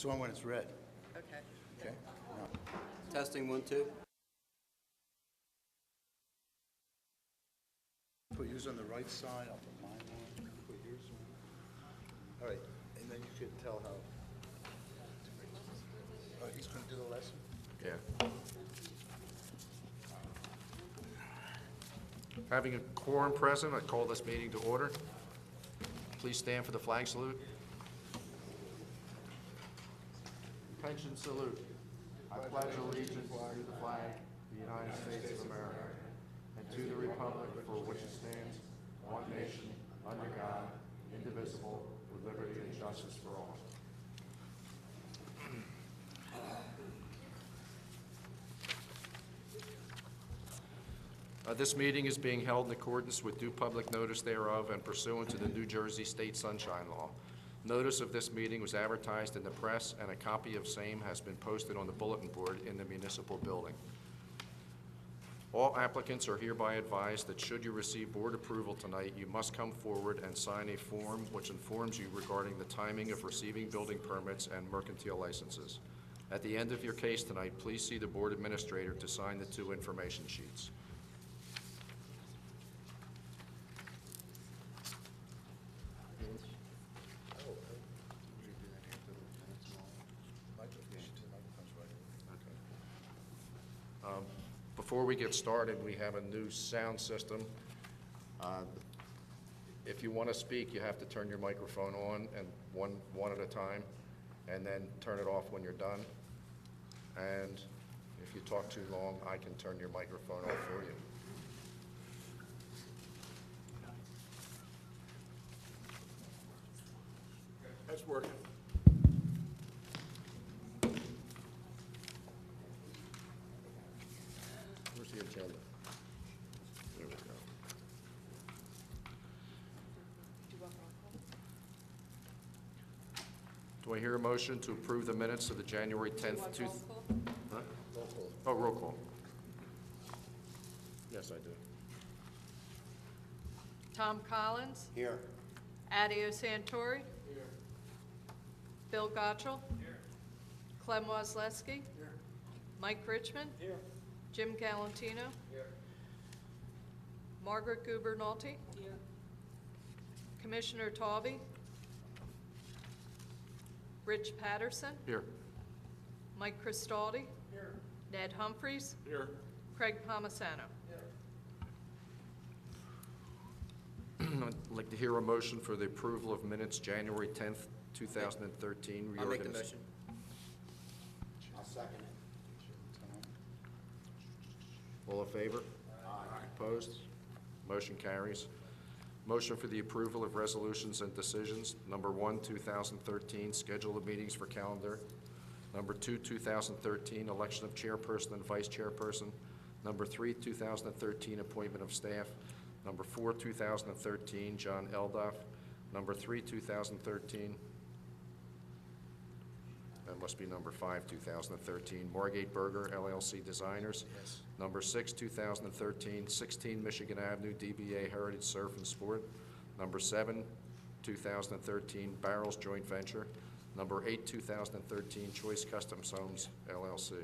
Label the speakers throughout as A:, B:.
A: It's on when it's red.
B: Okay.
A: Okay? No.
C: Testing 1, 2.
A: Put yours on the right side, I'll put mine on, put yours on. All right, and then you should tell how. Oh, he's gonna do the lesson?
D: Yeah. Having a quorum present, I call this meeting to order. Please stand for the flag salute. Attention salute. I pledge allegiance to the flag of the United States of America and to the republic for which it stands, one nation, under God, indivisible, with liberty and justice for all. This meeting is being held in accordance with due public notice thereof and pursuant to the New Jersey State Sunshine Law. Notice of this meeting was advertised in the press, and a copy of same has been posted on the bulletin board in the municipal building. All applicants are hereby advised that should you receive board approval tonight, you must come forward and sign a form which informs you regarding the timing of receiving building permits and mercantile licenses. At the end of your case tonight, please see the board administrator to sign the 2 information sheets. Before we get started, we have a new sound system. If you want to speak, you have to turn your microphone on and one at a time, and then turn it off when you're done. And if you talk too long, I can turn your microphone off for you.
A: That's working.
D: Where's the agenda? There we go. Do I hear a motion to approve the minutes of the January 10th? Huh? Oh, roll call. Yes, I do.
B: Tom Collins.
C: Here.
B: Adio Santori. Here. Bill Gotchell. Here. Clem Wozleski. Here. Mike Richmond. Here. Jim Galantino. Here. Margaret Gubernalty. Here. Commissioner Tawby. Rich Patterson.
D: Here.
B: Mike Cristaldi. Here. Ned Humphreys.
D: Here.
B: Craig Palmisano.
D: I'd like to hear a motion for the approval of minutes January 10th, 2013.
C: I'll make the motion.
A: I'll second it.
D: All in favor? Aye. Opposed? Motion carries. Motion for the approval of resolutions and decisions. Number 1, 2013, schedule of meetings for calendar. Number 2, 2013, election of chairperson and vice chairperson. Number 3, 2013, appointment of staff. Number 4, 2013, John Eldoff. Number 3, 2013, that must be number 5, 2013, Margate Berger LLC Designers.
A: Yes.
D: Number 6, 2013, 16 Michigan Avenue, DBA Heritage Surf and Sport. Number 7, 2013, Barrels Joint Venture. Number 8, 2013, Choice Customs Homes, LLC.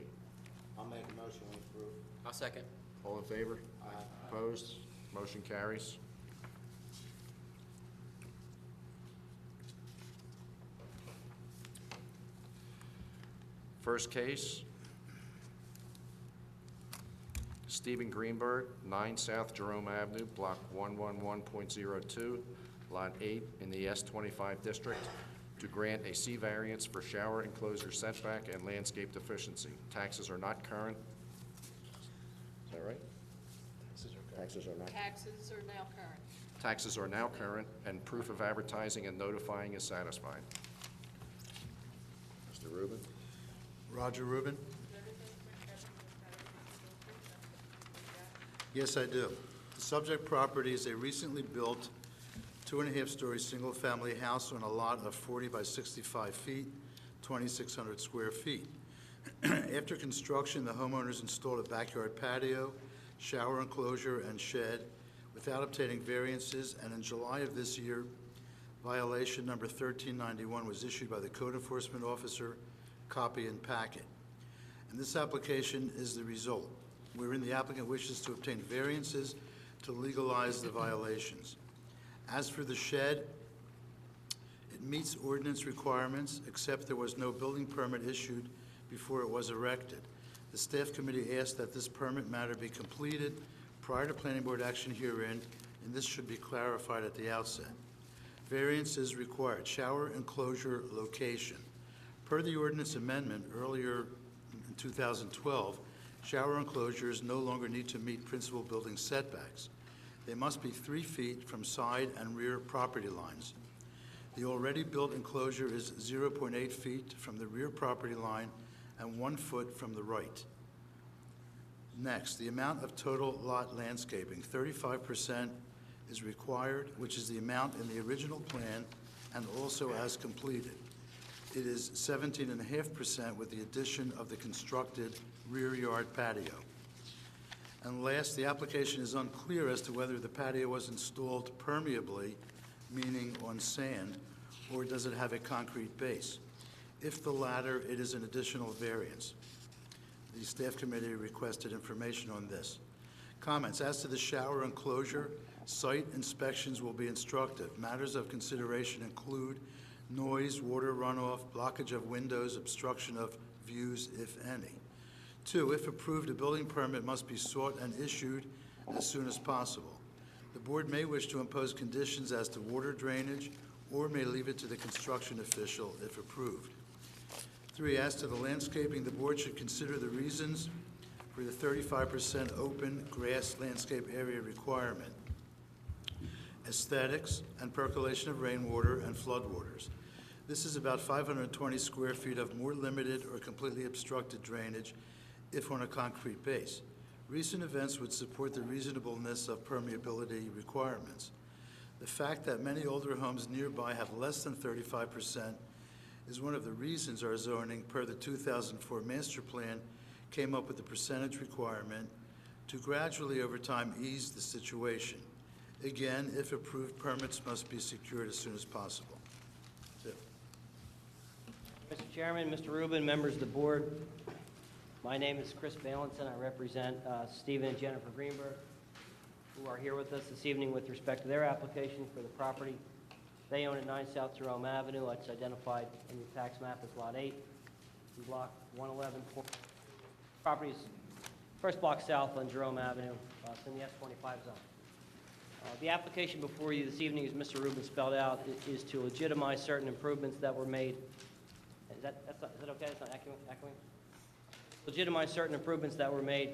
C: I'll make a motion to approve. I'll second.
D: All in favor?
C: Aye.
D: Opposed? Motion carries. First case, Stephen Greenberg, 9 South Jerome Avenue, Block 111.02, Lot 8 in the S25 District, to grant a C variance for shower enclosure setback and landscape deficiency. Taxes are not current. Is that right? Taxes are not.
B: Taxes are now current.
D: Taxes are now current, and proof of advertising and notifying is satisfied. Mr. Rubin?
A: Roger Rubin? Yes, I do. The subject property is a recently built 2.5-story single-family house on a lot of 40 by 65 feet, 2,600 square feet. After construction, the homeowners installed a backyard patio, shower enclosure, and shed without obtaining variances, and in July of this year, violation number 1391 was issued by the code enforcement officer copy and packet. And this application is the result, wherein the applicant wishes to obtain variances to legalize the violations. As for the shed, it meets ordinance requirements, except there was no building permit issued before it was erected. The staff committee asked that this permit matter be completed prior to planning board action herein, and this should be clarified at the outset. Variance is required. Shower enclosure location. Per the ordinance amendment earlier in 2012, shower enclosures no longer need to meet principal building setbacks. They must be 3 feet from side and rear property lines. The already built enclosure is 0.8 feet from the rear property line and 1 foot from the right. Next, the amount of total lot landscaping, 35% is required, which is the amount in the original plan and also as completed. It is 17.5% with the addition of the constructed rear yard patio. And last, the application is unclear as to whether the patio was installed permeably, meaning on sand, or does it have a concrete base? If the latter, it is an additional variance. The staff committee requested information on this. Comments. As to the shower enclosure, site inspections will be instructive. Matters of consideration include noise, water runoff, blockage of windows, obstruction of views, if any. 2, if approved, a building permit must be sought and issued as soon as possible. The board may wish to impose conditions as to water drainage or may leave it to the construction official if approved. 3, as to the landscaping, the board should consider the reasons for the 35% open grass landscape area requirement, aesthetics, and percolation of rainwater and floodwaters. This is about 520 square feet of more limited or completely obstructed drainage if on a concrete base. Recent events would support the reasonableness of permeability requirements. The fact that many older homes nearby have less than 35% is one of the reasons our zoning, per the 2004 master plan, came up with the percentage requirement to gradually over time ease the situation. Again, if approved, permits must be secured as soon as possible. That's it.
E: Mr. Chairman, Mr. Rubin, members of the board, my name is Chris Valentin. I represent Stephen and Jennifer Greenberg, who are here with us this evening with respect to their application for the property. They own at 9 South Jerome Avenue. It's identified in the tax map as Lot 8, in Block 111. Property is first block south on Jerome Avenue. It's in the S25 zone. The application before you this evening, as Mr. Rubin spelled out, is to legitimize certain improvements that were made. Is that okay? It's not echoing? Legitimize certain improvements that were made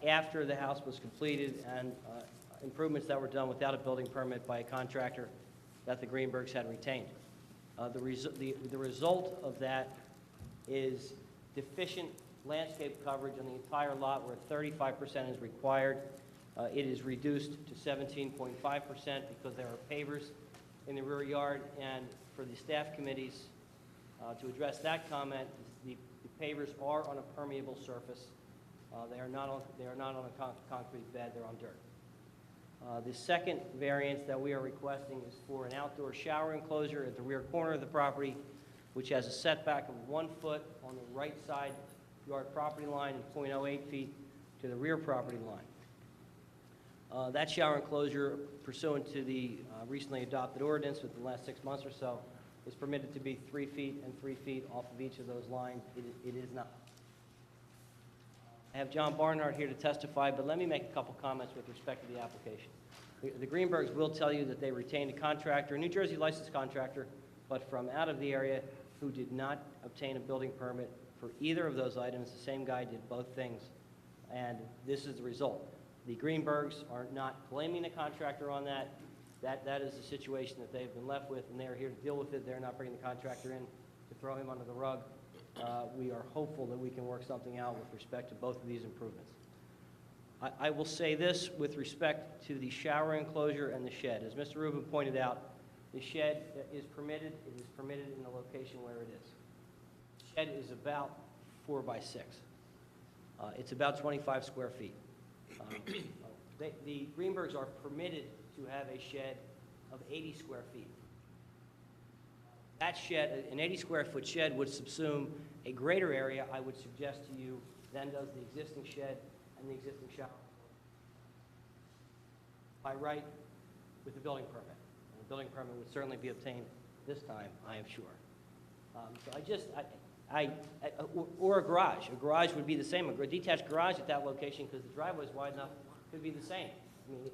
E: after the house was completed and improvements that were done without a building permit by a contractor that the Greenbergs had retained. The result of that is deficient landscape coverage on the entire lot where 35% is required. It is reduced to 17.5% because there are pavers in the rear yard, and for the staff committees to address that comment, the pavers are on a permeable surface. They are not on a concrete bed, they're on dirt. The second variance that we are requesting is for an outdoor shower enclosure at the rear corner of the property, which has a setback of 1 foot on the right side yard property line and 0.08 feet to the rear property line. That shower enclosure, pursuant to the recently adopted ordinance within the last 6 months or so, is permitted to be 3 feet and 3 feet off of each of those lines. It is not. I have John Barnhart here to testify, but let me make a couple comments with respect to the application. The Greenbergs will tell you that they retained a contractor, a New Jersey licensed contractor, but from out of the area, who did not obtain a building permit for either of those items. The same guy did both things, and this is the result. The Greenbergs are not blaming the contractor on that. That is the situation that they've been left with, and they're here to deal with it. They're not bringing the contractor in to throw him under the rug. We are hopeful that we can work something out with respect to both of these improvements. I will say this with respect to the shower enclosure and the shed. As Mr. Rubin pointed out, the shed is permitted. It is permitted in the location where it is. The shed is about 4 by 6. It's about 25 square feet. The Greenbergs are permitted to have a shed of 80 square feet. That shed, an 80-square-foot shed would subsume a greater area, I would suggest to you, than does the existing shed and the existing shower. By right, with the building permit. And the building permit would certainly be obtained this time, I am sure. Or a garage. A garage would be the same. A detached garage at that location, because the driveway is wide enough, could be the same. I mean,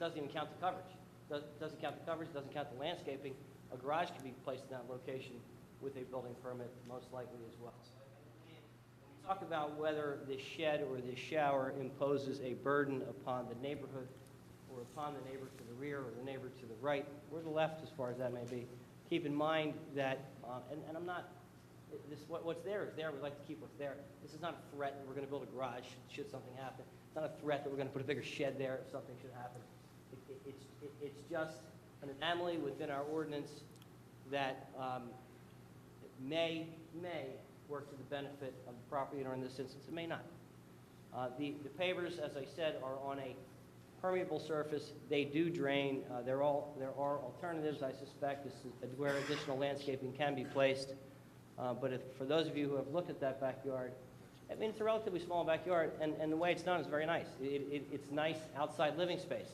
E: doesn't even count the coverage. Doesn't count the coverage, doesn't count the landscaping. A garage could be placed in that location with a building permit, most likely as well. When we talk about whether the shed or the shower imposes a burden upon the neighborhood or upon the neighbor to the rear or the neighbor to the right or the left, as far as that may be, keep in mind that, and I'm not, what's there is there. We like to keep what's there. This is not a threat that we're going to build a garage should something happen. It's not a threat that we're going to put a bigger shed there if something should happen. It's just an anomaly within our ordinance that may work to the benefit of the property owner in this instance. It may not. The pavers, as I said, are on a permeable surface. They do drain. There are alternatives, I suspect, where additional landscaping can be placed. But for those of you who have looked at that backyard, I mean, it's a relatively small backyard, and the way it's done is very nice. It's nice outside living space.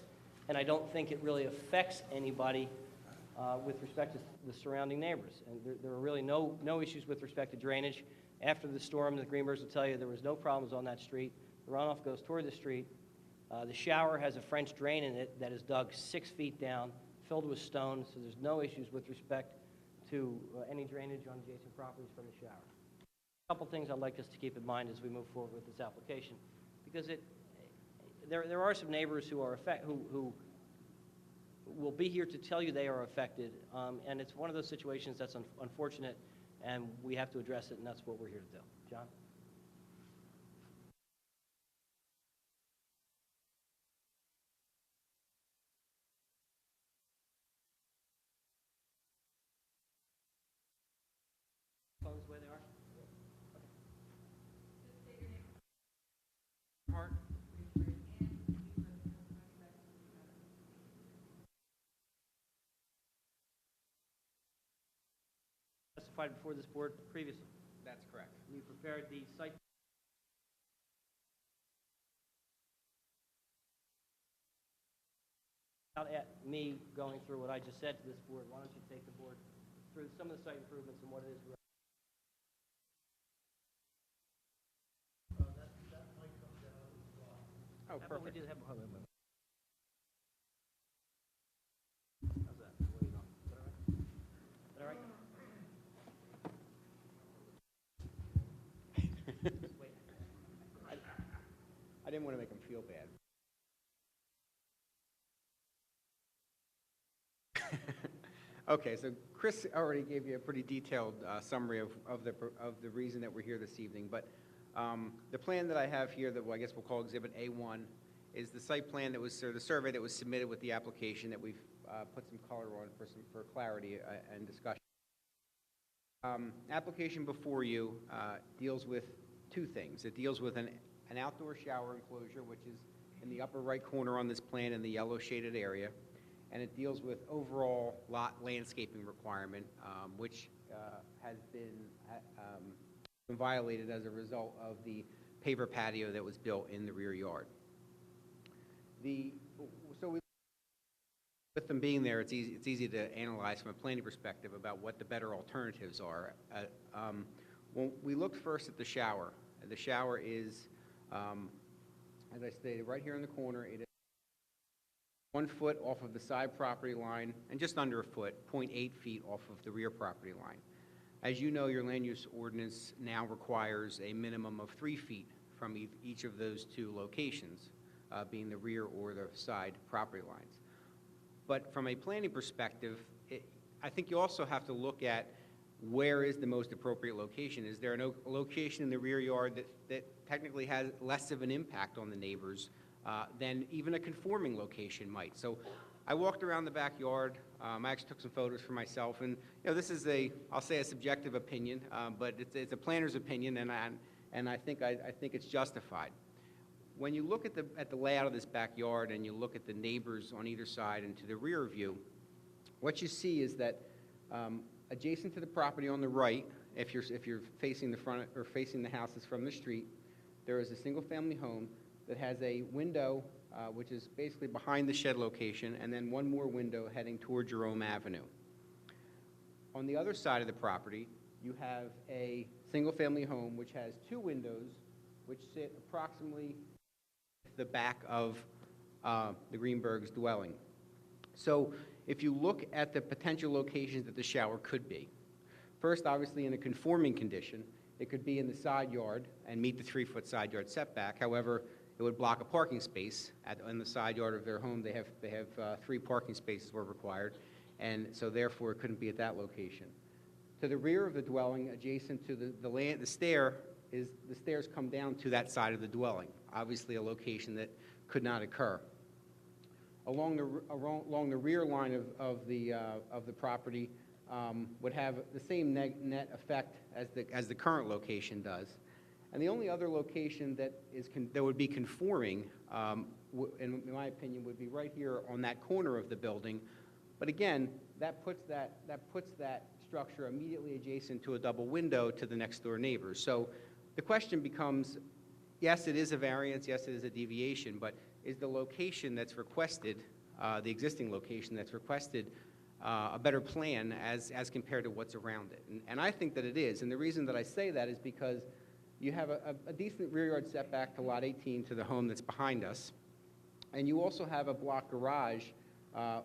E: And I don't think it really affects anybody with respect to the surrounding neighbors. And there are really no issues with respect to drainage. After the storm, the Greenbergs will tell you there was no problems on that street. The runoff goes toward the street. The shower has a French drain in it that is dug 6 feet down, filled with stone, so there's no issues with respect to any drainage on adjacent properties from the shower. A couple things I'd like us to keep in mind as we move forward with this application, because there are some neighbors who who will be here to tell you they are affected, and it's one of those situations that's unfortunate, and we have to address it, and that's what we're here to do. John? Phones the way they are? Okay. Hart? Testified before this board previously.
F: That's correct.
E: You prepared the site. Without me going through what I just said to this board, why don't you take the board through some of the site improvements and what it is we're...
F: Oh,
E: How about we
F: perfect.
E: do have... How's that? Wait on. Is that all right? Is that all right? Wait.
F: I didn't want to make him feel bad. Okay, so Chris already gave you a pretty detailed summary of the reason that we're here this evening, but the plan that I have here that I guess we'll call Exhibit A1 is the site plan that was, or the survey that was submitted with the application that we've put some color on for clarity and discussion. Application before you deals with two things. It deals with an outdoor shower enclosure, which is in the upper right corner on this plan in the yellow shaded area, and it deals with overall lot landscaping requirement, which has been violated as a result of the paver patio that was built in the rear yard. With them being there, it's easy to analyze from a planning perspective about what the better alternatives are. When we looked first at the shower is, as I stated, right here in the corner. It is 1 foot off of the side property line and just under a foot, 0.8 feet off of the rear property line. As you know, your land use ordinance now requires a minimum of 3 feet from each of those two locations, being the rear or the side property lines. But from a planning perspective, I think you also have to look at where is the most appropriate location. Is there a location in the rear yard that technically has less of an impact on the neighbors than even a conforming location might? So I walked around the backyard. I actually took some photos for myself, and this is I'll say a subjective opinion, but it's a planner's opinion, and I think it's justified. When you look at the layout of this backyard and you look at the neighbors on either side and to the rear view, what you see is that Adjacent to the property on the right, if you're facing the front or facing the houses from the street, there is a single-family home that has a window which is basically behind the shed location, and then one more window heading toward Jerome Avenue. On the other side of the property, you have a single-family home which has two windows which sit approximately the back of the Greenberg's dwelling. So if you look at the potential locations that the shower could be, first, obviously, in a conforming condition, it could be in the side yard and meet the 3-foot side yard setback. However, it would block a parking space in the side yard of their home. They have 3 parking spaces were required, and so therefore it couldn't be at that location. To the rear of the dwelling, adjacent to the stairs come down to that side of the dwelling. Obviously, a location that could not occur. Along the rear line of the property would have the same net effect as the current location does. And the only other location that would be conforming, in my opinion, would be right here on that corner of the building. But again, that puts that structure immediately adjacent to a double window to the next door neighbors. So the question becomes, yes, it is a variance, yes, it is a deviation, but is the location that's requested, the existing location that's requested, a better plan as compared to what's around it? And I think that it is. And the reason that I say that is because you have a decent rear yard setback to Lot 18 to the home that's behind us. And you also have a block garage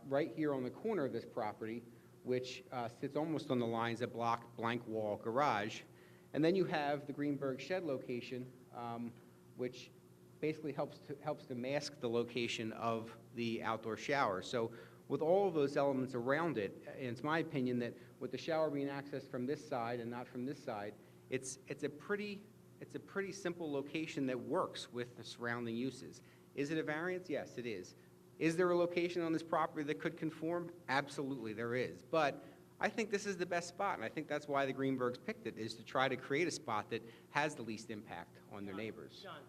F: right here on the corner of this property, which sits almost on the lines that block blank wall garage. And then you have the Greenberg shed location, which basically helps to mask the location of the outdoor shower. So with all of those elements around it, and it's my opinion that with the shower being accessed from this side and not from this side, it's a pretty simple location that works with the surrounding uses. Is it a variance? Yes, it is. Is there a location on this property that could conform? Absolutely, there is. But I think this is the best spot, and I think that's why the Greenbergs picked it, is to try to create a spot that has the least impact on their neighbors.
E: John,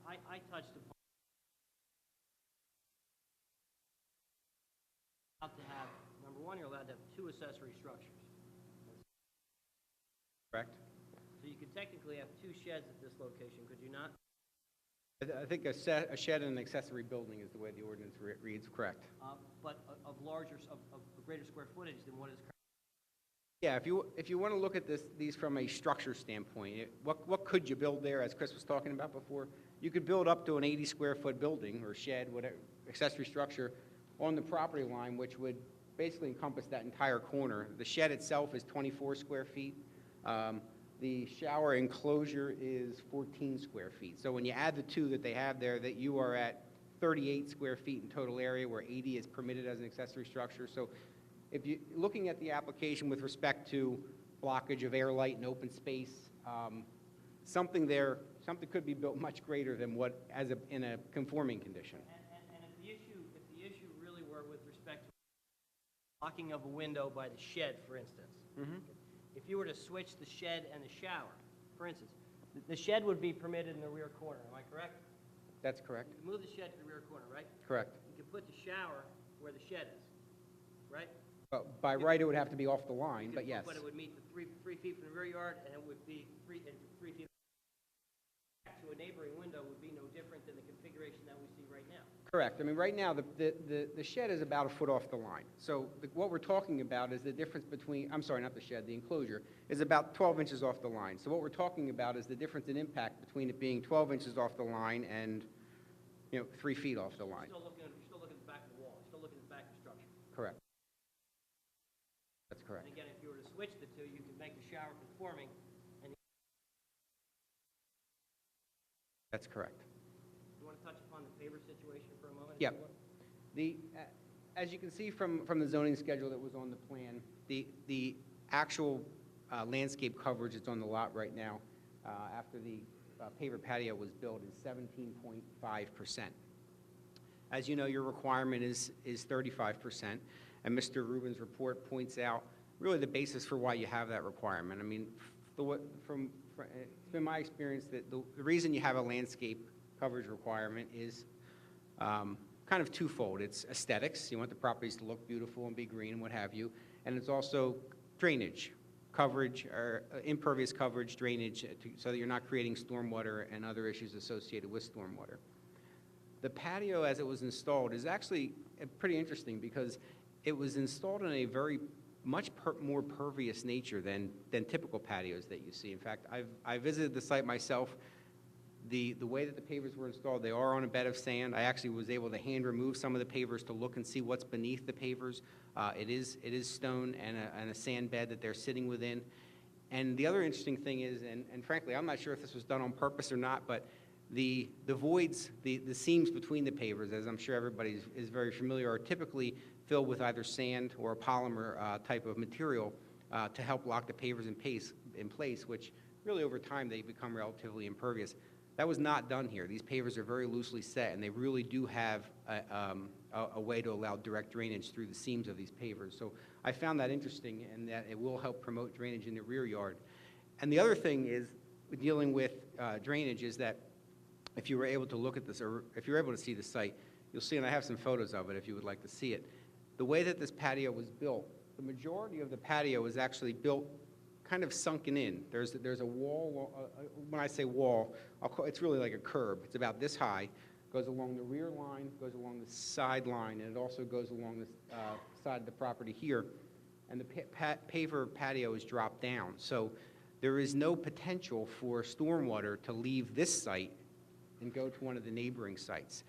E: I touched upon allowed to have, number one, you're allowed to have 2 accessory structures.
F: Correct?
E: So you could technically have 2 sheds at this location, could you not?
F: I think a shed and an accessory building is the way the ordinance reads, correct?
E: But of greater square footage than what is current.
F: Yeah, if you want to look at these from a structure standpoint, what could you build there, as Chris was talking about before? You could build up to an 80 square foot building or shed, whatever, accessory structure on the property line, which would basically encompass that entire corner. The shed itself is 24 square feet. The shower enclosure is 14 square feet. So when you add the 2 that they have there, that you are at 38 square feet in total area, where 80 is permitted as an accessory structure. So if you're looking at the application with respect to blockage of air, light, and open space, something could be built much greater than what in a conforming condition.
E: And if the issue really were with respect to blocking of a window by the shed, for instance, if you were to switch the shed and the shower, for instance, the shed would be permitted in the rear corner, am I correct?
F: That's correct.
E: You can move the shed to the rear corner, right?
F: Correct.
E: You can put the shower where the shed is, right?
F: Well, by right, it would have to be off the line, but yes.
E: But it would meet the 3 feet from the rear yard, and it would be 3 feet to a neighboring window would be no different than the configuration that we see right now.
F: Correct. I mean, right now, the shed is about a foot off the line. So what we're talking about is the difference between, I'm sorry, not the shed, the enclosure, is about 12 inches off the line. So what we're talking about is the difference in impact between it being 12 inches off the line and, 3 feet off the line.
E: You're still looking at the back of the wall. You're still looking at the back of the structure.
F: Correct. That's correct.
E: And again, if you were to switch the 2, you could make the shower conforming.
F: That's correct.
E: You want to touch upon the paver situation for a moment?
F: Yeah. As you can see from the zoning schedule that was on the plan, the actual landscape coverage that's on the lot right now, after the paver patio was built, is 17.5%. As you know, your requirement is 35%, and Mr. Rubin's report points out really the basis for why you have that requirement. I mean, it's been my experience that the reason you have a landscape coverage requirement is kind of twofold. It's aesthetics. You want the properties to look beautiful and be green and what have you. And it's also drainage, coverage, or impervious coverage, drainage, so that you're not creating stormwater and other issues associated with stormwater. The patio, as it was installed, is actually pretty interesting because it was installed in a very much more pervious nature than typical patios that you see. In fact, I visited the site myself. The way that the pavers were installed, they are on a bed of sand. I actually was able to hand remove some of the pavers to look and see what's beneath the pavers. It is stone and a sand bed that they're sitting within. And the other interesting thing is, and frankly, I'm not sure if this was done on purpose or not, but the voids, the seams between the pavers, as I'm sure everybody is very familiar, are typically filled with either sand or a polymer type of material to help lock the pavers in place, which really over time they become relatively impervious. That was not done here. These pavers are very loosely set, and they really do have a way to allow direct drainage through the seams of these pavers. So I found that interesting, and that it will help promote drainage in the rear yard. And the other thing is, dealing with drainage, is that if you were able to look at this, or if you're able to see the site, you'll see, and I have some photos of it if you would like to see it, the way that this patio was built, the majority of the patio was actually built kind of sunken in. There's a wall, when I say wall, it's really like a curb. It's about this high, goes along the rear line, goes along the side line, and it also goes along the side of the property here. And the paver patio is dropped down. So there is no potential for stormwater to leave this site and go to one of the neighboring sites.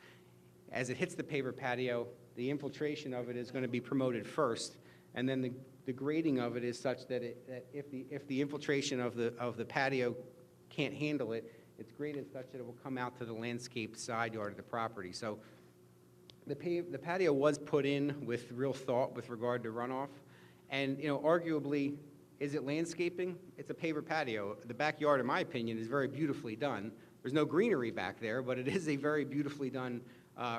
F: As it hits the paver patio, the infiltration of it is going to be promoted first, and then the grading of it is such that, that if the infiltration of the patio can't handle it, it's graded such that it will come out to the landscaped side yard of the property. So the patio was put in with real thought with regard to runoff, and arguably, is it landscaping? It's a paver patio. The backyard, in my opinion, is very beautifully done. There's no greenery back there, but it is a very beautifully done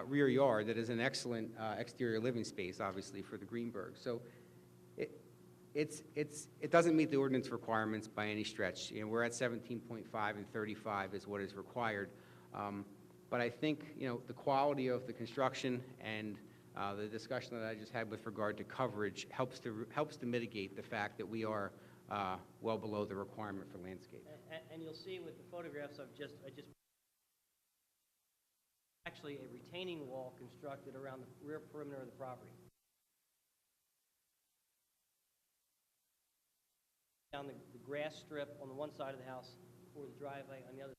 F: rear yard that is an excellent exterior living space, obviously, for the Greenberg. So it doesn't meet the ordinance requirements by any stretch. We're at 17.5 and 35 is what is required. But I think, the quality of the construction and the discussion that I just had with regard to coverage helps to mitigate the fact that we are well below the requirement for landscape.
E: And you'll see with the photographs I just actually a retaining wall constructed around the rear perimeter of the property. Down the grass strip on the one side of the house or the driveway on the other.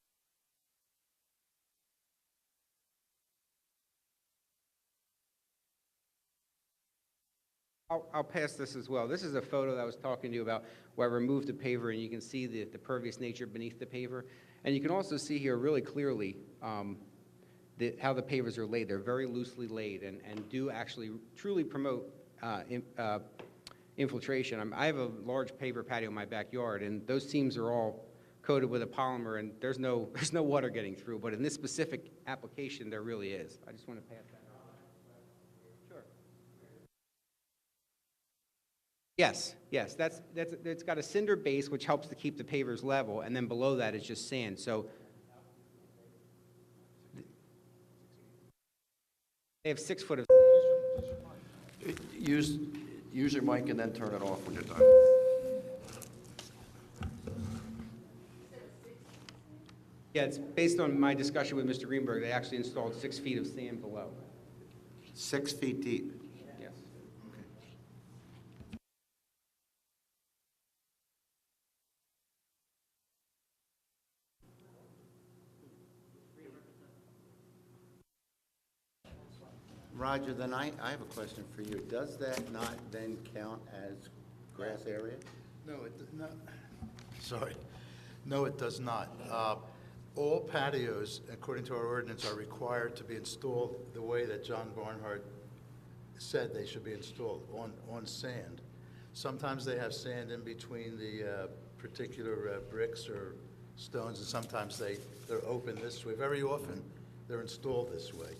F: I'll pass this as well. This is a photo that I was talking to you about where I removed the paver, and you can see the pervious nature beneath the paver. And you can also see here really clearly how the pavers are laid. They're very loosely laid and do actually truly promote infiltration. I have a large paver patio in my backyard, and those seams are all coated with a polymer, and there's no water getting through. But in this specific application, there really is. I just want to pass that on. Sure. Yes. It's got a cinder base, which helps to keep the pavers level, and then below that is just sand. So they have 6 foot of.
D: Use your mic and then turn it off when you're done.
F: Yeah, it's based on my discussion with Mr. Greenberg. They actually installed 6 feet of sand below.
G: 6 feet deep.
F: Yes.
G: Roger, then I have a question for you. Does that not then count as grass area?
A: No, it does not. Sorry. No, it does not. All patios, according to our ordinance, are required to be installed the way that John Barnhart said they should be installed, on sand. Sometimes they have sand in between the particular bricks or stones, and sometimes they're open this way. Very often, they're installed this way.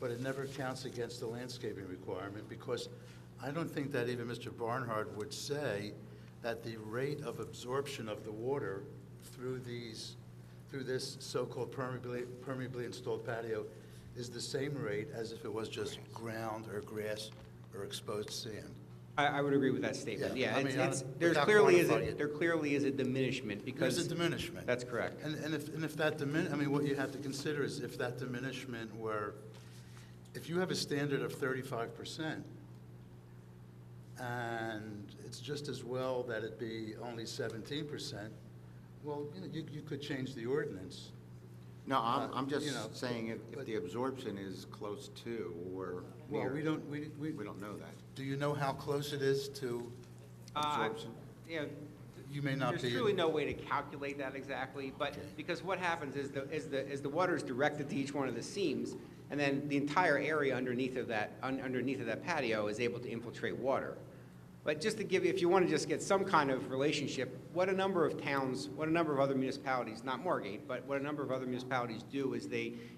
A: But it never counts against the landscaping requirement, because I don't think that even Mr. Barnhart would say that the rate of absorption of the water through this so-called permeably installed patio is the same rate as if it was just ground or grass or exposed sand.
F: I would agree with that statement,
A: Yeah,
F: yeah.
A: I mean,
F: There
A: without
F: clearly is
A: quantifying it.
F: there clearly is a diminishment because.
A: There's a diminishment.
F: That's correct.
A: And if that I mean, what you have to consider is if that diminishment were, if you have a standard of 35%, and it's just as well that it be only 17%, well, you could change the ordinance.
G: No, I'm just
A: you know,
G: saying if
A: but-
G: the absorption is close to or
A: Well,
G: near.
A: we don't
G: know that.
A: do you know how close it is to absorption?
F: You know,
A: You may not be.
F: there's truly no way to calculate that exactly, but
A: Okay.
F: because what happens is the water is directed to each one of the seams, and then the entire area underneath of that patio is able to infiltrate water. But just to give you, if you want to just get some kind of relationship, what a number of towns, what a number of other municipalities, not Margate, but what a number of other municipalities do is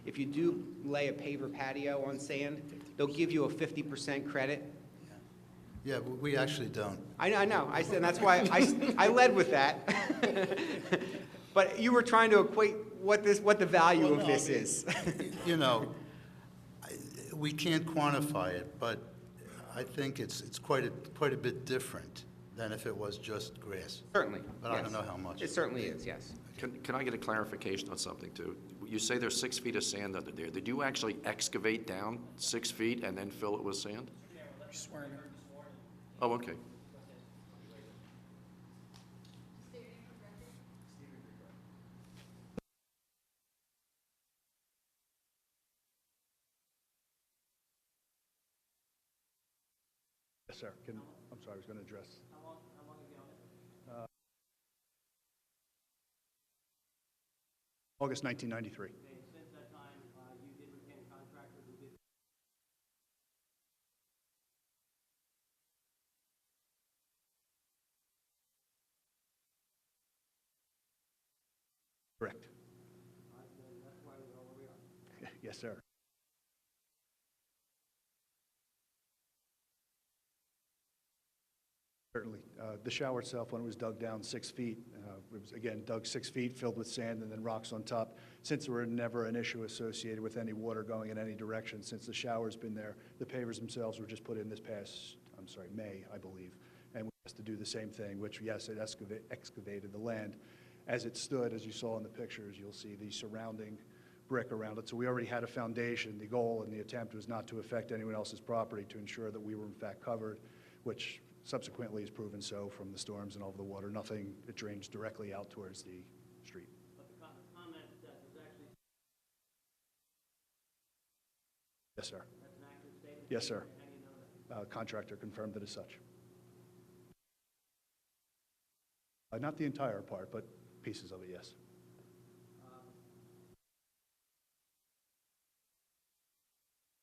F: if you do lay a paver patio on sand, they'll give you a 50% credit.
A: Yeah, we actually don't.
F: I know, I said, that's why I led with that. But you were trying to equate what the value
A: Well,
F: of
A: no,
F: this
A: I mean,
F: is.
A: You know, we can't quantify it, but I think it's quite a bit different than if it was just grass.
F: Certainly,
A: But I
F: yes.
A: don't know how much.
F: It certainly is, yes.
D: Can I get a clarification on something, too? You say there's 6 feet of sand under there. Did you actually excavate down 6 feet and then fill it with sand? Oh, okay.
H: Yes, sir. I'm sorry, I was going to address. August 1993.
E: Since that time, you did retain a contractor who did.
H: Correct. Yes, sir. Certainly. The shower itself, when it was dug down 6 feet, it was, again, dug 6 feet, filled with sand and then rocks on top. Since there were never an issue associated with any water going in any direction, since the shower's been there, the pavers themselves were just put in this past, May, I believe. And we asked to do the same thing, which, yes, it excavated the land. As it stood, as you saw in the pictures, you'll see the surrounding brick around it. So we already had a foundation. The goal and the attempt was not to affect anyone else's property, to ensure that we were in fact covered, which subsequently is proven so from the storms and all of the water. Nothing, it drains directly out towards the street.
E: But the comment that was actually,
H: Yes, sir.
E: that's an accurate statement?
H: Yes, sir.
E: How do you know that?
H: Contractor confirmed it as such. Not the entire part, but pieces of it, yes.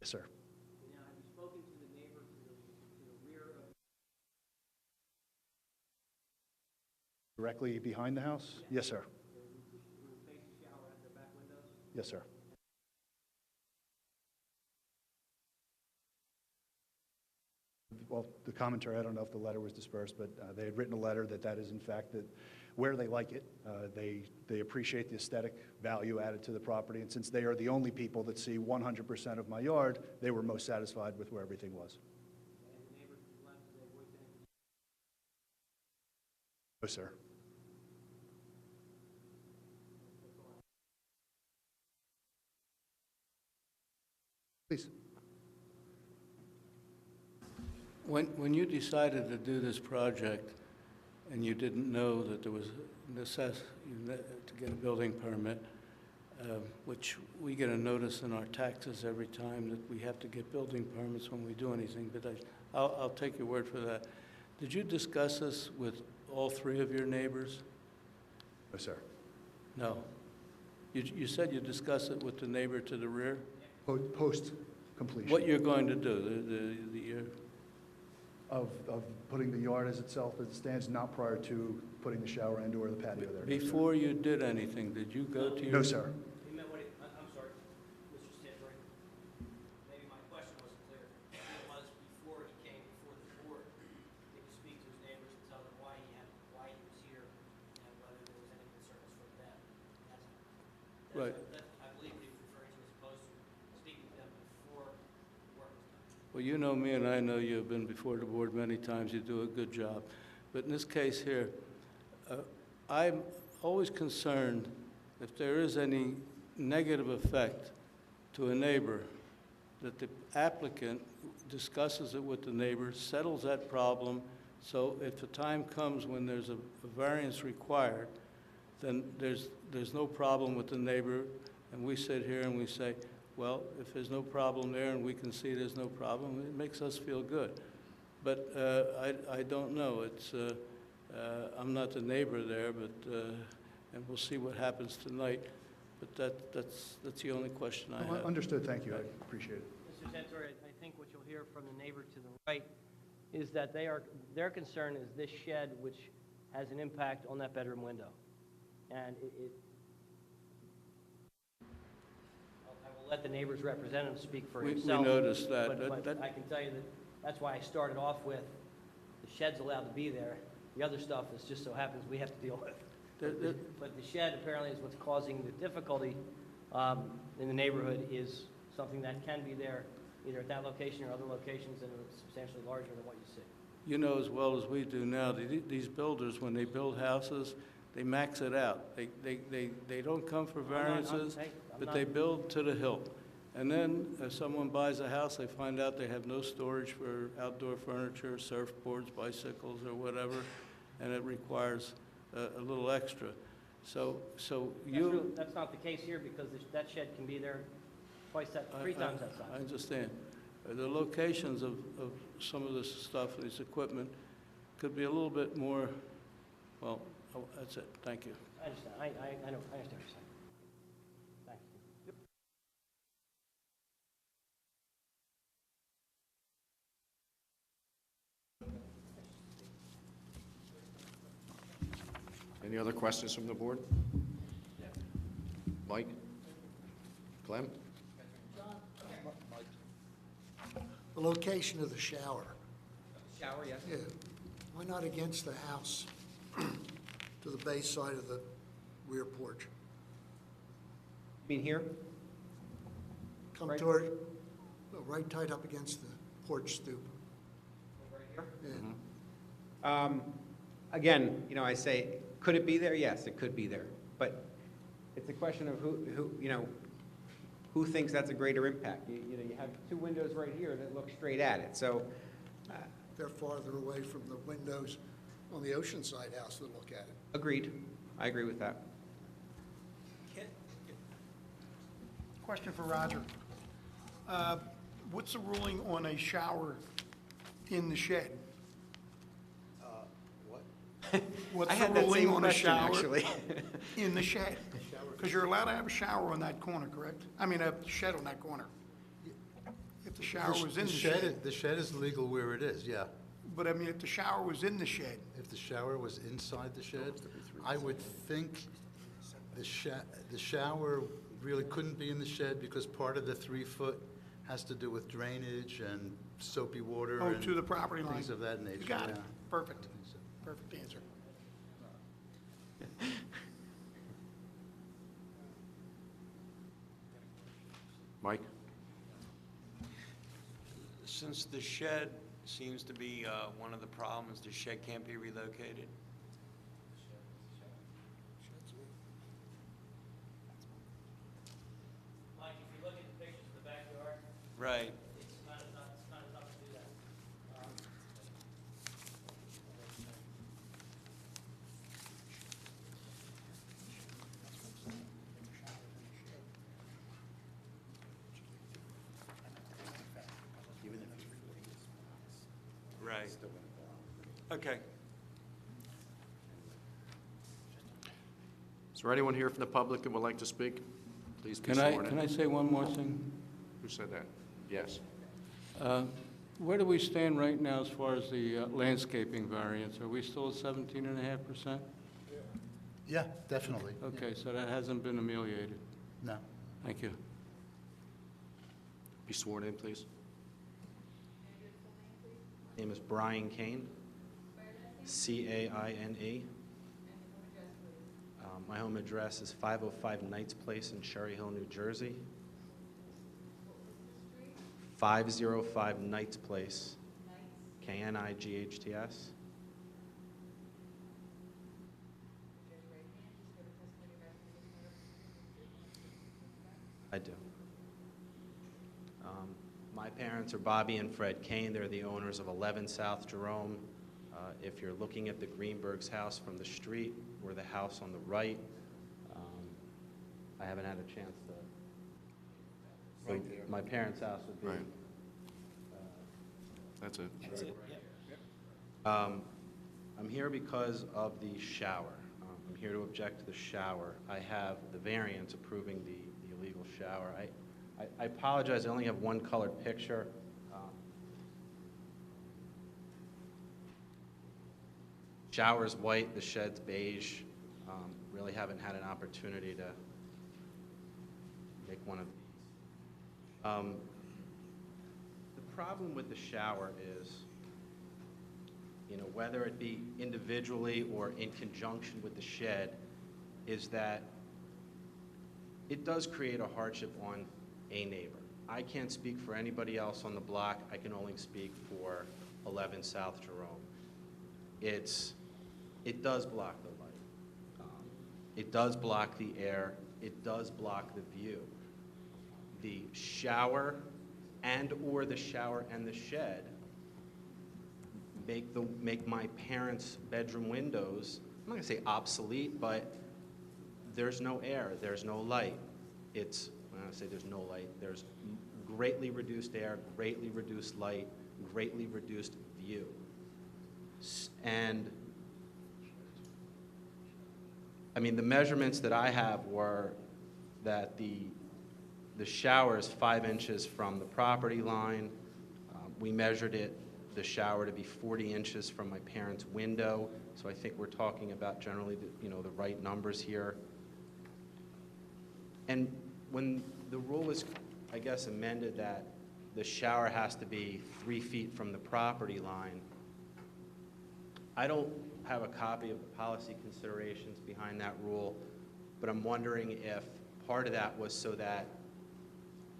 H: Yes, sir.
E: Now, have you spoken to the neighbor to the rear of?
H: Directly behind the house? Yes, sir.
E: Who face the shower at their back windows?
H: Yes, sir. Well, the commentary, I don't know if the letter was dispersed, but they had written a letter that is in fact that where they like it. They appreciate the aesthetic value added to the property, and since they are the only people that see 100% of my yard, they were most satisfied with where everything was.
E: And the neighbors to the left, did they voice any?
H: No, sir. Please.
I: When you decided to do this project, and you didn't know that there was to get a building permit, which we get a notice in our taxes every time that we have to get building permits when we do anything, but I'll take your word for that. Did you discuss this with all three of your neighbors?
H: No, sir.
I: No. You said you discussed it with the neighbor to the rear?
H: Post completion.
I: What you're going to do,
H: Of putting the yard as itself as it stands, not prior to putting the shower and/or the patio there. No, sir.
I: before you did anything, did you go to your?
H: No, sir.
E: He meant what I'm sorry, Mr. Stanford. Maybe my question wasn't clear. It was before he came before the board, did he speak to his neighbors and tell them why he was here and whether there was any concerns from them?
I: Right.
E: I believe what he was referring to as opposed to speaking to them before the work was done.
I: Well, you know me, and I know you've been before the board many times. You do a good job. But in this case here, I'm always concerned if there is any negative effect to a neighbor, that the applicant discusses it with the neighbor, settles that problem, so if the time comes when there's a variance required, then there's no problem with the neighbor, and we sit here and we say, well, if there's no problem there and we can see there's no problem, it makes us feel good. But I don't know. I'm not the neighbor there, but and we'll see what happens tonight. But that's the only question I have.
H: Understood, thank you, I appreciate it.
E: Mr. Santori, I think what you'll hear from the neighbor to the right is that their concern is this shed, which has an impact on that bedroom window. And I will let the neighbor's representative speak for
I: We
E: himself.
I: noticed that.
E: But I can tell you that that's why I started off with, the shed's allowed to be there. The other stuff is just so happens we have to deal with. But the shed apparently is what's causing the difficulty in the neighborhood, is something that can be there either at that location or other locations, and it's substantially larger than what you see.
I: You know as well as we do now, these builders, when they build houses, they max it out. They don't come for variances, but they build to the hilt. And then if someone buys a house, they find out they have no storage for outdoor furniture, surfboards, bicycles, or whatever, and it requires a little extra. So
E: That's not the case here, because that shed can be there three times that size.
I: I understand. The locations of some of this stuff, this equipment, could be a little bit more, well, that's it. Thank you.
E: I understand. I know. I understand what you're saying. Thank you.
D: Any other questions from the board? Mike? Clem?
J: The location of the shower.
F: Shower, yes?
J: Yeah. Why not against the house, to the base side of the rear porch?
F: You mean here?
J: Come
F: Right.
J: toward, right tight up against the porch stoop.
F: Right here?
J: Yeah.
F: Again, I say, could it be there? Yes, it could be there. But it's a question of who thinks that's a greater impact. You have two windows right here that look straight at it. So,
J: They're farther away from the windows on the Oceanside house that look at it.
F: agreed. I agree with that.
K: Question for Roger. What's the ruling on a shower in the shed?
A: What?
K: What's
F: I
K: the
F: had that
K: ruling
F: same
K: on a
F: question,
K: shower
F: actually.
K: in the shed? Because you're allowed to have a shower on that corner, correct? I mean, a shed on that corner. If the shower was in the shed.
A: The shed is legal where it is, yeah.
K: But I mean, if the shower was in the shed,
A: If the shower was inside the shed, I would think the shower really couldn't be in the shed, because part of the 3-foot has to do with drainage and soapy water
K: oh,
A: and
K: to the property line.
A: things of that nature.
K: You got it.
A: yeah.
K: Perfect.
A: I think so.
K: Perfect answer.
D: Mike?
L: Since the shed seems to be one of the problems, the shed can't be relocated?
E: Mike, if you look at the pictures of the backyard,
L: Right.
E: it's kind of tough to do that.
L: Right. Okay.
D: Is there anyone here from the public who would like to speak? Please be
I: Can
D: sworn in.
I: I say one more thing?
D: Who said that? Yes.
I: Where do we stand right now as far as the landscaping variance? Are we still at 17.5%?
A: Yeah, definitely.
I: Okay, so that hasn't been ameliorated.
A: No.
I: Thank you.
D: Be sworn in, please.
C: Name is Brian Kane. C-A-I-N-E. My home address is 505 Knights Place in Cherry Hill, New Jersey. 505 Knights Place. Knights. I do. My parents are Bobby and Fred Kane. They're the owners of 11 South Jerome. If you're looking at the Greenberg's house from the street, or the house on the right, I haven't had a chance to. So
D: Right there.
C: my parents' house would be.
D: Right. That's it.
E: That's it,
C: I'm here because of the shower. I'm here to object to the shower. I have the variance approving the illegal shower. I apologize, I only have one colored picture. Shower's white, the shed's beige. Really haven't had an opportunity to make one of these. The problem with the shower is, whether it be individually or in conjunction with the shed, is that it does create a hardship on a neighbor. I can't speak for anybody else on the block. I can only speak for 11 South Jerome. It does block the light. It does block the air. It does block the view. The shower or the shower and the shed make my parents' bedroom windows, I'm not gonna say obsolete, but there's no air, there's no light. When I say there's no light, there's greatly reduced air, greatly reduced light, greatly reduced view. And I mean, the measurements that I have were that the shower is 5 inches from the property line. We measured the shower to be 40 inches from my parents' window. So I think we're talking about generally the right numbers here. And when the rule was, I guess, amended that the shower has to be 3 feet from the property line, I don't have a copy of the policy considerations behind that rule, but I'm wondering if part of that was so that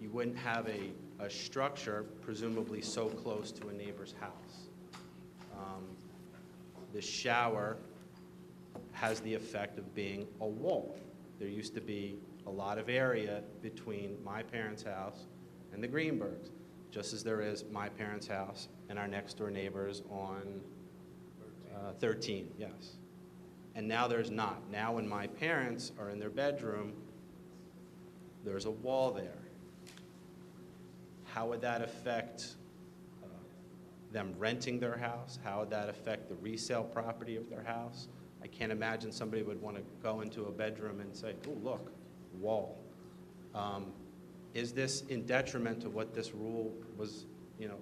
C: you wouldn't have a structure presumably so close to a neighbor's house. The shower has the effect of being a wall. There used to be a lot of area between my parents' house and the Greenbergs, just as there is my parents' house and our next door neighbors on 13, yes. And now there's not. Now when my parents are in their bedroom, there's a wall there. How would that affect them renting their house? How would that affect the resale property of their house? I can't imagine somebody would want to go into a bedroom and say, oh, look, wall. Is this in detriment to what this rule was,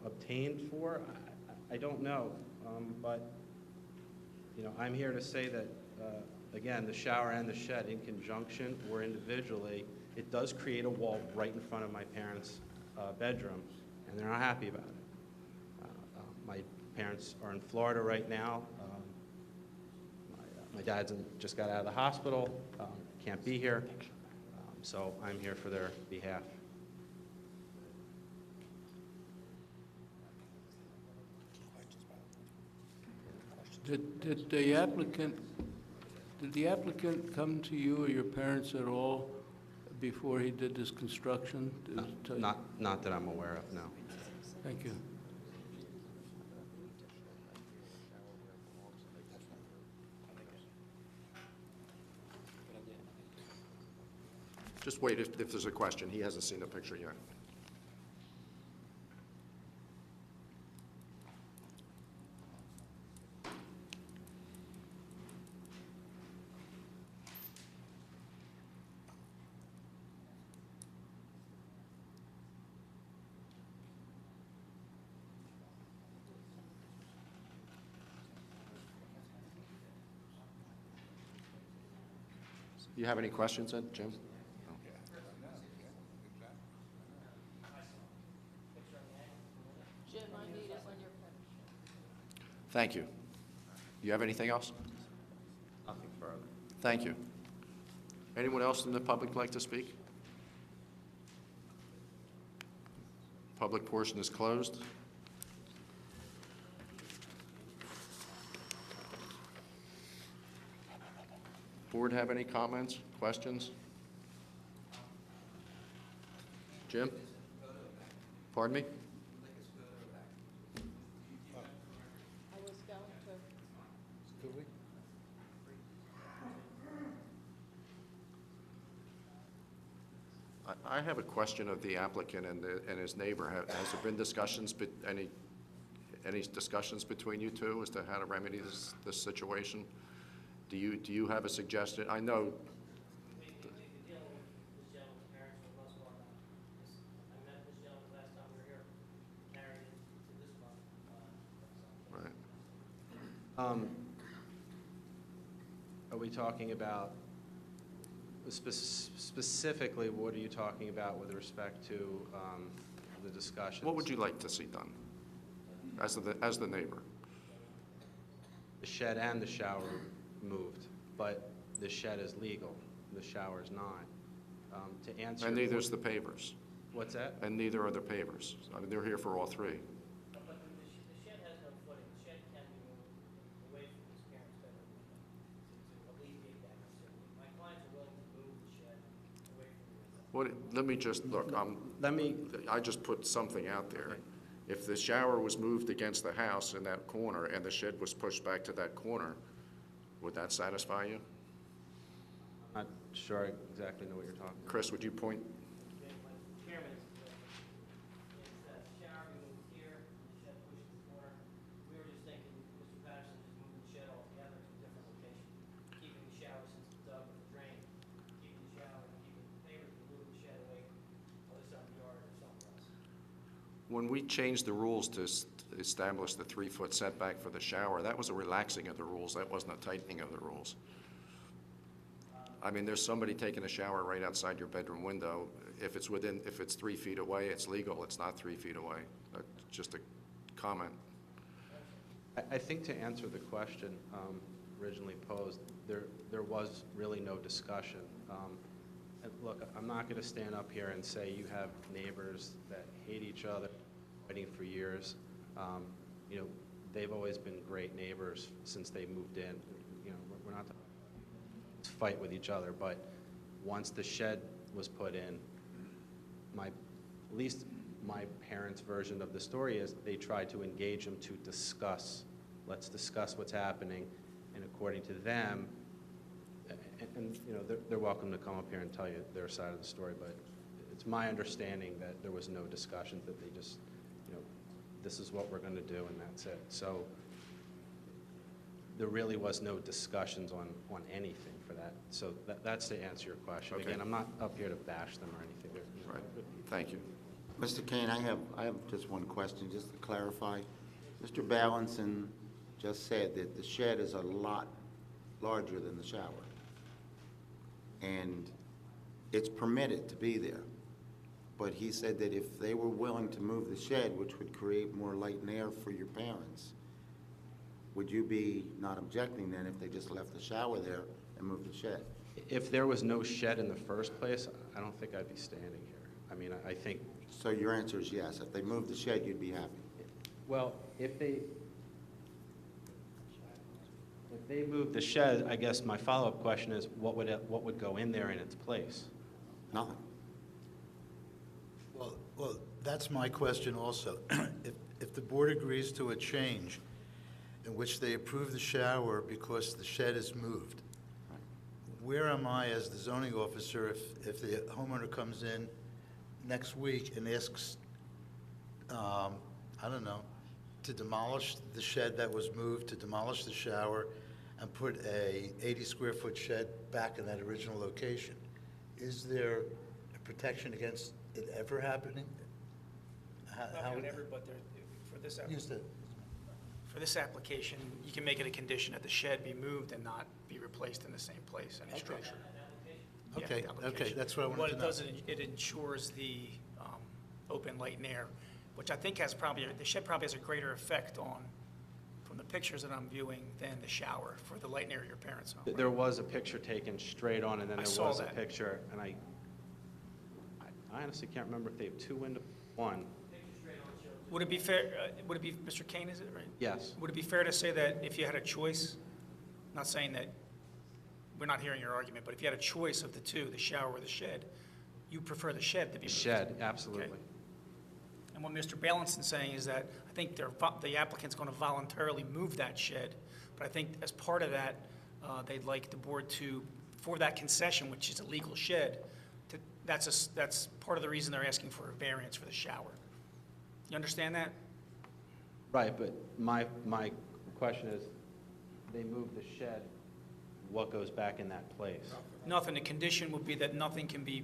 C: obtained for? I don't know, but, I'm here to say that, again, the shower and the shed in conjunction or individually, it does create a wall right in front of my parents' bedroom, and they're not happy about it. My parents are in Florida right now. My dad's just got out of the hospital, can't be here, so I'm here for their behalf.
I: Did the applicant come to you or your parents at all before he did this construction?
C: Not that I'm aware of, no.
I: Thank you.
D: Just wait if there's a question. He hasn't seen the picture yet. You have any questions, Ed, Jim?
B: Jim, I need it when you're finished.
D: Thank you. Do you have anything else?
C: Nothing further.
D: Thank you. Anyone else in the public like to speak? Public portion is closed. Board have any comments, questions? Jim? Pardon me?
B: I was going to.
A: Could we?
D: I have a question of the applicant and his neighbor. Has there been discussions, any discussions between you two as to how to remedy this situation? Do you have a suggestion? I know,
E: We've been dealing with this gentleman's parents for the most part. I met this gentleman last time we were here, carried it to this month.
D: right.
C: Are we talking about, specifically, what are you talking about with respect to the discussions?
D: What would you like to see done as the neighbor?
C: The shed and the shower moved, but the shed is legal, the shower is not. To answer...
D: And neither's the pavers.
C: What's that?
D: And neither are the pavers. I mean, they're here for all three.
E: But the shed has no footing. The shed can be moved away from his parents' bedroom to alleviate that concern. My clients are willing to move the shed away from the...
D: Let me just, look, I just put something out there. If the shower was moved against the house in that corner and the shed was pushed back to that corner, would that satisfy you?
C: I'm not sure I exactly know what you're talking about.
D: Chris, would you point?
E: Chairman, it's that shower we moved here, the shed pushed to the corner. We were just thinking, Mr. Patterson just moving the shed altogether to a different location, keeping the shower since it's dug with the drain, keeping the shower and keeping the pavers, and moving the shed away other side of the yard or somewhere else.
D: When we changed the rules to establish the 3-foot setback for the shower, that was a relaxing of the rules. That wasn't a tightening of the rules. I mean, there's somebody taking a shower right outside your bedroom window. If it's 3 feet away, it's legal. It's not 3 feet away. Just a comment.
C: I think to answer the question originally posed, there was really no discussion. And look, I'm not going to stand up here and say you have neighbors that hate each other, fighting for years. You know, they've always been great neighbors since they moved in. You know, we're not to fight with each other, but once the shed was put in, at least my parents' version of the story is they tried to engage them to discuss. Let's discuss what's happening, and according to them, and you know, they're welcome to come up here and tell you their side of the story, but it's my understanding that there was no discussion, that they just, you know, this is what we're going to do, and that's it. So there really was no discussions on anything for that. So that's to answer your question.
D: Okay.
C: Again, I'm not up here to bash them or anything. They're, you know,
D: Right.
C: good people.
D: Thank you.
G: Mr. Kane, I have just one question, just to clarify. Mr. Ballinson just said that the shed is a lot larger than the shower, and it's permitted to be there. But he said that if they were willing to move the shed, which would create more light and air for your parents, would you be not objecting then if they just left the shower there and moved the shed?
C: If there was no shed in the first place, I don't think I'd be standing here. I mean, I think,
G: So your answer is yes. If they moved the shed, you'd be happy?
C: well, if they moved the shed, I guess my follow-up question is, what would go in there in its place?
G: Nothing.
A: Well, that's my question also. If the board agrees to a change in which they approve the shower because the shed is moved, where am I as the zoning officer if the homeowner comes in next week and asks, I don't know, to demolish the shed that was moved, to demolish the shower, and put a 80-square-foot shed back in that original location? Is there a protection against it ever happening?
M: Not ever, but for this
A: Use the-
M: for this application, you can make it a condition that the shed be moved and not be replaced in the same place, any structure. Yeah,
A: Okay,
M: the
A: okay,
M: application.
A: that's what I wanted to
M: What it
A: know.
M: does, it ensures the open light and air, which I think the shed probably has a greater effect on, from the pictures that I'm viewing, than the shower for the light and air of your parents' home.
C: There was a picture taken straight on, and then
M: I
C: there
M: saw
C: was a
M: that.
C: picture, and I honestly can't remember if they have two windows, one.
M: Would it be fair, would it be, Mr. Kane, is it right?
C: Yes.
M: Would it be fair to say that if you had a choice, not saying that, we're not hearing your argument, but if you had a choice of the two, the shower or the shed, you prefer the shed to be moved?
C: Shed, absolutely.
M: Okay. And what Mr. Bailenson saying is that I think the applicant's going to voluntarily move that shed, but I think as part of that, they'd like the board to, for that concession, which is a legal shed, that's part of the reason they're asking for a variance for the shower. You understand that?
C: Right, but my question is, they move the shed, what goes back in that place?
M: Nothing. The condition would be that nothing can be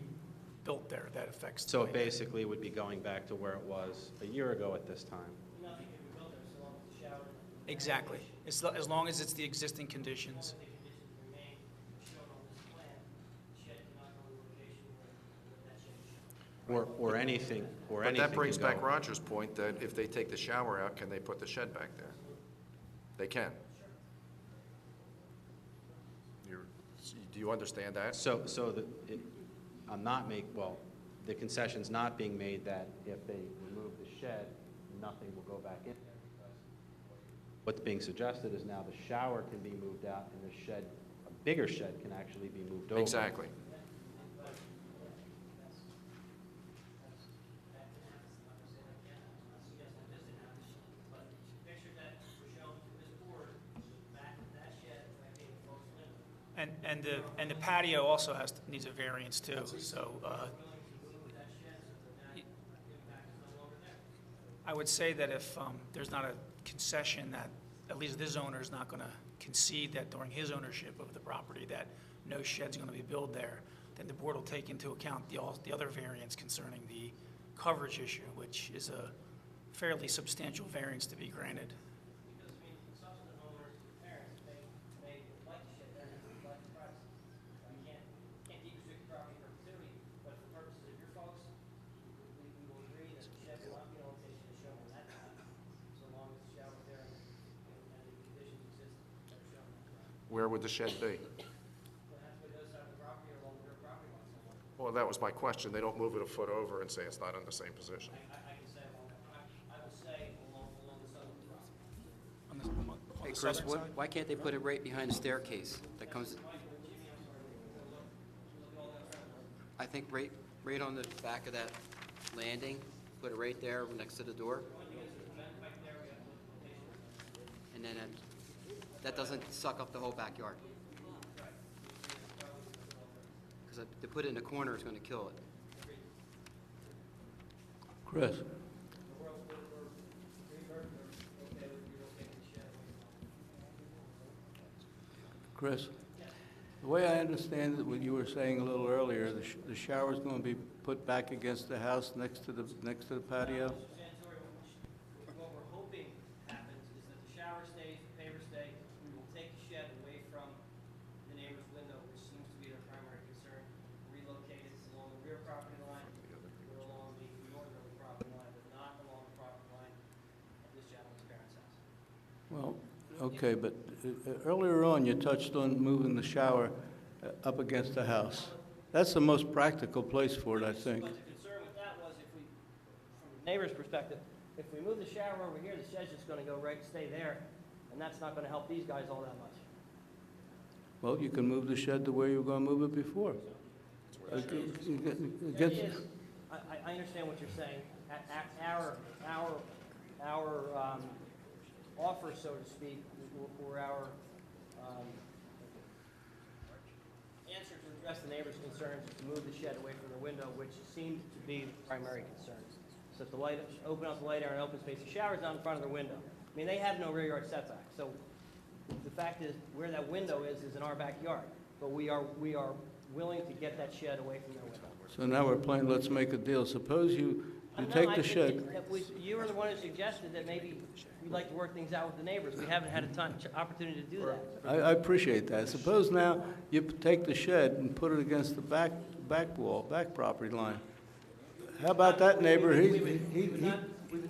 M: built there that affects.
C: So it basically would be going back to where it was a year ago at this time.
E: Nothing can be built there so long as the shower.
M: Exactly. As long as it's the existing conditions.
E: The conditions remain shown on this plan, the shed cannot go to the location where that shed is shown.
C: Or anything, or
D: But
C: anything
D: that brings
C: could
D: back
C: go.
D: Roger's point that if they take the shower out, can they put the shed back there? They can. Do you understand that?
C: I'm not the concession's not being made that if they remove the shed, nothing will go back in there. What's being suggested is now the shower can be moved out and the shed, a bigger shed can actually be moved over.
D: Exactly.
M: And the patio also needs a variance too, so, I would say that if, there's not a concession that, at least this owner is not gonna concede that during his ownership of the property that no shed's gonna be built there, then the board will take into account the other variance concerning the coverage issue, which is a fairly substantial variance to be granted.
E: Because, I mean, subsequent owners, parents, may like the shed there, and like the privacy. You can't deed-restrict the property in perpetuity, but for purposes of your folks, we will agree that the shed will not be in a location as shown on that plan, so long as the shower's there and the conditions exist that are shown on that plan.
D: Where would the shed be?
E: Well, that's what goes out of the property or along the rear property line somewhere.
D: Well, that was my question. They don't move it a foot over and say it's not in the same position.
E: I can say along, I will say along the southern property.
M: On the
N: Hey,
M: southern
N: Chris,
M: side?
N: why can't they put it right behind the staircase that comes, I think right on the back of that landing, put it right there next to the door? And then that doesn't suck up the whole backyard. Because to put it in the corner is going to kill it.
I: Chris? Chris, the way I understand it, what you were saying a little earlier, the shower's going to be put back against the house next to the patio?
E: What we're hoping happens is that the shower stays, the paver stay, we will take the shed away from the neighbor's window, which seems to be their primary concern, relocate it along the rear property line, or along the northerly property line, but not along the property line of this gentleman's parents' house.
I: Well, okay, but earlier on, you touched on moving the shower up against the house. That's the most practical place for it, I think.
E: But the concern with that was if we, from the neighbor's perspective, if we move the shower over here, the shed's just gonna go right, stay there, and that's not gonna help these guys all that much.
I: Well, you can move the shed the way you were going to move it before.
E: It is, I understand what you're saying. Our offer, so to speak, or our answer to address the neighbor's concerns is to move the shed away from the window, which seemed to be the primary concern. So if the light, open up the light area and open space, the shower's not in front of the window. I mean, they have no rear yard setback, so the fact is, where that window is in our backyard. But we are willing to get that shed away from their window.
I: So now we're playing, let's make a deal. Suppose you
E: No,
I: take
E: I
I: the
E: think
I: shed.
E: you were the one who suggested that maybe we'd like to work things out with the neighbors. We haven't had a opportunity to do that.
I: I appreciate that. Suppose now you take the shed and put it against the back wall, back property line. How about that neighbor?
E: We would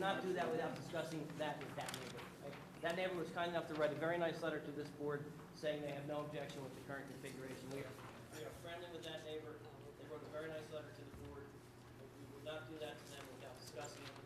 E: not do that without discussing that with that neighbor. Right? That neighbor was kind enough to write a very nice letter to this board saying they have no objection with the current configuration. We are friendly with that neighbor. They wrote a very nice letter to the board. We would not do that to them without discussing it.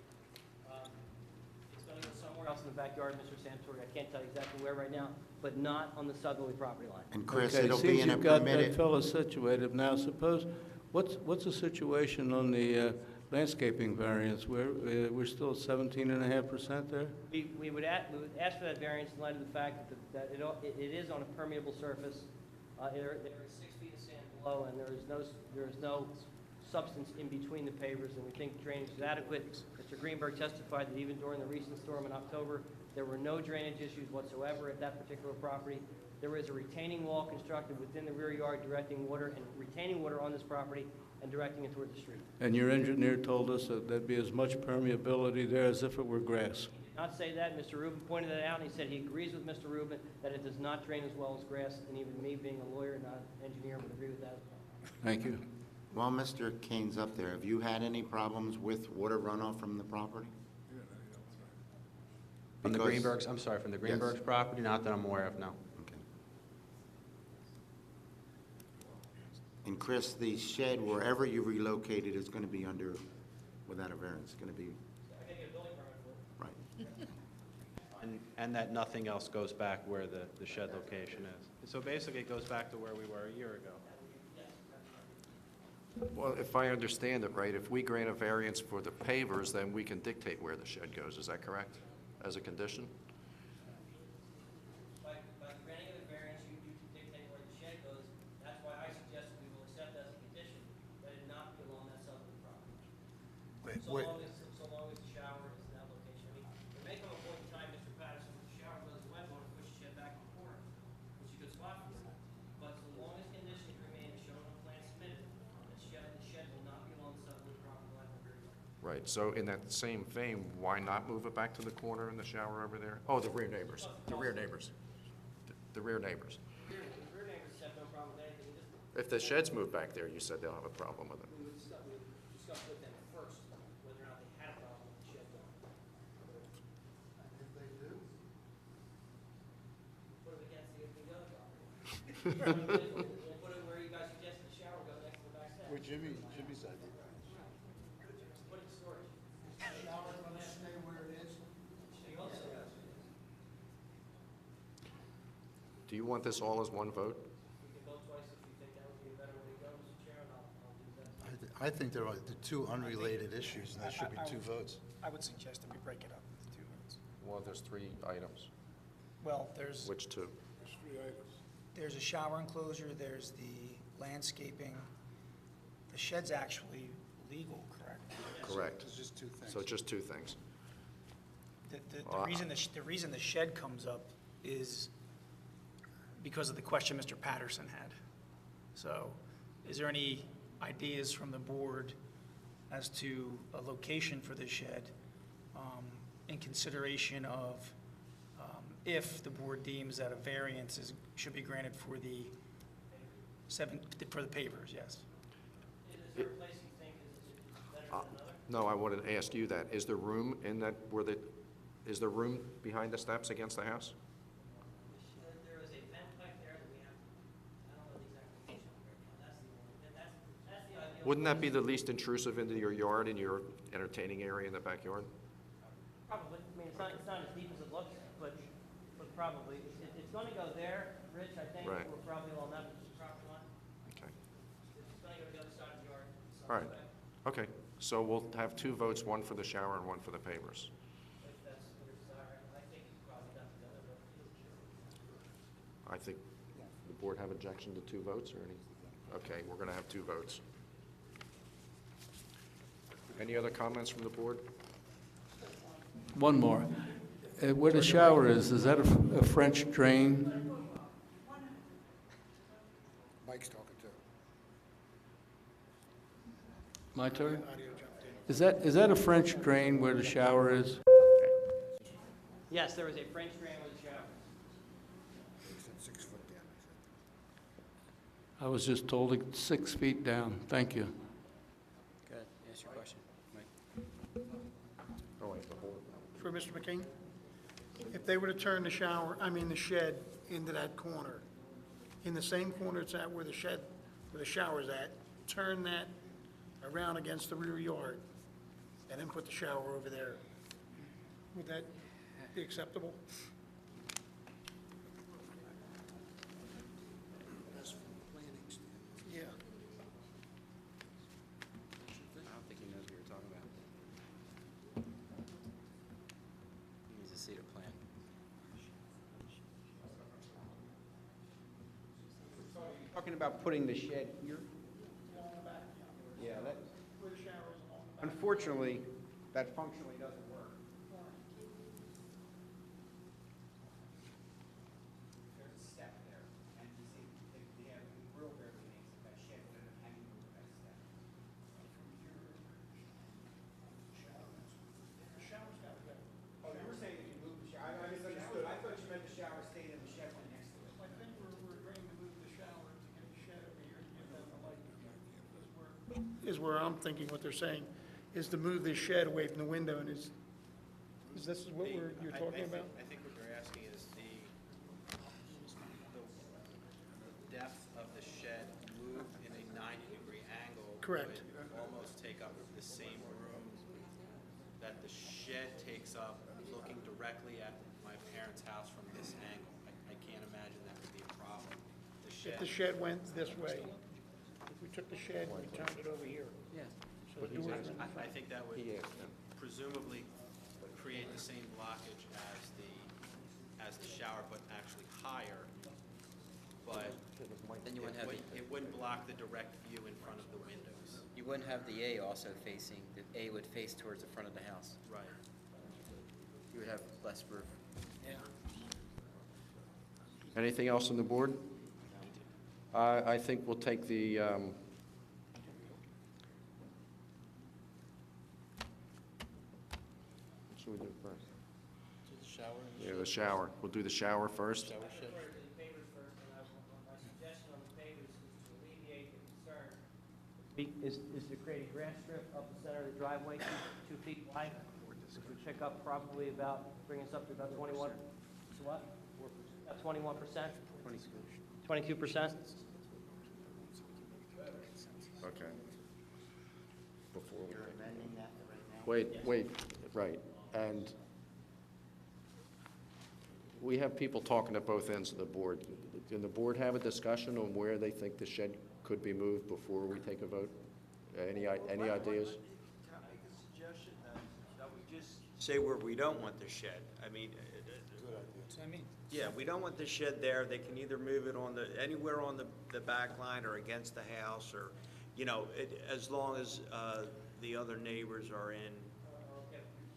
E: in the backyard, Mr. Santori. I can't tell you exactly where right now, but not on the southerly property line.
G: And Chris,
I: Okay,
G: it'll
I: since
G: be in a
I: you've got that
G: permitted,
I: fellow situated, now suppose, what's the situation on the landscaping variance? We're still at 17.5% there?
E: We would ask for that variance in light of the fact that it is on a permeable surface. There is 6 feet of sand below, and there is no substance in between the pavers, and we think drainage is adequate. Mr. Greenberg testified that even during the recent storm in October, there were no drainage issues whatsoever at that particular property. There is a retaining wall constructed within the rear yard directing water and retaining water on this property and directing it toward the street.
I: And your engineer told us that there'd be as much permeability there as if it were grass.
E: He did not say that. Mr. Rubin pointed that out, and he said he agrees with Mr. Rubin that it does not drain as well as grass, and even me, being a lawyer, not an engineer, would agree with that as well.
I: Thank you.
G: while Mr. Kane's up there, have you had any problems with water runoff from the property?
C: From the
G: Because-
C: Greenbergs, I'm sorry, from the
G: Yes.
C: Greenbergs property? Not that I'm aware of, no.
G: Okay. And Chris, the shed, wherever you relocate it, is going to be under, without a variance, it's going to be,
E: I gotta get a building permit for it.
G: right.
C: And that nothing else goes back where the shed location is. So basically, it goes back to where we were a year ago.
D: Well, if I understand it right, if we grant a variance for the pavers, then we can dictate where the shed goes, is that correct? As a condition?
E: By granting of the variance, you can dictate where the shed goes. That's why I suggested we will accept as a condition that it not be along that southerly property. So long as the shower is in that location. I mean, there may come a point in time, Mr. Patterson, when the shower goes wet, want to push the shed back in the corner, which is a good spot for it. But so long as conditions remain as shown on the plan submitted, the shed will not be along the southerly property line of the rear yard.
D: Right, so in that same vein, why not move it back to the corner in the shower over there? Oh, the rear neighbors, the rear neighbors. The rear neighbors.
E: The rear neighbors have no problem with anything. We just,
D: If the shed's moved back there, you said they'll have a problem with it.
E: we would discuss with them first whether or not they had a problem with the shed going.
J: If they do,
E: Put it against the other property. We'll put it where you guys suggested the shower go next to the back step.
A: Where Jimmy's idea.
E: Put it in storage.
J: shower's gonna stay where it is.
D: Do you want this all as one vote?
E: We can vote twice if you think that would be a better way to go, Mr. Chair, and I'll do that.
A: I think there are the two unrelated issues, and there should be two votes.
M: I would suggest that we break it up into 2 votes.
D: Well, there's 3 items.
M: Well, there's
D: Which 2?
M: a shower enclosure, there's the landscaping. The shed's actually legal, correct?
D: Correct.
A: It's just two things.
D: So just 2 things.
M: The reason the shed comes up is because of the question Mr. Patterson had. So is there any ideas from the board as to a location for the shed in consideration of if the board deems that a variance should be granted for the pavers, yes?
E: Is there a place you think is better than another?
D: No, I wanted to ask you that. Is there room in that, is there room behind the steps against the house?
E: There is a vent pipe there that we have, I don't know the exact location right now, that's the ideal.
D: Wouldn't that be the least intrusive into your yard and your entertaining area in the backyard?
E: Probably, I mean, it's not as deep as it looks, but probably. It's gonna go there, Rich, I think,
D: Right.
E: we're probably along that property line.
D: Okay.
E: It's gonna go to the other side of the yard.
D: All right. Okay, so we'll have 2 votes, one for the shower and one for the pavers.
E: If that's your desire, I think it's probably done together, but.
D: I think the board have objection to 2 votes or any? Okay, we're going to have 2 votes. Any other comments from the board?
I: One more. Where the shower is that a French drain?
K: Mike's talking too.
I: My turn?
K: Audio jumped in.
I: Is that a French drain where the shower is?
E: Yes, there is a French drain with a shower.
K: He said 6 foot down,
I: I was just told it's 6 feet down. Thank you.
N: Go ahead, ask your question, Mike.
D: Oh, wait, the whole.
K: For Mr. McCain, if they were to turn the shed into that corner, in the same corner it's at where the shower's at, turn that around against the rear yard, and then put the shower over there, would that be acceptable?
J: That's from the planning standpoint.
K: Yeah.
N: I don't think he knows what you're talking about. He needs to see the plan.
F: Talking about putting the shed here? Yeah, that, unfortunately, that functionally doesn't work. There's a step there, and you see, they have real rarely makes it that shed, but it can move that step. Oh, you were saying if you move the shower, I misunderstood, I thought you meant the shower stayed in the shed right next to it.
K: I think we're agreeing to move the shower to get the shed over here and give them the light. Is where I'm thinking what they're saying, is to move this shed away from the window, and is this what you're talking about?
C: I think what you're asking is the depth of the shed moved in a 90-degree angle.
K: Correct.
C: Would almost take up the same room that the shed takes up, looking directly at my parents' house from this angle. I can't imagine that would be a problem.
K: If the shed went this way, if we took the shed and we turned it over here.
N: Yeah.
K: So the doors are in
C: I
K: front.
C: think that would presumably create the same blockage as the shower, but actually higher. But
N: Then you wouldn't have
C: it wouldn't block the direct view in front of the windows.
N: You wouldn't have the A also facing, the A would face towards the front of the house.
C: Right.
N: You would have less roof.
K: Yeah.
D: Anything else on the board? I think we'll take the, what should we do first? Yeah, the shower. We'll do the shower first.
E: My suggestion on the pavers is to alleviate the concern. Is to create a grass strip up the center of the driveway, 2 feet wide, which would pick up probably about, bring us up to about 21, so what? About 21%? 22%?
D: Okay. Before we. Wait, right. And we have people talking at both ends of the board. Can the board have a discussion on where they think the shed could be moved before we take a vote? Any ideas?
L: Can I make a suggestion that we just say where we don't want the shed? I mean, yeah, we don't want the shed there. They can either move it on anywhere on the back line or against the house, or, as long as the other neighbors are in.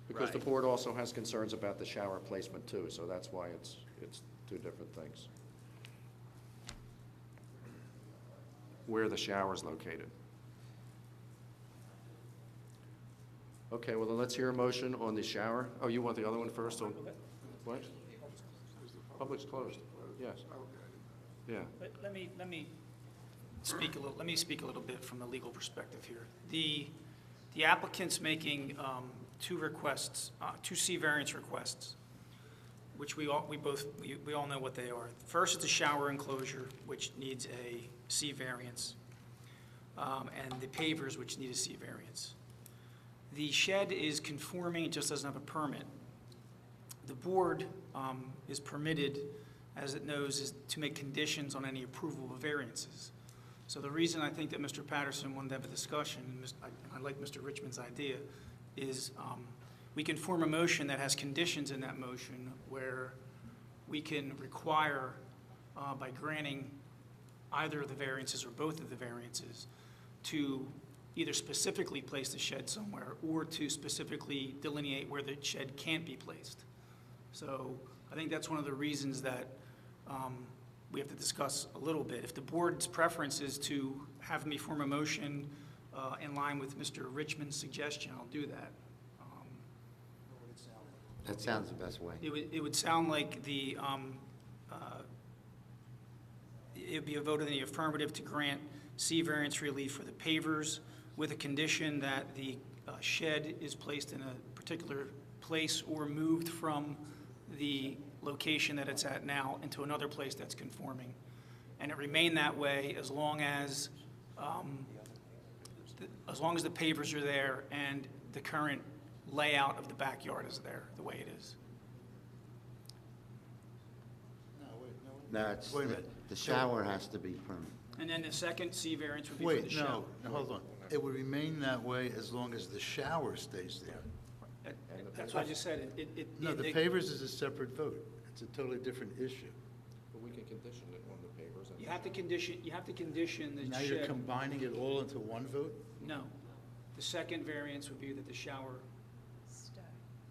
D: Because the
L: Right.
D: board also has concerns about the shower placement too, so that's why it's two different things. Where the shower is located. Okay, well, then let's hear a motion on the shower. Oh, you want the other one first? What? Public's closed, yes. Yeah.
M: Let me speak a little bit from the legal perspective here. The applicant's making two requests, two C variance requests, which we all know what they are. First is the shower enclosure, which needs a C variance, and the pavers, which need a C variance. The shed is conforming, it just doesn't have a permit. The board is permitted, as it knows, is to make conditions on any approval of variances. So the reason I think that Mr. Patterson wanted to have a discussion, and I like Mr. Richmond's idea, is we can form a motion that has conditions in that motion where we can require, by granting either of the variances or both of the variances, to either specifically place the shed somewhere or to specifically delineate where the shed can't be placed. So I think that's one of the reasons that we have to discuss a little bit. If the board's preference is to have me form a motion in line with Mr. Richmond's suggestion, I'll do that.
G: That sounds the best way.
M: It would sound like it would be a vote in the affirmative to grant C variance relief for the pavers with a condition that the shed is placed in a particular place or moved from the location that it's at now into another place that's conforming. And it remain that way as long as the pavers are there and the current layout of the backyard is there, the way it is.
G: That's,
A: Wait a minute.
G: the shower has to be permanent.
M: And then the second C variance would be for the
A: Wait,
M: shower.
A: no, hold on. It would remain that way as long as the shower stays there.
M: That's what I just said.
A: No, the pavers is a separate vote. It's a totally different issue.
D: But we can condition it on the pavers.
M: You have to condition the
A: Now you're
M: shed.
A: combining it all into one vote?
M: No. The second variance would be that the shower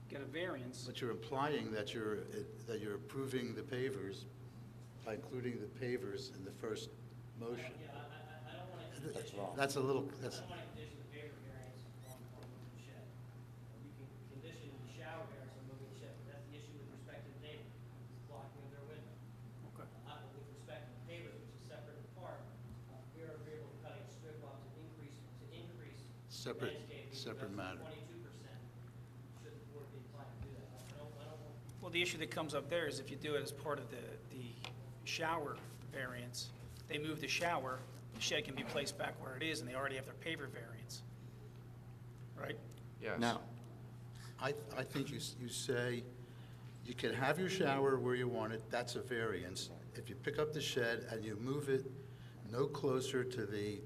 M: get a variance.
A: But you're implying that you're approving the pavers by including the pavers in the first motion.
E: I don't want to.
A: That's wrong. That's a little, that's,
E: I don't want to condition the paver variance on moving the shed. You can condition the shower variance on moving the shed, but that's the issue with respect to the neighbor, it's blocking of their window.
M: Okay.
E: With respect to the pavers, which is separate and apart, we are agreeable to cutting a strip up to increase
A: Separate-
E: landscaping.
A: separate matter.
E: 22%, should the board be inclined to do that. I don't want.
M: Well, the issue that comes up there is if you do it as part of the shower variance, they move the shower, the shed can be placed back where it is, and they already have their paver variance. Right?
D: Yes.
G: Now,
A: I think you say you can have your shower where you want it, that's a variance. If you pick up the shed and you move it no closer to the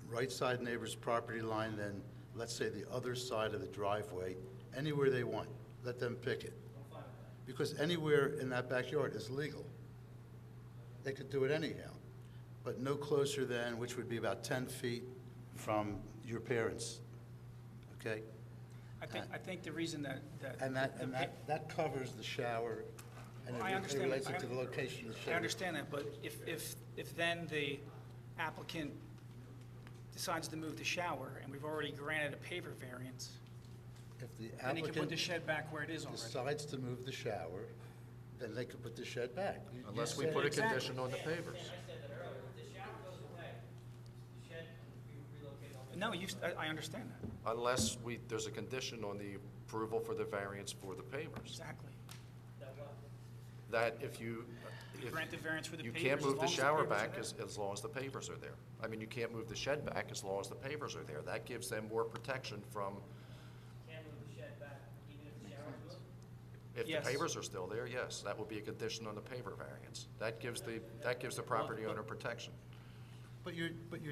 A: right side neighbor's property line than, let's say, the other side of the driveway, anywhere they want, let them pick it. Because anywhere in that backyard is legal. They could do it anyhow, but no closer than, which would be about 10 feet from your parents, okay?
M: I think the reason that.
A: And that covers the shower, and
M: Well, I
A: it
M: understand
A: relates
M: that.
A: it to the location of the shed.
M: I understand that, but if then the applicant decides to move the shower, and we've already granted a paver variance,
A: If the
M: then he can put the
A: applicant
M: shed back where it is already.
A: decides to move the shower, then they could put the shed back.
D: Unless we put a condition on the pavers.
E: I said that earlier, if the shower goes away, the shed can be relocated on the.
M: No, I understand that,
D: Unless there's a condition on the approval for the variance for the pavers.
M: exactly.
D: That if you,
M: Grant the variance for the
D: you
M: pavers
D: can't
M: as
D: move the
M: long as the
D: shower
M: pavers are
D: back
M: there.
D: as long as the pavers are there. I mean, you can't move the shed back as long as the pavers are there. That gives them more protection from,
E: Can't move the shed back even if the shower's moved?
D: if the
M: Yes.
D: pavers are still there, yes, that would be a condition on the paver variance. That gives the property owner protection.
A: But you're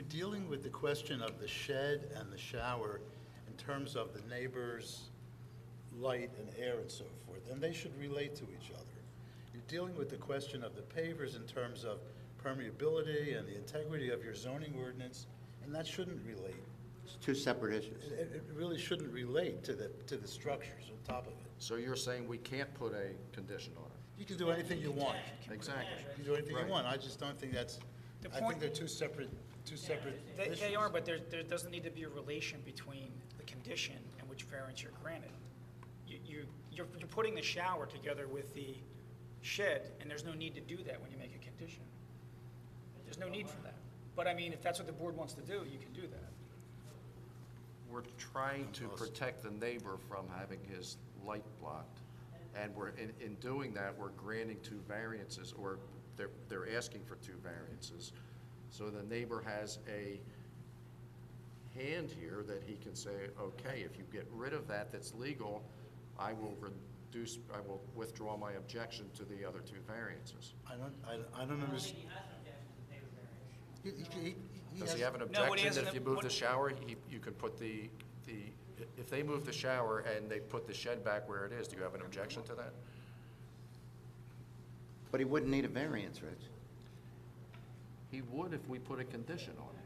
A: dealing with the question of the shed and the shower in terms of the neighbors' light and air and so forth, and they should relate to each other. You're dealing with the question of the pavers in terms of permeability and the integrity of your zoning ordinance, and that shouldn't relate.
G: it's two separate issues.
A: It really shouldn't relate to the structures on top of it.
D: So you're saying we can't put a condition on it?
A: You can do anything you want.
D: Exactly.
A: You can do anything you
D: Right.
A: want. I just don't think that's,
M: The
A: I think
M: point-
A: they're two separate issues.
M: They are, but there doesn't need to be a relation between the condition and which variance you're granted. You're putting the shower together with the shed, and there's no need to do that when you make a condition. There's no need for that. But I mean, if that's what the board wants to do, you can do that.
D: We're trying to protect the neighbor from having his light blocked. And in doing that, we're granting two variances, or they're asking for two variances. So the neighbor has a hand here that he can say, okay, if you get rid of that that's legal, I will withdraw my objection to the other two variances.
A: I don't understand.
E: He has an objection to the paver variance.
D: Does he have an
M: No, what he
D: objection
M: has
D: that
M: an-
D: if you move
M: what-
D: the shower, you can put if they move the shower and they put the shed back where it is, do you have an objection to that?
G: But he wouldn't need a variance, Rich.
D: He would if we put a condition on it.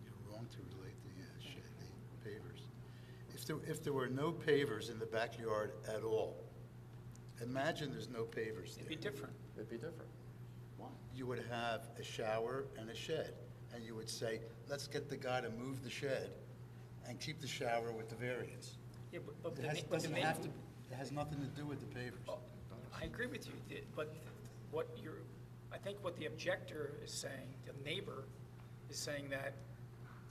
A: You're wrong to relate the pavers. If there were no pavers in the backyard at all, imagine there's no pavers
M: It'd be
A: there.
M: different.
D: It'd be different.
A: You would have a shower and a shed, and you would say, let's get the guy to move the shed and keep the shower with the variance.
M: Yeah, but
A: It has nothing to do with the pavers.
M: I agree with you, but I think what the objector is saying, the neighbor, is saying that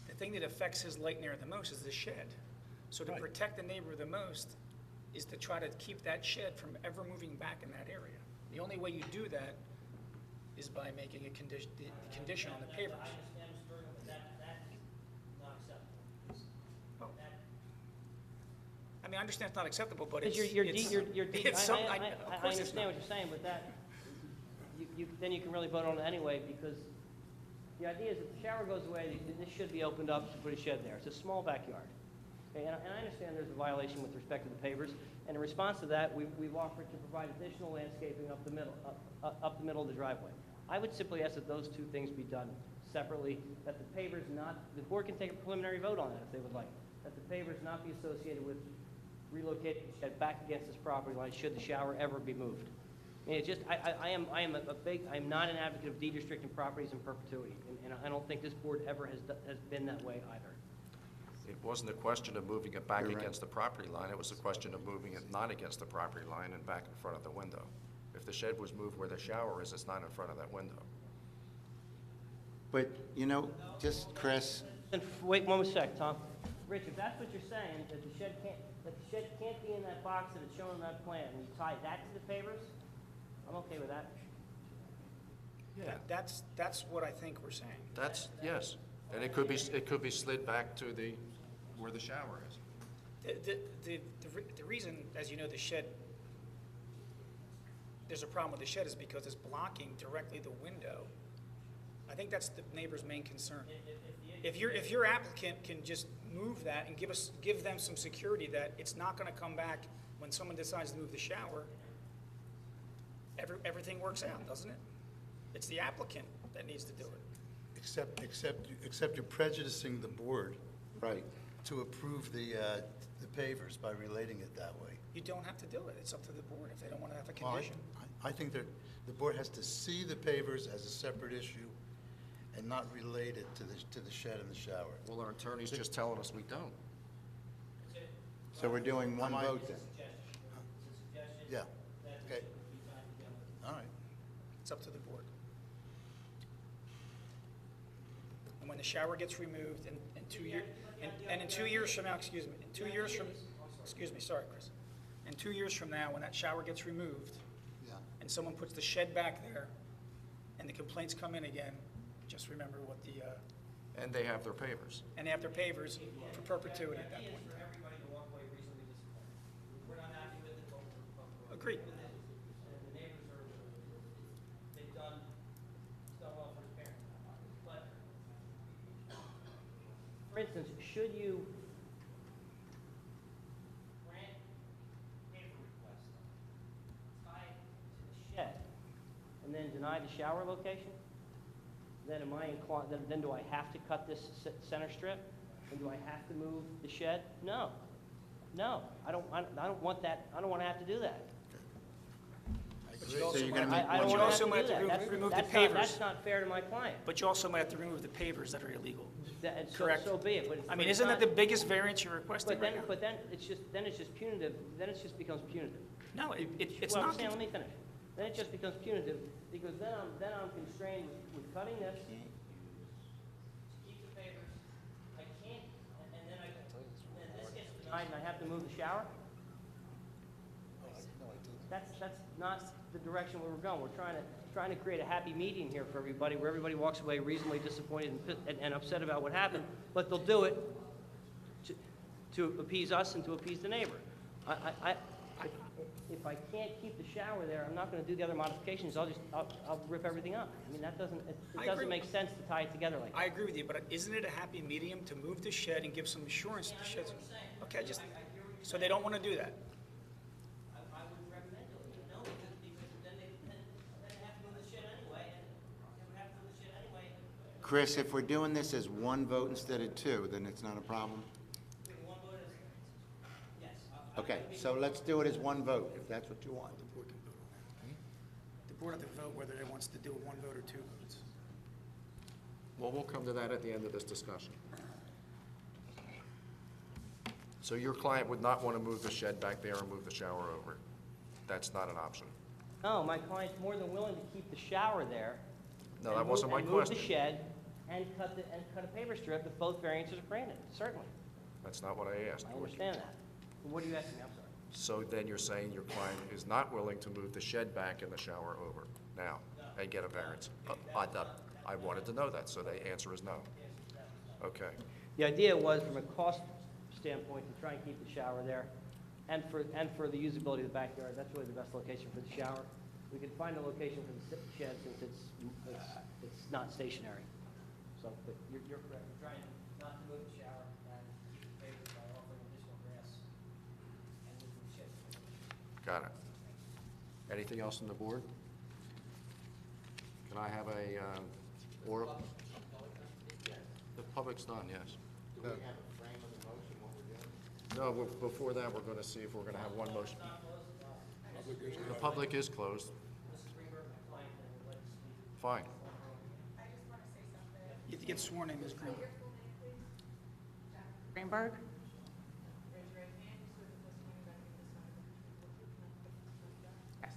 M: the thing that affects his light and air the most is the shed. So to
A: Right.
M: protect the neighbor the most is to try to keep that shed from ever moving back in that area. The only way you do that is by making a condition, the condition on the pavers.
E: I understand, Mr. Bergen, but that's not acceptable.
M: Oh.
E: That-
M: I mean, I understand it's not acceptable, but
E: Because
M: it's,
E: your
M: it's,
E: I
M: some-
E: I-
M: of
E: I
M: course it's
E: understand
M: not.
E: what you're saying, but that, then you can really vote on it anyway, because the idea is if the shower goes away, this should be opened up to put a shed there. It's a small backyard. Okay, and I understand there's a violation with respect to the pavers, and in response to that, we've offered to provide additional landscaping up the middle of the driveway. I would simply ask that those two things be done separately, that the pavers not, the board can take a preliminary vote on that if they would like, that the pavers not be associated with relocating the shed back against this property line should the shower ever be moved. I mean, it just, I am I'm not an advocate of de-restricting properties in perpetuity, and I don't think this board ever has been that way either.
D: It wasn't a question of moving it back
G: You're right.
D: against the property line, it was a question of moving it not against the property line and back in front of the window. If the shed was moved where the shower is, it's not in front of that window.
G: But, you know, just, Chris,
E: And wait one sec, Tom. Rich, if that's what you're saying, that the shed can't be in that box that it's shown on that plan, and you tie that to the pavers, I'm okay with that.
M: That's what I think we're saying.
D: That's, yes, and it could be slid back to where the shower is.
M: The reason, as you know, the shed, there's a problem with the shed is because it's blocking directly the window. I think that's the neighbor's main concern. If your applicant can just move that and give them some security that it's not gonna come back when someone decides to move the shower, everything works out, doesn't it? It's the applicant that needs to do it.
A: Except you're prejudicing the board
G: right.
A: to approve the pavers by relating it that way.
M: You don't have to do it. It's up to the board if they don't want to have a
A: Well,
M: condition.
A: I think that the board has to see the pavers as a separate issue and not relate it to the shed and the shower.
D: Well, our attorney's just telling us we don't.
G: So we're doing one
A: Am I-
G: vote then?
A: Yeah, okay. All right.
M: It's up to the board. And when the shower gets removed in 2 years, and in 2 years from now, excuse me, sorry, Chris. In 2 years from now, when that shower gets removed,
A: Yeah.
M: and someone puts the shed back there, and the complaints come in again, just remember what the,
D: And they have their pavers.
M: and they have their pavers for perpetuity at that point. Agreed.
E: The neighbors they've done stuff well for the parents. But, for instance, should you grant paper request, tie it to the shed, and then deny the shower location, then am I inclined, then do I have to cut this center strip? And do I have to move the shed? No. No, I don't want that, I don't want to have to do that.
M: But you also
G: you're
M: might-
G: gonna make
M: but
G: one
M: you
G: vote.
M: also might
E: do
M: have
E: that.
M: to remove the
E: That's
M: pavers.
E: not fair to my client.
M: But you also might have to remove the pavers that are illegal.
E: And so-
M: Correct.
E: So be it, but.
M: I mean, isn't that the biggest variance you're requesting right now?
E: But then it's just punitive, then it just becomes punitive.
M: No, it's
E: Well,
M: not.
E: Sam, let me finish. Then it just becomes punitive, because then I'm constrained with cutting this, to keep the pavers. I can't, and then this gets denied and I have to move the shower? That's not the direction where we're going. We're trying to create a happy medium here for everybody, where everybody walks away reasonably disappointed and upset about what happened, but they'll do it to appease us and to appease the neighbor. If I can't keep the shower there, I'm not gonna do the other modifications, I'll rip everything up. I mean, it
M: I
E: doesn't
M: agree.
E: make sense to tie it together like that.
M: I agree with you, but isn't it a happy medium to move the shed and give some assurance that the shed's... Okay, just, so they don't want to do that?
E: I would recommend it, no, because then they have to move the shed anyway, and they would have to move the shed anyway.
G: Chris, if we're doing this as one vote instead of two, then it's not a problem?
E: One vote is, yes.
G: Okay, so let's do it as one vote, if that's what you want.
M: The board have to vote whether it wants to do a one vote or two votes.
D: Well, we'll come to that at the end of this discussion. So your client would not want to move the shed back there and move the shower over? That's not an option?
E: No, my client's more than willing to keep the shower there.
D: No, that wasn't my
E: And move the
D: question.
E: shed and cut a paper strip if both variances are granted, certainly.
D: That's not what I asked.
E: I understand that. But what are you asking me? I'm sorry.
D: So then you're saying your client is not willing to move the shed back and the shower over now and get a variance? I wanted to know that, so the answer is no. Okay.
E: The idea was, from a cost standpoint, to try and keep the shower there. and for the usability of the backyard. That's really the best location for the shower. We could find a location for the shed since it's not stationary. So, but you're correct. We're trying not to move the shower and keep it favored by offering additional grass and moving the shed.
D: Got it. Anything else on the board? Can I have a, or, the public's done, yes.
G: Do we have a frame of the motion, what we're doing?
D: No, before that, we're gonna see if we're gonna have one motion. The public is closed. Fine.
M: You have to get sworn in, Ms. Greenberg.
O: Greenberg? Yes.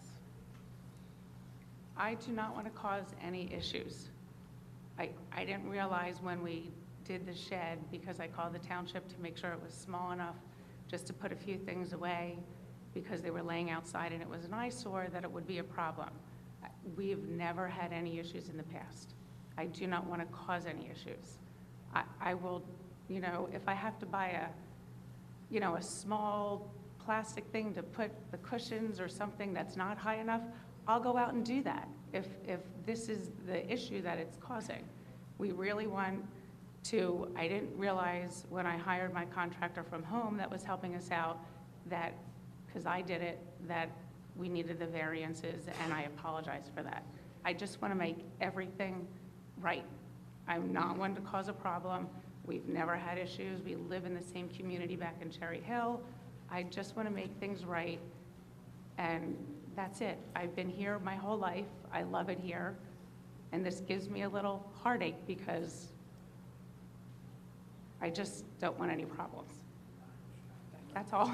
O: I do not want to cause any issues. I didn't realize when we did the shed, because I called the township to make sure it was small enough just to put a few things away because they were laying outside and it was an eyesore, that it would be a problem. We've never had any issues in the past. I do not want to cause any issues. I will, if I have to buy a small plastic thing to put the cushions or something that's not high enough, I'll go out and do that if this is the issue that it's causing. We really want to, I didn't realize when I hired my contractor from home that was helping us out that, because I did it, that we needed the variances, and I apologize for that. I just want to make everything right. I'm not one to cause a problem. We've never had issues. We live in the same community back in Cherry Hill. I just want to make things right, and that's it. I've been here my whole life. I love it here, and this gives me a little heartache because I just don't want any problems. That's all.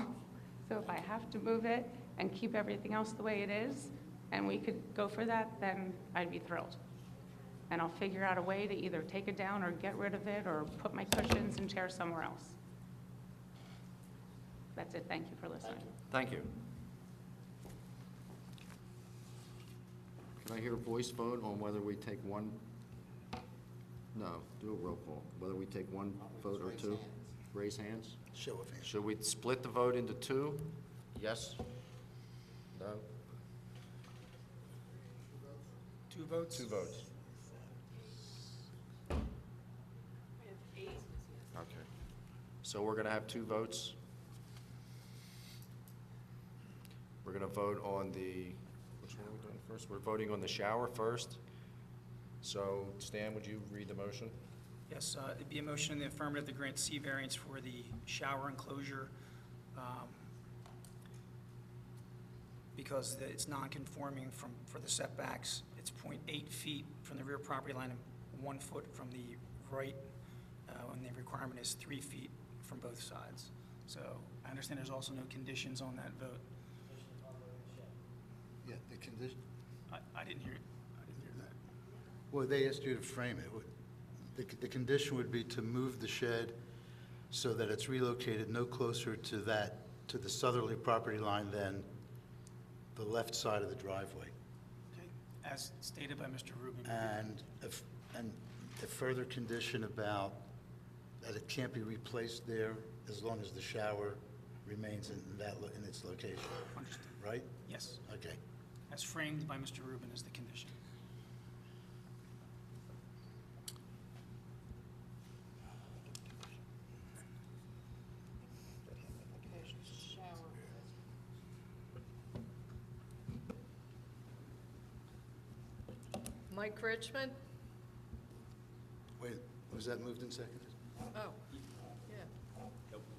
O: So if I have to move it and keep everything else the way it is, and we could go for that, then I'd be thrilled. And I'll figure out a way to either take it down or get rid of it or put my cushions and chairs somewhere else. That's it. Thank you for listening.
D: Thank you. Can I hear a voice vote on whether we take one? No, do a roll call. Whether we take one vote or two? Raise hands.
A: Show of hands.
D: Should we split the vote into two? Yes? No?
M: 2 votes?
D: 2 votes. Okay. So we're gonna have 2 votes. We're gonna vote on the, which one are we doing first? We're voting on the shower first. So Stan, would you read the motion?
M: Yes, it'd be a motion in the affirmative to grant C variance for the shower enclosure because it's non-conforming for the setbacks. It's 0.8 feet from the rear property line and 1 foot from the right, and the requirement is 3 feet from both sides. So I understand there's also no conditions on that vote.
A: Yeah, the condition,
M: I didn't hear that.
A: well, they asked you to frame it. The condition would be to move the shed so that it's relocated no closer to the southerly property line than the left side of the driveway.
M: Okay, as stated by Mr. Rubin.
A: And a further condition about that it can't be replaced there as long as the shower remains in its location,
M: Understood.
A: right?
M: Yes,
A: Okay.
M: as framed by Mr. Rubin as the condition.
B: Mike Richmond?
A: Wait, was that moved and seconded?
B: Oh, yeah.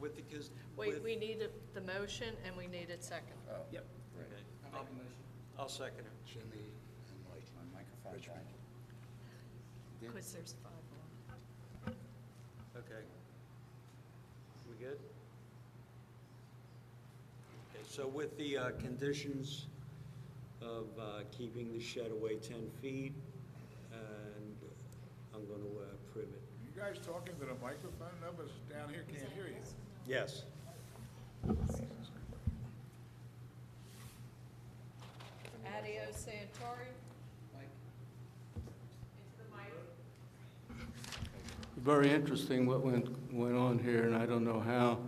L: With the, because.
B: Wait, we need the motion and we need it second.
M: Yep.
L: I'll second it.
A: Jimmy and Mike. Richmond.
B: Because there's 5 on.
L: Okay. We good? Okay, so with the conditions of keeping the shed away 10 feet, and I'm going to approve it.
P: You guys talking to the microphone? None of us down here can't hear you.
L: Yes.
B: Adio Santori?
I: Very interesting what went on here, and I don't know how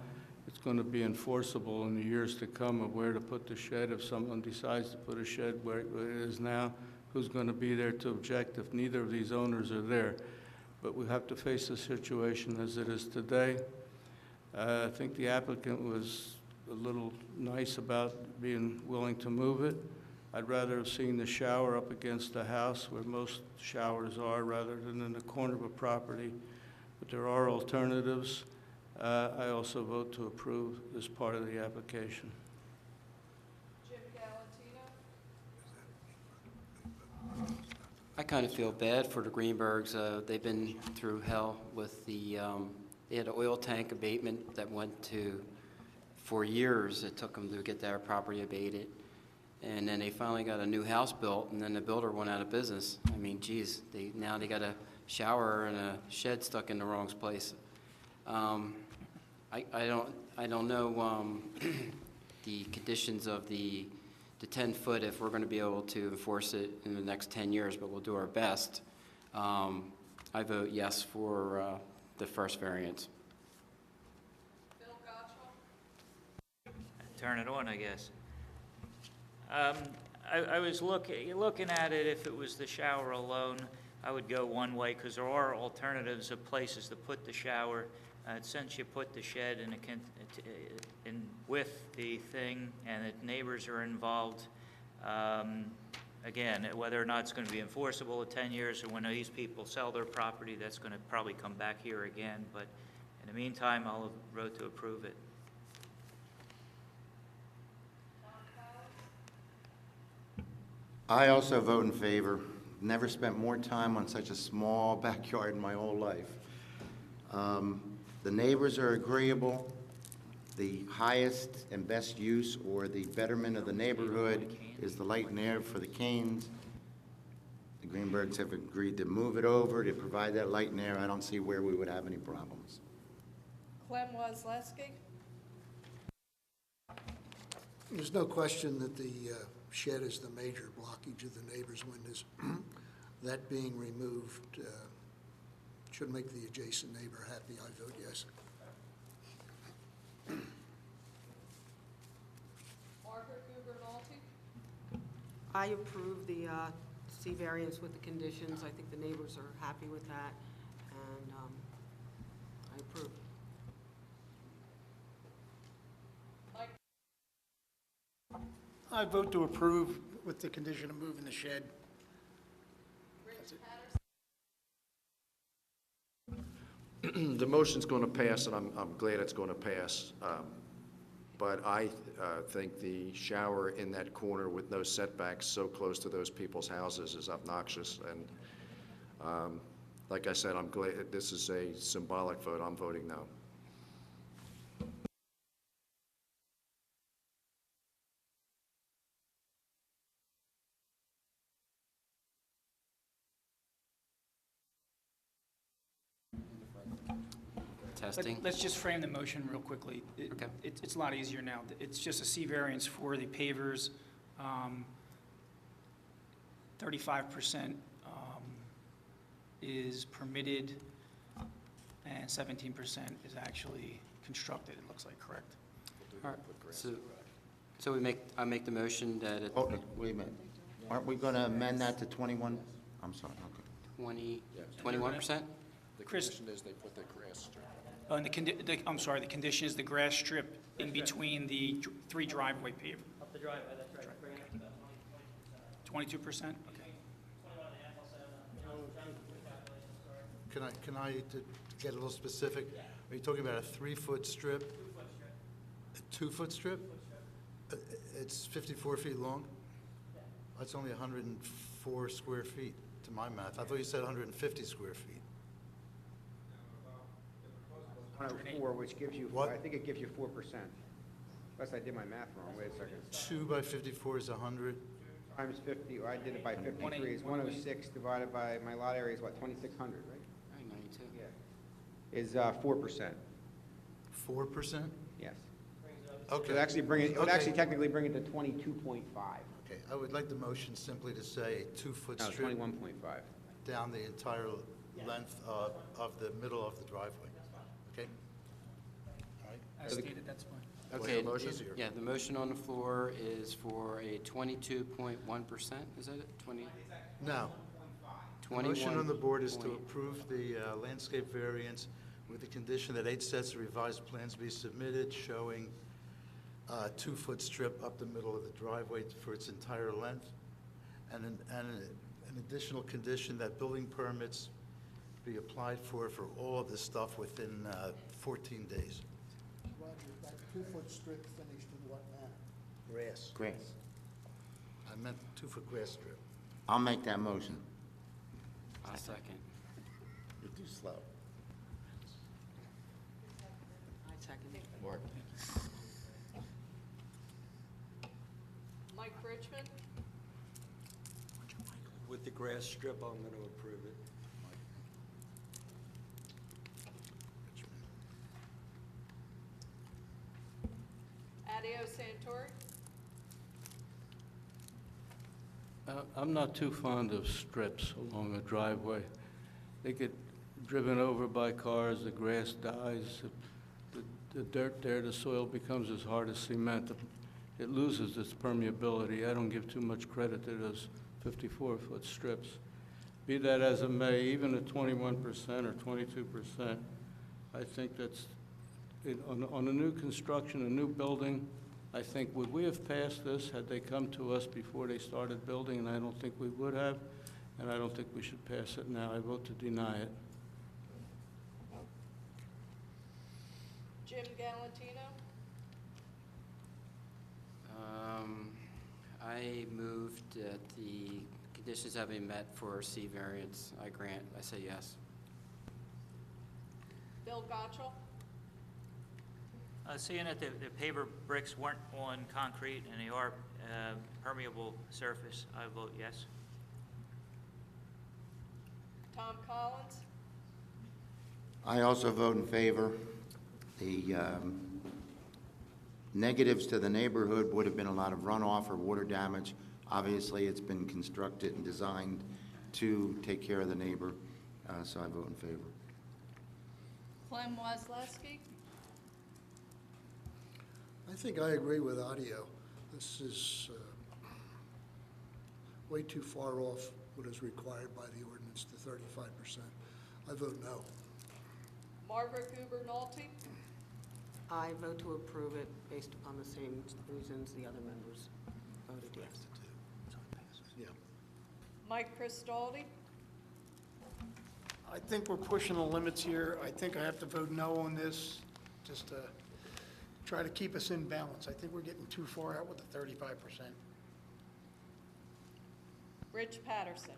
I: it's going to be enforceable in the years to come of where to put the shed. If someone decides to put a shed where it is now, who's going to be there to object if neither of these owners are there? But we have to face the situation as it is today. I think the applicant was a little nice about being willing to move it. I'd rather have seen the shower up against the house where most showers are rather than in the corner of a property. But there are alternatives. I also vote to approve this part of the application.
B: Jim Galatino?
N: I kind of feel bad for the Greenbergs. They've been through hell with the, they had an oil tank abatement that went to, for years, it took them to get their property abated. And then they finally got a new house built, and then the builder went out of business. I mean, geez, now they got a shower and a shed stuck in the wrong place. I don't know the conditions of the 10-foot, if we're going to be able to enforce it in the next 10 years, but we'll do our best. I vote yes for the first variance.
B: Bill Gottschall?
Q: Turn it on, I guess. I was looking at it, if it was the shower alone, I would go one way, because there are alternatives of places to put the shower. Since you put the shed in with the thing, and the neighbors are involved, again, whether or not it's going to be enforceable in 10 years, or when these people sell their property, that's going to probably come back here again. But in the meantime, I'll vote to approve it.
G: I also vote in favor. Never spent more time on such a small backyard in my whole life. The neighbors are agreeable. The highest and best use or the betterment of the neighborhood is the light and air for the Canes. The Greenbergs have agreed to move it over to provide that light and air. I don't see where we would have any problems.
B: Clem Wozleski?
J: There's no question that the shed is the major blockage of the neighbor's windows. That being removed should make the adjacent neighbor happy. I vote yes.
B: Margaret Gubernalty?
R: I approve the C variance with the conditions. I think the neighbors are happy with that, and I approve.
K: I vote to approve with the condition of moving the shed.
D: The motion's going to pass, and I'm glad it's going to pass. But I think the shower in that corner with no setbacks so close to those people's houses is obnoxious. And like I said, I'm glad this is a symbolic vote. I'm voting no.
N: Testing.
M: Let's just frame the motion real quickly.
N: Okay.
M: It's a lot easier now. It's just a C variance for the pavers. 35% is permitted, and 17% is actually constructed, it looks like, correct?
N: All right. So I make the motion that it.
G: Oh, wait a minute. Aren't we going to amend that to 21? I'm sorry, okay.
N: 21%?
D: The
M: Chris-
D: condition is they put the grass strip.
M: And I'm sorry, the condition is the grass strip in between the three driveway pavers.
E: Up the driveway, that's right. Bring it up to about
M: 22%? Okay.
A: Can I to get a little specific? Are you talking about a 3-foot strip? 2-foot strip? It's 54 feet long? That's only 104 square feet to my math. I thought you said 150 square feet.
F: 104, which gives you,
A: What?
F: I think it gives you 4%. Unless I did my math wrong, wait a second.
A: 2 by 54 is 100.
F: Times 50, I did it by 53, is 106 divided by, my lot area is what, 2,600, right?
N: Right, 92.
F: Yeah. Is 4%,
A: 4%?
F: yes.
A: Okay.
F: It actually it would
A: Okay.
F: actually technically bring it to 22.5.
A: Okay, I would like the motion simply to say a 2-foot
F: No,
A: strip
F: 21.5.
A: down the entire length of the middle of the driveway. Okay? All right?
M: As stated, that's fine.
N: Okay,
D: motion?
N: yeah, the motion on the floor is for a 22.1%, is that it? 20?
A: No. The motion on the board is to
N: 21
A: approve the landscape variance with the condition that 8 sets of revised plans be submitted showing a 2-foot strip up the middle of the driveway for its entire length, and an additional condition that building permits be applied for all of this stuff within 14 days.
J: Roger, that 2-foot strip finished in what manner?
A: Grass.
G: Grass.
A: I meant 2-foot grass strip.
G: I'll make that motion.
N: I'll second.
G: You're too slow.
R: I second it.
G: Mark.
B: Mike Richmond,
L: With the grass strip, I'm going to approve it.
B: Adio Santori,
I: I'm not too fond of strips along a driveway. They get driven over by cars, the grass dies, the dirt there, the soil becomes as hard as cement. It loses its permeability. I don't give too much credit to those 54-foot strips. Be that as it may, even at 21% or 22%, I think that's, on a new construction, a new building, I think, would we have passed this had they come to us before they started building? And I don't think we would have, and I don't think we should pass it now. I vote to deny it.
B: Jim Galantino,
N: I moved that the conditions have been met for C variance. I grant, I say yes.
B: Bill Gotchall,
Q: Seeing that the paver bricks weren't on concrete and they are permeable surface, I vote yes.
B: Tom Collins,
G: I also vote in favor. The negatives to the neighborhood would have been a lot of runoff or water damage. Obviously, it's been constructed and designed to take care of the neighbor, so I vote in favor.
B: Clem Wazleski,
J: I think I agree with Audio. This is way too far off what is required by the ordinance, to 35%. I vote no.
B: Margaret Gubernalty,
R: I vote to approve it based upon the same reasons the other members voted yes.
A: Yeah.
B: Mike Cristaldi,
K: I think we're pushing the limits here. I think I have to vote no on this, just to try to keep us in balance. I think we're getting too far out with the 35%.
B: Rich Patterson,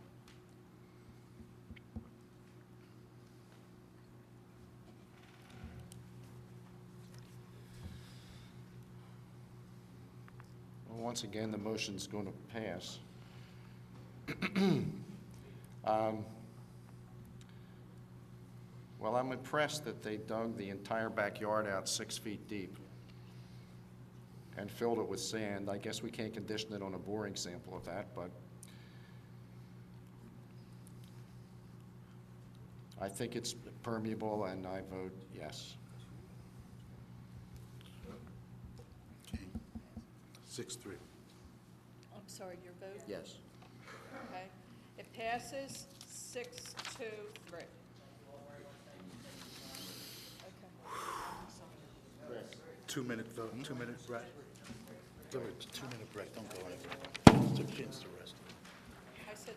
D: Well, once again, the motion's going to pass. Well, I'm impressed that they dug the entire backyard out 6 feet deep and filled it with sand. I guess we can't condition it on a boring sample of that, but I think it's permeable, and I vote yes.
A: Okay. 6-3.
B: I'm sorry, your vote?
G: Yes.
B: Okay. It passes 6-2-3. Okay.
A: 2-minute vote, 2-minute break. Give it a 2-minute break, don't go anywhere. It's a chance to rest.
B: I said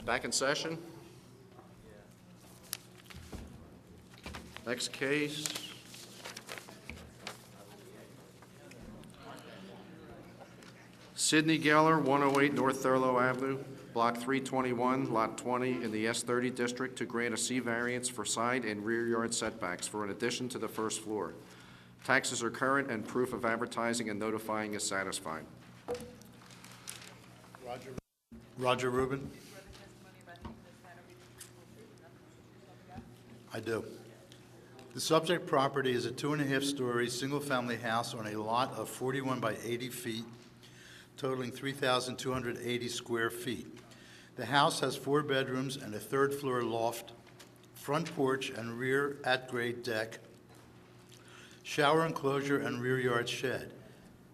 D: Back in session. Next case. Sidney Geller, 108 North Thurlow Avenue, Block 321, Lot 20, in the S30 District, to grant a C variance for side and rear yard setbacks for an addition to the first floor. Taxes are current and proof of advertising and notifying is satisfied.
A: Roger Rubin? I do. The subject property is a 2.5-story, single-family house on a lot of 41 by 80 feet, totaling 3,280 square feet. The house has 4 bedrooms and a third-floor loft, front porch and rear at-grade deck, shower enclosure and rear yard shed.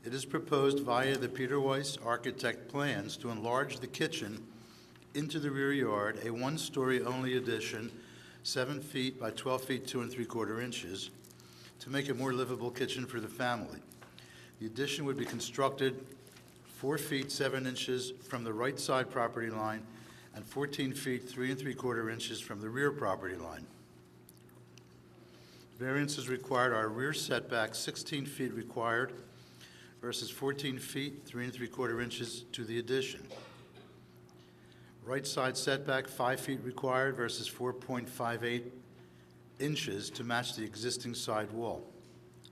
A: It is proposed via the Peter Weiss architect plans to enlarge the kitchen into the rear yard, a 1-story only addition, 7 feet by 12 feet 2 3/4 inches, to make a more livable kitchen for the family. The addition would be constructed 4 feet 7 inches from the right side property line and 14 feet 3 3/4 inches from the rear property line. Variances required are rear setback 16 feet required versus 14 feet 3 3/4 inches to the addition. Right side setback 5 feet required versus 4.58 inches to match the existing side wall,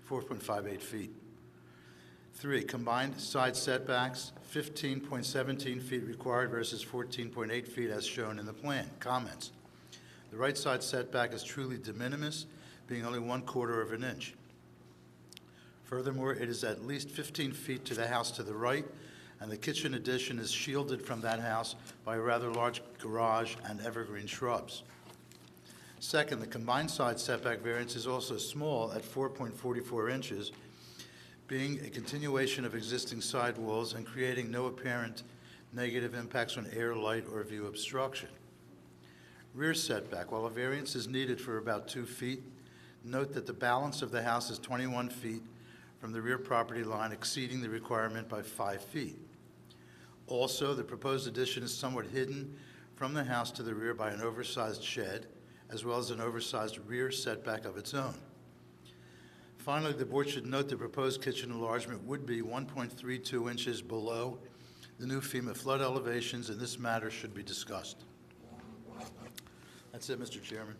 A: 4.58 feet. 3, combined side setbacks 15.17 feet required versus 14.8 feet as shown in the plan. Comments. The right side setback is truly de minimis, being only 1/4 of an inch. Furthermore, it is at least 15 feet to the house to the right, and the kitchen addition is shielded from that house by a rather large garage and evergreen shrubs. Second, the combined side setback variance is also small at 4.44 inches, being a continuation of existing side walls and creating no apparent negative impacts on air, light, or view obstruction. Rear setback, while a variance is needed for about 2 feet, note that the balance of the house is 21 feet from the rear property line, exceeding the requirement by 5 feet. Also, the proposed addition is somewhat hidden from the house to the rear by an oversized shed, as well as an oversized rear setback of its own. Finally, the board should note the proposed kitchen enlargement would be 1.32 inches below the new FEMA flood elevations, and this matter should be discussed. That's it, Mr. Chairman.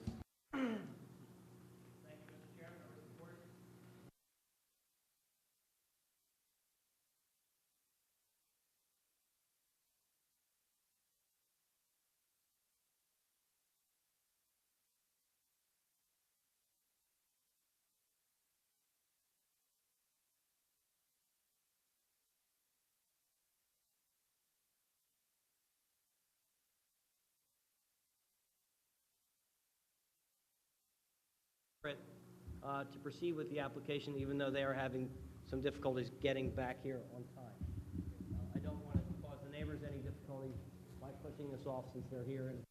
E: To proceed with the application, even though they are having some difficulties getting back here on time. I don't want to cause the neighbors any difficulty by pushing this off since they're here and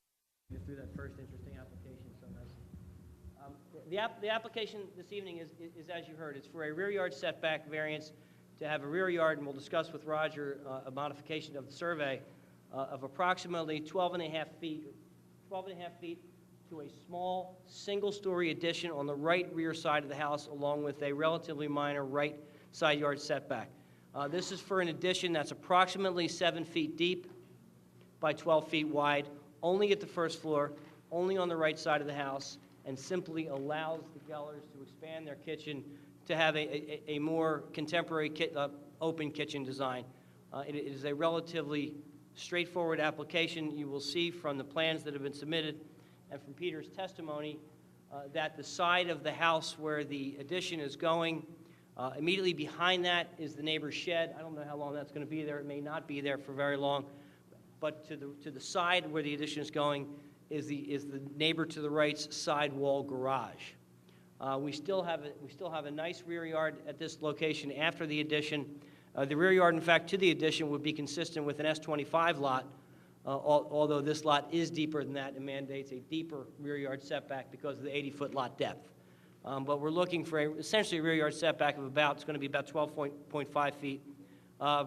E: get through that first interesting application so nice. The application this evening is, as you heard, it's for a rear yard setback variance to have a rear yard, and we'll discuss with Roger a modification of the survey of approximately 12.5 feet to a small single-story addition on the right rear side of the house, along with a relatively minor right side yard setback. This is for an addition that's approximately 7 feet deep by 12 feet wide, only at the first floor, only on the right side of the house, and simply allows the Gellers to expand their kitchen to have a more contemporary open kitchen design. It is a relatively straightforward application. You will see from the plans that have been submitted and from Peter's testimony that the side of the house where the addition is going, immediately behind that is the neighbor's shed. I don't know how long that's going to be there. It may not be there for very long. But to the side where the addition is going is the neighbor to the right's side wall garage. We still have a nice rear yard at this location after the addition. The rear yard, in fact, to the addition would be consistent with an S25 lot, although this lot is deeper than that and mandates a deeper rear yard setback because of the 80-foot lot depth. But we're looking for essentially a rear yard setback of it's going to be about 12.5 feet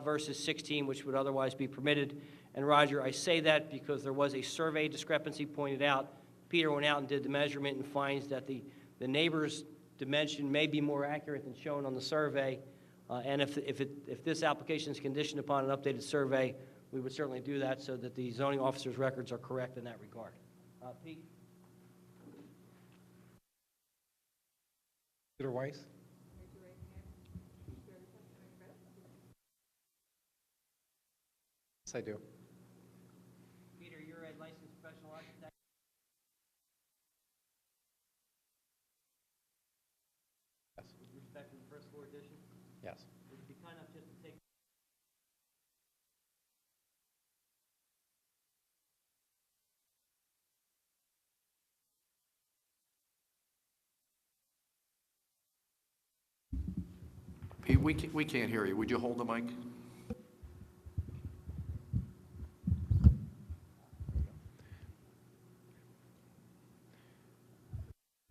E: versus 16, which would otherwise be permitted. And Roger, I say that because there was a survey discrepancy pointed out. Peter went out and did the measurement and finds that the neighbor's dimension may be more accurate than shown on the survey. And if this application is conditioned upon an updated survey, we would certainly do that so that the zoning officer's records are correct in that regard. Pete?
S: Peter Weiss? Yes, I do.
E: Peter, you're a licensed professional architect?
S: Yes.
E: With respect to the first floor addition?
S: Yes.
E: Would you be kind enough just to take
D: Pete, we can't hear you. Would you hold the mic?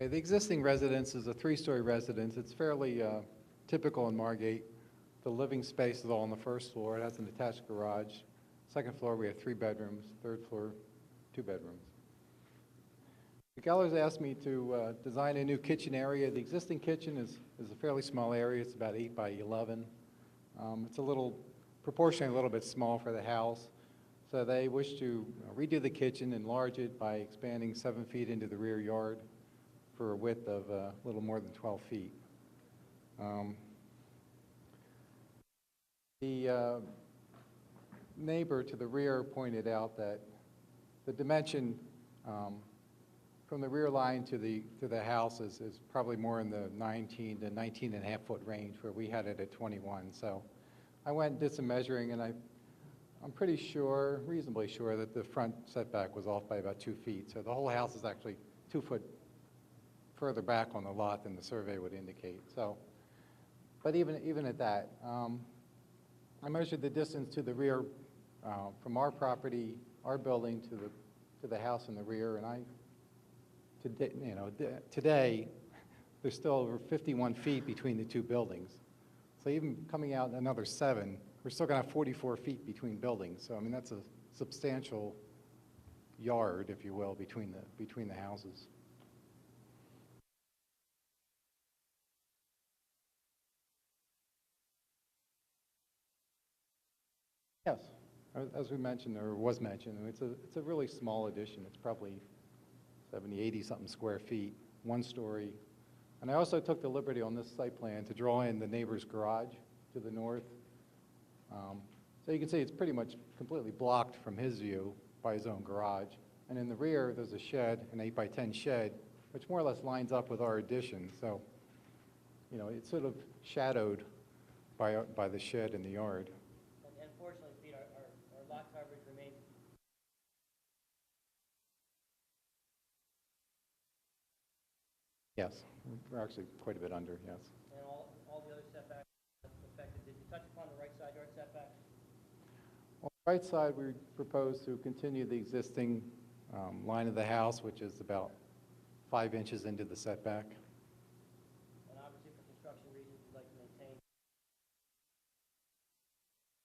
S: Okay, the existing residence is a three-story residence. It's fairly typical in Margate. The living space is all on the first floor. It has an attached garage. Second floor, we have 3 bedrooms. Third floor, 2 bedrooms. The Gellers asked me to design a new kitchen area. The existing kitchen is a fairly small area. It's about 8 by 11. It's proportionally a little bit small for the house. So they wish to redo the kitchen, enlarge it by expanding 7 feet into the rear yard for a width of a little more than 12 feet. The neighbor to the rear pointed out that the dimension from the rear line to the house is probably more in the 19 to 19 and a half foot range, where we had it at 21. So I went and did some measuring, and I'm pretty sure, reasonably sure, that the front setback was off by about 2 feet. So the whole house is actually 2 foot further back on the lot than the survey would indicate. So, but even at that, I measured the distance to the rear from our property, our building, to the house in the rear, and today there's still over 51 feet between the 2 buildings. So even coming out another 7, we're still going to have 44 feet between buildings. So I mean, that's a substantial yard, if you will, between the houses. Yes, as we mentioned, or was mentioned, it's a really small addition. It's probably 70, 80-something square feet, 1 story. And I also took the liberty on this site plan to draw in the neighbor's garage to the north. So you can see it's pretty much completely blocked from his view by his own garage. And in the rear, there's a shed, an 8 by 10 shed, which more or less lines up with our addition. So, it's sort of shadowed by the shed in the yard.
E: Unfortunately, Pete, our lot coverage remains.
S: Yes, we're actually quite a bit under, yes.
E: And all the other setbacks affected. Did you touch upon the right side yard setback?
S: On the right side, we propose to continue the existing line of the house, which is about 5 inches into the setback.
E: And obviously, for construction reasons, we'd like to maintain.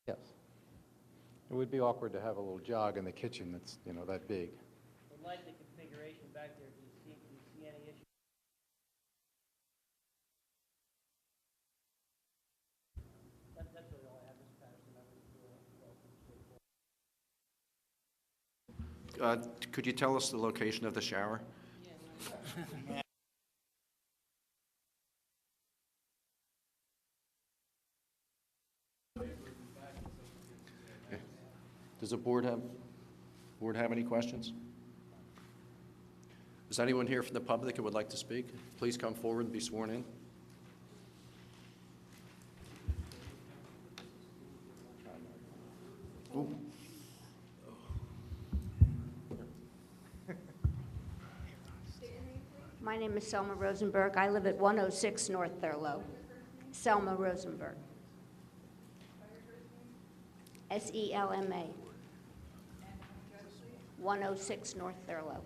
S: Yes. It would be awkward to have a little jog in the kitchen that's, that big.
E: In light of the configuration back there, do you see any issue? That's really all I have, Mr. Patterson.
D: Could you tell us the location of the shower? Does the board have any questions? Is anyone here from the public who would like to speak? Please come forward and be sworn in. Ooh.
T: My name is Selma Rosenberg. I live at 106 North Thurlow. Selma Rosenberg. S-E-L-M-A. 106 North Thurlow.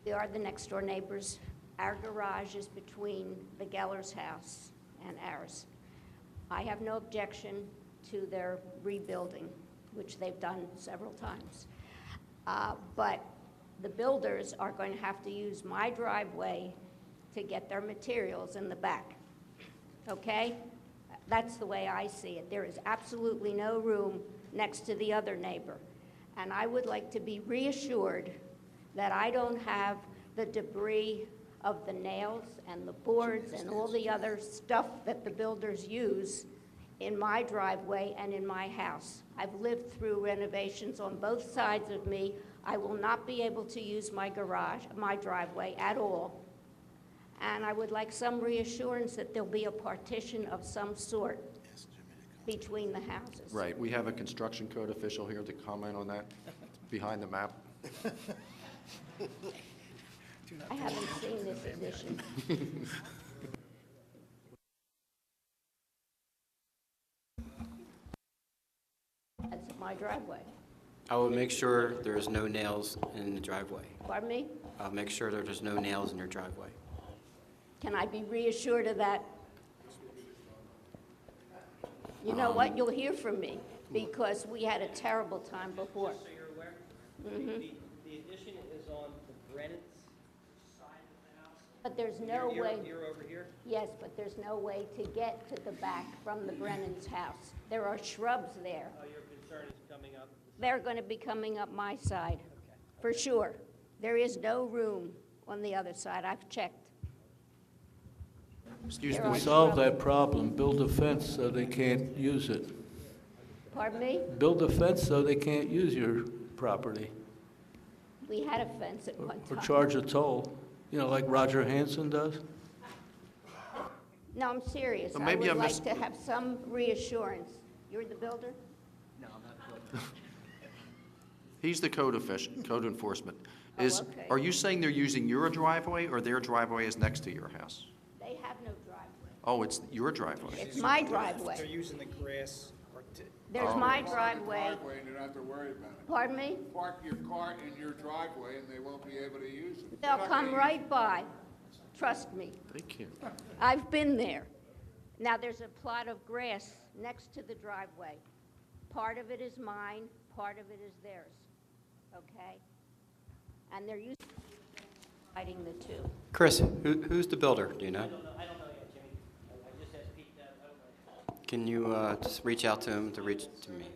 T: They are the next door neighbors. Our garage is between the Geller's house and ours. I have no objection to their rebuilding, which they've done several times. But the builders are going to have to use my driveway to get their materials in the back, okay? That's the way I see it. There is absolutely no room next to the other neighbor. And I would like to be reassured that I don't have the debris of the nails and the boards and all the other stuff that the builders use in my driveway and in my house. I've lived through renovations on both sides of me. I will not be able to use my garage, my driveway at all. And I would like some reassurance that there'll be a partition of some sort between the houses.
D: Right, we have a construction code official here to comment on that, behind the map.
T: I haven't seen this edition. That's my driveway.
N: I will make sure there's no nails in the driveway.
T: Pardon me?
N: I'll make sure that there's no nails in your driveway.
T: Can I be reassured of that? You know what? You'll hear from me, because we had a terrible time before.
E: So you're aware,
T: Mhm.
E: the addition is on the Brennan's side of the house.
T: But there's no way.
E: You're over here?
T: Yes, but there's no way to get to the back from the Brennan's house. There are shrubs there.
E: Oh, your concern is coming up?
T: They're going to be coming up my side, for sure. There is no room on the other side. I've checked.
D: Excuse
T: There
D: me.
T: are
I: To solve
T: shrubs.
I: that problem, build a fence so they can't use it.
T: Pardon me?
I: Build a fence so they can't use your property,
T: We had a fence at one
I: or
T: time.
I: charge a toll, you know, like Roger Hanson does.
T: No, I'm serious.
D: So
T: I
D: maybe
T: would
D: I
T: like
D: missed-
T: to have some reassurance. You're the builder?
E: No, I'm not the builder.
D: He's the code official, code enforcement.
T: Oh,
D: Is,
T: okay.
D: are you saying they're using your driveway, or their driveway is next to your house?
T: They have no driveway.
D: Oh, it's your driveway.
T: It's my driveway.
P: They're using the grass or
T: There's
D: Oh.
T: my driveway.
P: and you don't have to worry about it.
T: Pardon me?
P: Park your car in your driveway and they won't be able to use it.
T: They'll come right by. Trust me.
D: They can't.
T: I've been there. Now, there's a plot of grass next to the driveway. Part of it is mine, part of it is theirs, okay? And they're used to dividing the two.
N: Chris, who's the builder, do you know?
E: I don't know yet, Jimmy. I just asked Pete that. I don't know.
N: Can you just reach out to him to reach to me?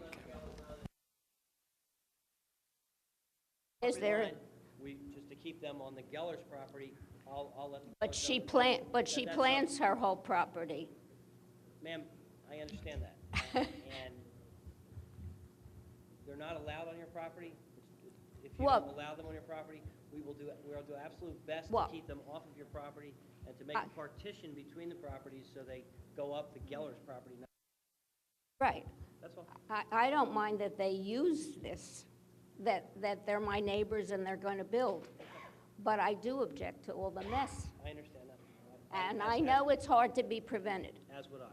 T: Is there,
E: Just to keep them on the Geller's property, I'll let.
T: but she
E: That's
T: plants her whole property.
E: Ma'am, I understand that. And they're not allowed on your property? If you
T: Well-
E: don't allow them on your property, we'll do absolute best to
T: Well-
E: keep them off of your property and to make a partition between the properties so they go up the Geller's property.
T: Right.
E: That's all.
T: I don't mind that they use this, that they're my neighbors and they're going to build. But I do object to all the mess.
E: I understand that.
T: And I know it's hard to be prevented,
E: As would I.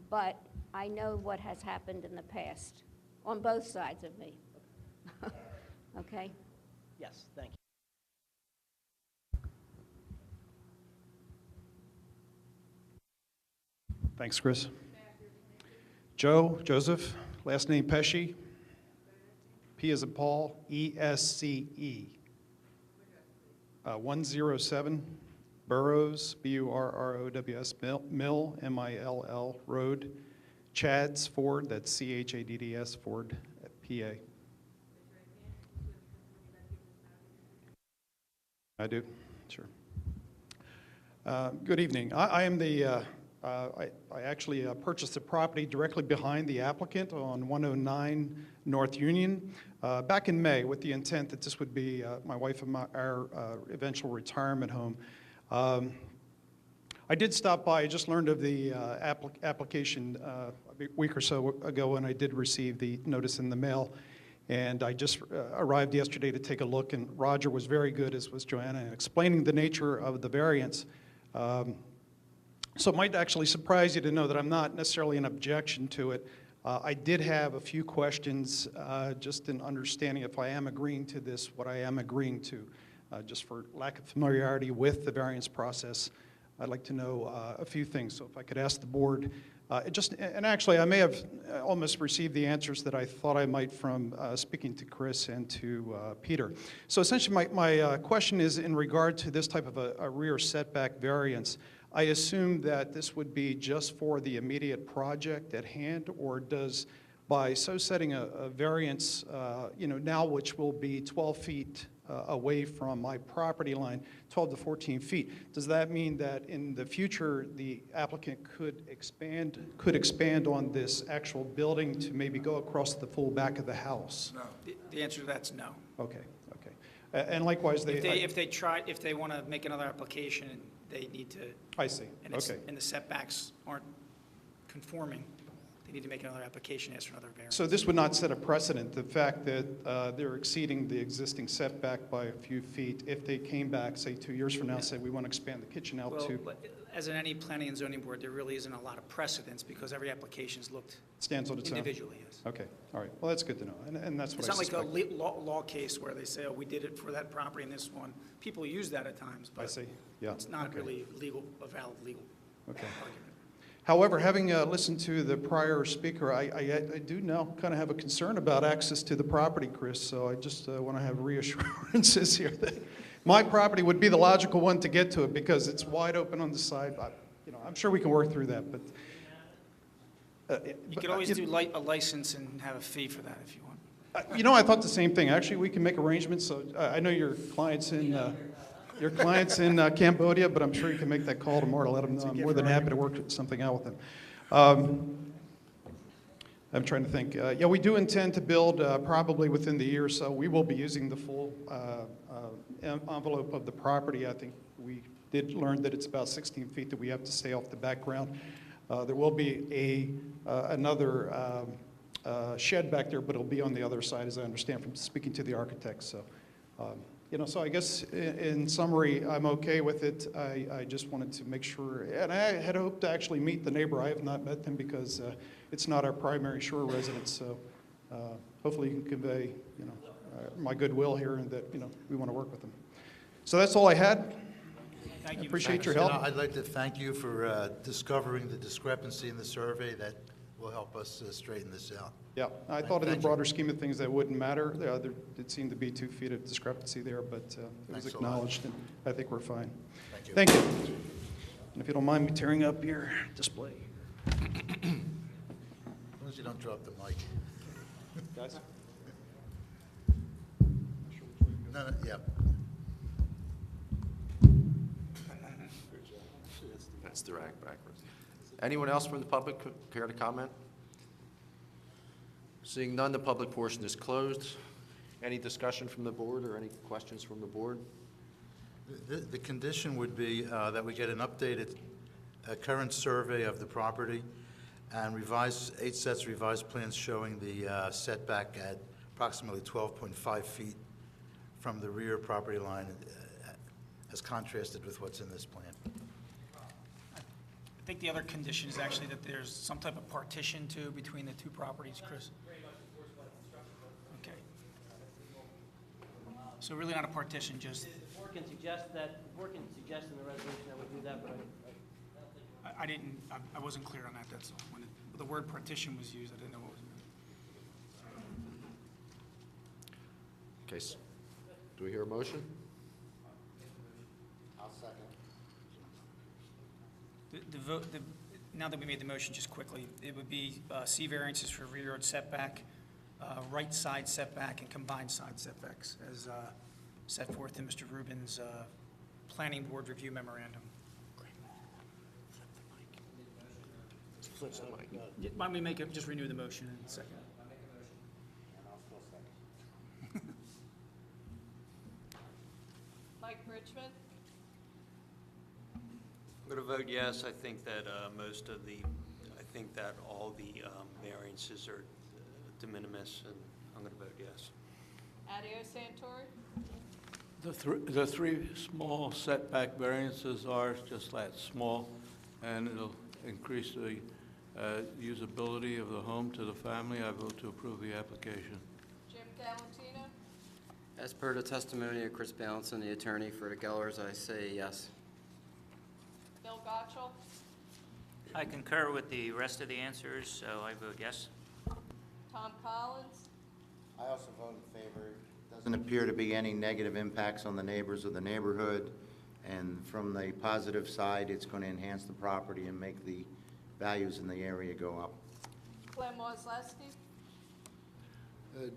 T: but I know what has happened in the past, on both sides of me. Okay?
E: Yes, thank you.
H: Thanks, Chris. Joseph, last name Pesce, P as in Paul, E-S-C-E. 107 Burrows, B-U-R-R-O-W-S, Mill, M-I-L-L, Road, Chadds Ford, that's C-H-A-D-D-S, Ford, P-A. I do, sure. Good evening. I am the, I actually purchased the property directly behind the applicant on 109 North Union back in May with the intent that this would be my wife and our eventual retirement home. I did stop by, I just learned of the application a week or so ago, and I did receive the notice in the mail. And I just arrived yesterday to take a look, and Roger was very good, as was Joanna, in explaining the nature of the variance. So it might actually surprise you to know that I'm not necessarily in objection to it. I did have a few questions just in understanding if I am agreeing to this, what I am agreeing to.
U: just for lack of familiarity with the variance process, I'd like to know a few things. So if I could ask the board, and actually I may have almost received the answers that I thought I might from speaking to Chris and to Peter. So essentially my question is in regard to this type of a rear setback variance. I assume that this would be just for the immediate project at hand, or does, by so setting a variance, now which will be 12 feet away from my property line, 12 to 14 feet, does that mean that in the future the applicant could expand on this actual building to maybe go across the full back of the house?
M: No. The answer to that's no.
U: Okay, okay. And likewise,
M: If they want to make another application, they need to.
U: I see,
M: and
U: okay.
M: the setbacks aren't conforming, they need to make another application, ask for another variance.
U: So this would not set a precedent, the fact that they're exceeding the existing setback by a few feet, if they came back, say, 2 years from now, say, we want to expand the kitchen out
M: Well,
U: to,
M: as in any planning and zoning board, there really isn't a lot of precedence because every application's looked
U: stands on its own?
M: individually, yes.
U: Okay, all right, well, that's good to know, and that's what
M: It's
U: I
M: not like
U: suspect.
M: a law case where they say, oh, we did it for that property and this one. People use that at times,
U: I
M: but
U: see, yeah.
M: it's not
U: okay.
M: really a valid legal
U: Okay.
M: argument.
U: However, having listened to the prior speaker, I do now kind of have a concern about access to the property, Chris, so I just want to have reassurances here that my property would be the logical one to get to it because it's wide open on the side. I'm sure we can work through that, but...
M: You could always do a license and have a fee for that if you want.
U: I thought the same thing. Actually, we can make arrangements, so I know your client's in... Cambodia, but I'm sure you can make that call tomorrow to let them know. I'm more than happy to work something out with them. I'm trying to think. Yeah, we do intend to build probably within the year or so. We will be using the full envelope of the property. I think we did learn that it's about 16 feet that we have to stay off the background. There will be another shed back there, but it'll be on the other side, as I understand from speaking to the architect. So. So I guess in summary, I'm okay with it. I just wanted to make sure, and I had hoped to actually meet the neighbor. I have not met them because it's not our primary shore residence. So hopefully you can convey, my goodwill here and that, we want to work with them. So that's all I had.
M: Thank you.
U: I appreciate your help.
A: I'd like to thank you for discovering the discrepancy in the survey. That will help us straighten this out.
U: Yeah, I thought in the
A: Thank you.
U: broader scheme of things that wouldn't matter. There did seem to be 2 feet of discrepancy there, but it was
A: Thanks a lot.
U: acknowledged, and I think we're fine.
A: Thank you.
U: Thank you. And if you don't mind me tearing up your display.
A: As long as you don't drop the mic.
U: Guys?
A: No, yeah.
D: That's direct backwards. Anyone else from the public care to comment? Seeing none, the public portion is closed. Any discussion from the board or any questions from the board?
A: The condition would be that we get an updated current survey of the property and 8 sets of revised plans showing the setback at approximately 12.5 feet from the rear property line as contrasted with what's in this plan.
M: I think the other condition is actually that there's some type of partition too between the two properties, Chris. Okay. So really not a partition, just,
E: The board can suggest in the resolution that we do that, but
M: I wasn't clear on that, that's all. When the word partition was used, I didn't know what was meant.
D: Okay, do we hear a motion?
M: Now that we made the motion, just quickly, it would be C variances for rear yard setback, right side setback, and combined side setbacks, as set forth in Mr. Rubin's planning board review memorandum. Why don't we just renew the motion in a second?
B: Mike Richmond?
L: I'm going to vote yes. I think that I think that all the variances are de minimis, and I'm going to vote yes.
B: Adio Santori?
I: The three small setback variances are just that, small, and it'll increase the usability of the home to the family. I vote to approve the application.
B: Jim Galantino?
N: As per the testimony of Chris Balanson, the attorney for the Gellers, I say yes.
B: Bill Gotchall?
Q: I concur with the rest of the answers, so I vote yes.
B: Tom Collins?
G: I also vote in favor. Doesn't appear to be any negative impacts on the neighbors of the neighborhood, and from the positive side, it's going to enhance the property and make the values in the area go up.
B: Glenn Wozleski?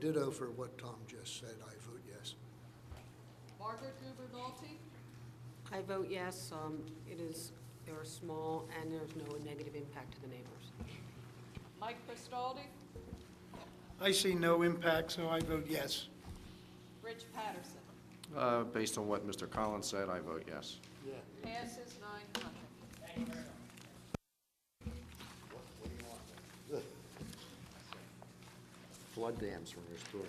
J: Ditto for what Tom just said, I vote yes.
B: Margaret Gubernati?
R: I vote yes. They're small, and there's no negative impact to the neighbors.
B: Mike Cristaldi?
K: I see no impact, so I vote yes.
B: Rich Patterson?
D: Based on what Mr. Collins said, I vote yes.
B: Passes 9-0.
D: Flood dams from your story.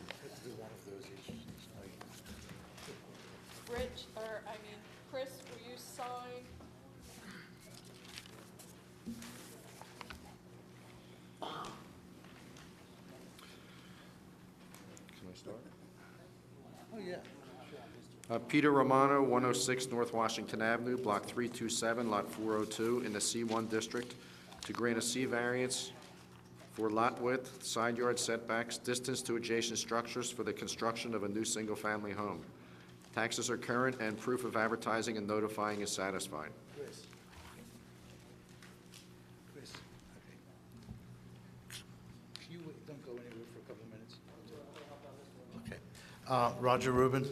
B: Chris, will you sign?
D: Can I start?
A: Oh, yeah.
D: Peter Romano, 106 North Washington Avenue, Block 327, Lot 402, in the C1 District, to grant a C variance for lot width, side yard setbacks, distance to adjacent structures for the construction of a new single-family home. Taxes are current and proof of advertising and notifying is satisfied.
A: Chris, okay. You don't go anywhere for a couple of minutes. Okay. Roger Rubin?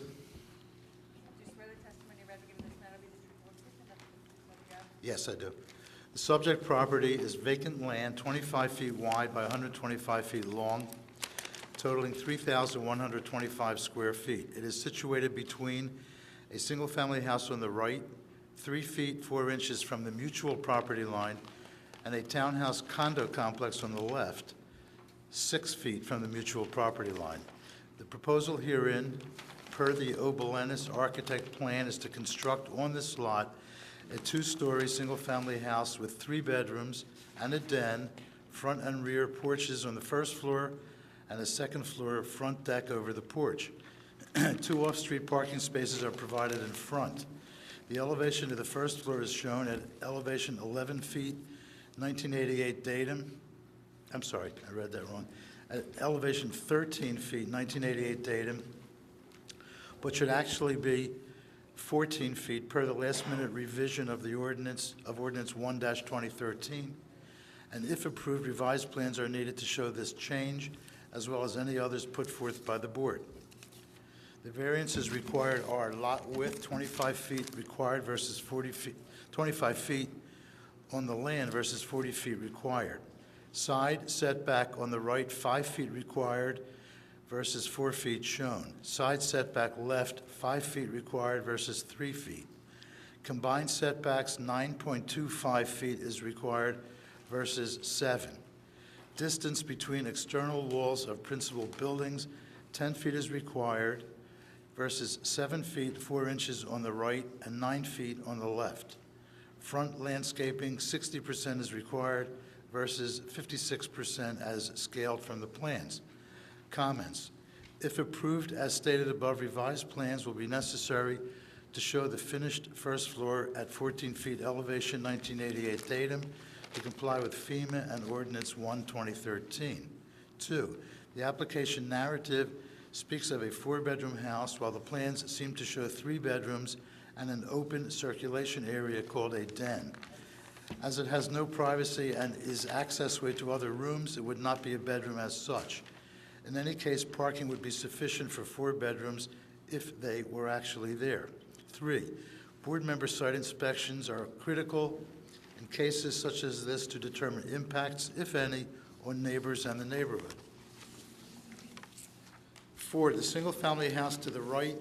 A: Yes, I do. The subject property is vacant land, 25 feet wide by 125 feet long, totaling 3,125 square feet. It is situated between a single-family house on the right, 3 feet 4 inches from the mutual property line, and a townhouse condo complex on the left, 6 feet from the mutual property line. The proposal herein, per the Obelenis architect plan, is to construct on this lot a 2-story single-family house with 3 bedrooms and a den, front and rear porches on the first floor, and a second-floor front deck over the porch. 2 off-street parking spaces are provided in front. The elevation of the first floor is shown at elevation 11 feet, 1988 datum. I'm sorry, I read that wrong. At elevation 13 feet, 1988 datum, but should actually be 14 feet per the last-minute revision of the ordinance 1-2013. And if approved, revised plans are needed to show this change, as well as any others put forth by the board. The variances required are lot width, 25 feet required versus 40 feet, 25 feet on the land versus 40 feet required. Side setback on the right, 5 feet required versus 4 feet shown. Side setback left, 5 feet required versus 3 feet. Combined setbacks, 9.25 feet is required versus 7. Distance between external walls of principal buildings, 10 feet is required versus 7 feet 4 inches on the right and 9 feet on the left. Front landscaping, 60% is required versus 56% as scaled from the plans. Comments. If approved as stated above, revised plans will be necessary to show the finished first floor at 14 feet elevation, 1988 datum, to comply with FEMA and Ordinance 1-2013. 2, the application narrative speaks of a 4-bedroom house, while the plans seem to show 3 bedrooms and an open circulation area called a den. As it has no privacy and is accessway to other rooms, it would not be a bedroom as such. In any case, parking would be sufficient for 4 bedrooms if they were actually there. 3, board member site inspections are critical in cases such as this to determine impacts, if any, on neighbors and the neighborhood. 4, the single-family house to the right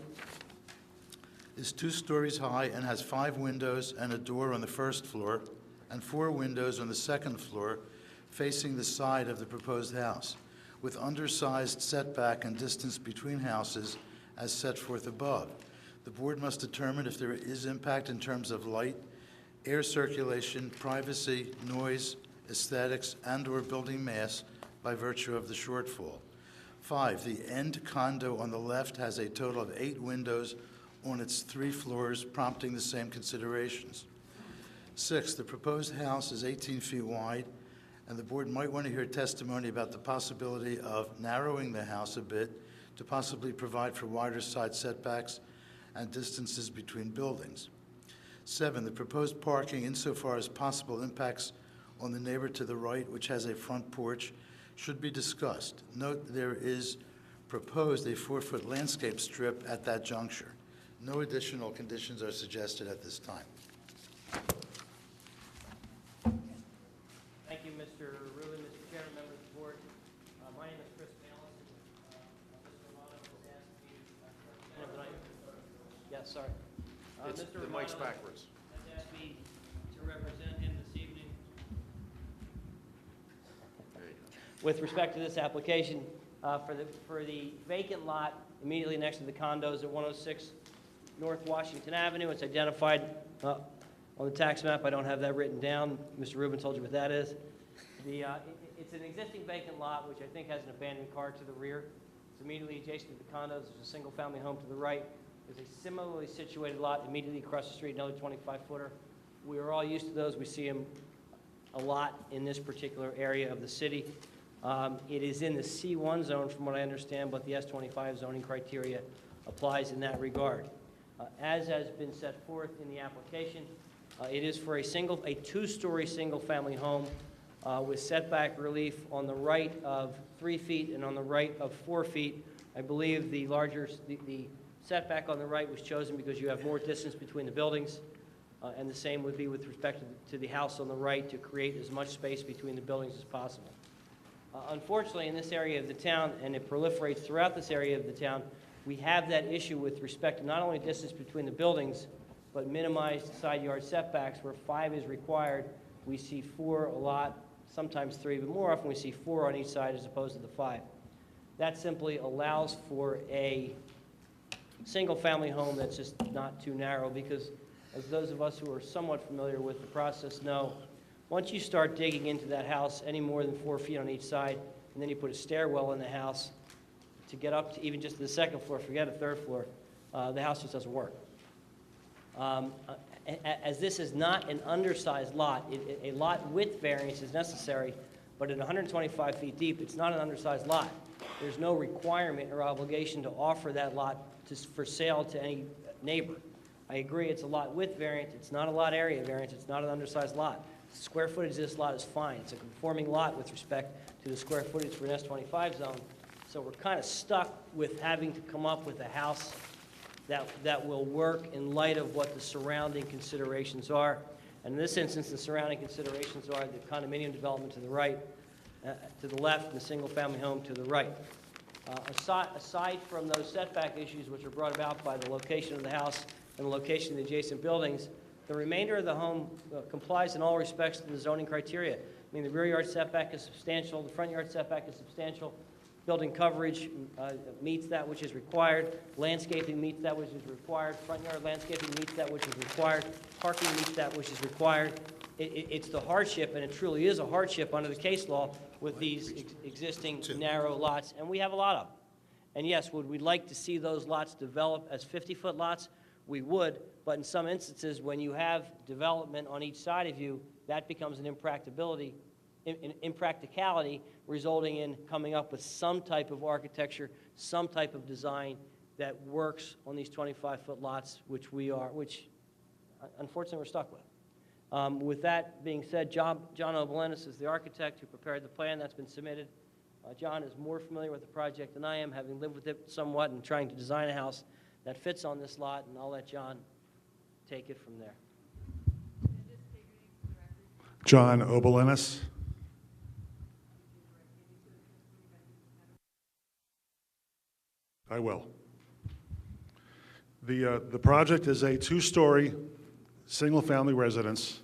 A: is 2 stories high and has 5 windows and a door on the first floor and 4 windows on the second floor facing the side of the proposed house, with undersized setback and distance between houses as set forth above. The board must determine if there is impact in terms of light, air circulation, privacy, noise, aesthetics, and/or building mass by virtue of the shortfall. 5, the end condo on the left has a total of 8 windows on its 3 floors, prompting the same considerations. 6, the proposed house is 18 feet wide, and the board might want to hear testimony about the possibility of narrowing the house a bit to possibly provide for wider side setbacks and distances between buildings. 7, the proposed parking, insofar as possible impacts on the neighbor to the right, which has a front porch, should be discussed. Note there is proposed a 4-foot landscape strip at that juncture. No additional conditions are suggested at this time.
E: Thank you, Mr. Rubin. Mr. Chairman, members of the board, my name is Chris Balis. Mr. Romano has asked me yes, sorry. Mr.
D: The mic's
E: Romano
D: backwards.
E: has asked me to represent him this evening with respect to this application for the vacant lot immediately next to the condos at 106 North Washington Avenue. It's identified on the tax map. I don't have that written down. Mr. Rubin told you what that is. It's an existing vacant lot, which I think has an abandoned car to the rear. It's immediately adjacent to the condos. There's a single-family home to the right. There's a similarly situated lot immediately across the street, another 25-footer. We are all used to those. We see them a lot in this particular area of the city. It is in the C1 zone, from what I understand, but the S25 zoning criteria applies in that regard. As has been set forth in the application, it is for a 2-story single-family home with setback relief on the right of 3 feet and on the right of 4 feet. I believe the setback on the right was chosen because you have more distance between the buildings, and the same would be with respect to the house on the right, to create as much space between the buildings as possible. Unfortunately, in this area of the town, and it proliferates throughout this area of the town, we have that issue with respect to not only distance between the buildings, but minimized side yard setbacks where 5 is required. We see 4 a lot, sometimes 3, but more often we see 4 on each side as opposed to the 5. That simply allows for a single-family home that's just not too narrow, because as those of us who are somewhat familiar with the process know, once you start digging into that house any more than 4 feet on each side, and then you put a stairwell in the house to get up to even just the 2nd floor, forget a 3rd floor, the house just doesn't work. As this is not an undersized lot, a lot width variance is necessary, but at 125 feet deep, it's not an undersized lot. There's no requirement or obligation to offer that lot for sale to any neighbor. I agree it's a lot width variance, it's not a lot area variance, it's not an undersized lot. The square footage of this lot is fine. It's a conforming lot with respect to the square footage for an S25 zone. So we're kind of stuck with having to come up with a house that will work in light of what the surrounding considerations are. And in this instance, the surrounding considerations are the condominium development to the right, to the left, and the single-family home to the right. Aside from those setback issues, which are brought about by the location of the house and the location of the adjacent buildings, the remainder of the home complies in all respects to the zoning criteria. I mean, the rear yard setback is substantial, the front yard setback is substantial, building coverage meets that which is required, landscaping meets that which is required, front yard landscaping meets that which is required, parking meets that which is required. It's the hardship, and it truly is a hardship under the case law with these existing narrow lots, and we have a lot of them. And yes, would we like to see those lots develop as 50-foot lots? We would, but in some instances, when you have development on each side of you, that becomes an impracticality, resulting in coming up with some type of architecture, some type of design that works on these 25-foot lots, which unfortunately we're stuck with. With that being said, John Obelenis is the architect who prepared the plan that's been submitted. John is more familiar with the project than I am, having lived with it somewhat and trying to design a house that fits on this lot, and I'll let John take it from there.
C: John Obelenis. I will. The project is a 2-story, single-family residence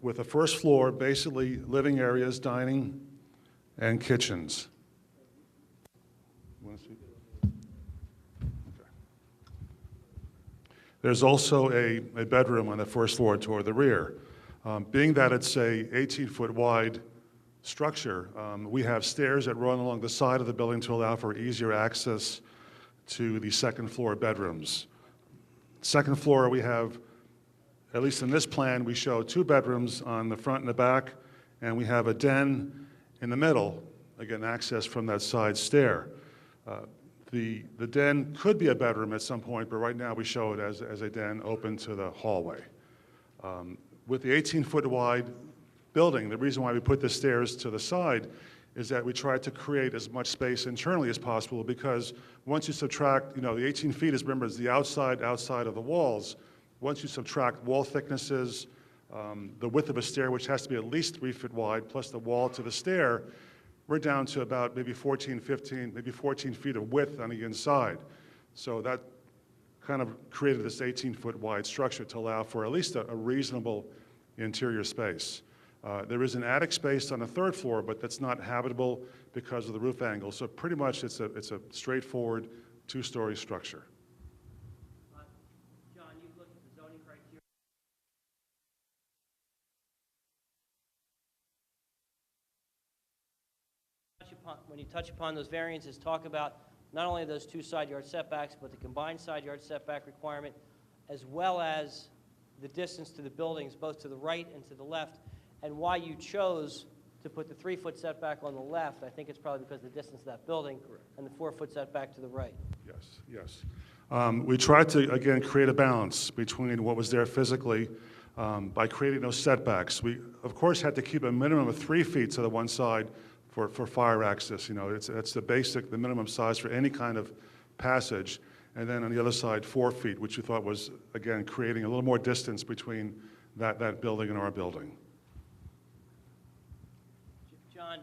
C: with a first floor, basically living areas, dining, and kitchens. Want to see? Okay. There's also a bedroom on the first floor toward the rear. Being that it's a 18-foot wide structure, we have stairs that run along the side of the building to allow for easier access to the second floor bedrooms. Second floor, we have, at least in this plan, we show 2 bedrooms on the front and the back, and we have a den in the middle, again, access from that side stair. The den could be a bedroom at some point, but right now we show it as a den open to the hallway. With the 18-foot wide building, the reason why we put the stairs to the side is that we tried to create as much space internally as possible, because once you subtract, the 18 feet is, remember, is the outside of the walls. Once you subtract wall thicknesses, the width of a stair, which has to be at least 3 feet wide, plus the wall to the stair, we're down to about maybe 14, 15, maybe 14 feet of width on the inside. So that kind of created this 18-foot wide structure to allow for at least a reasonable interior space. There is an attic space on the 3rd floor, but that's not habitable because of the roof angle. So pretty much it's a straightforward 2-story structure.
E: John, you've looked at the zoning criteria. When you touch upon those variances, talk about not only those 2 side yard setbacks, but the combined side yard setback requirement, as well as the distance to the buildings, both to the right and to the left, and why you chose to put the 3-foot setback on the left. I think it's probably because of the distance of that building. Correct. And the 4-foot setback to the right.
C: Yes. We tried to, again, create a balance between what was there physically by creating those setbacks. We, of course, had to keep a minimum of 3 feet to the one side for fire access. That's the minimum size for any kind of passage. And then on the other side, 4 feet, which we thought was, again, creating a little more distance between that building and our building.
E: John,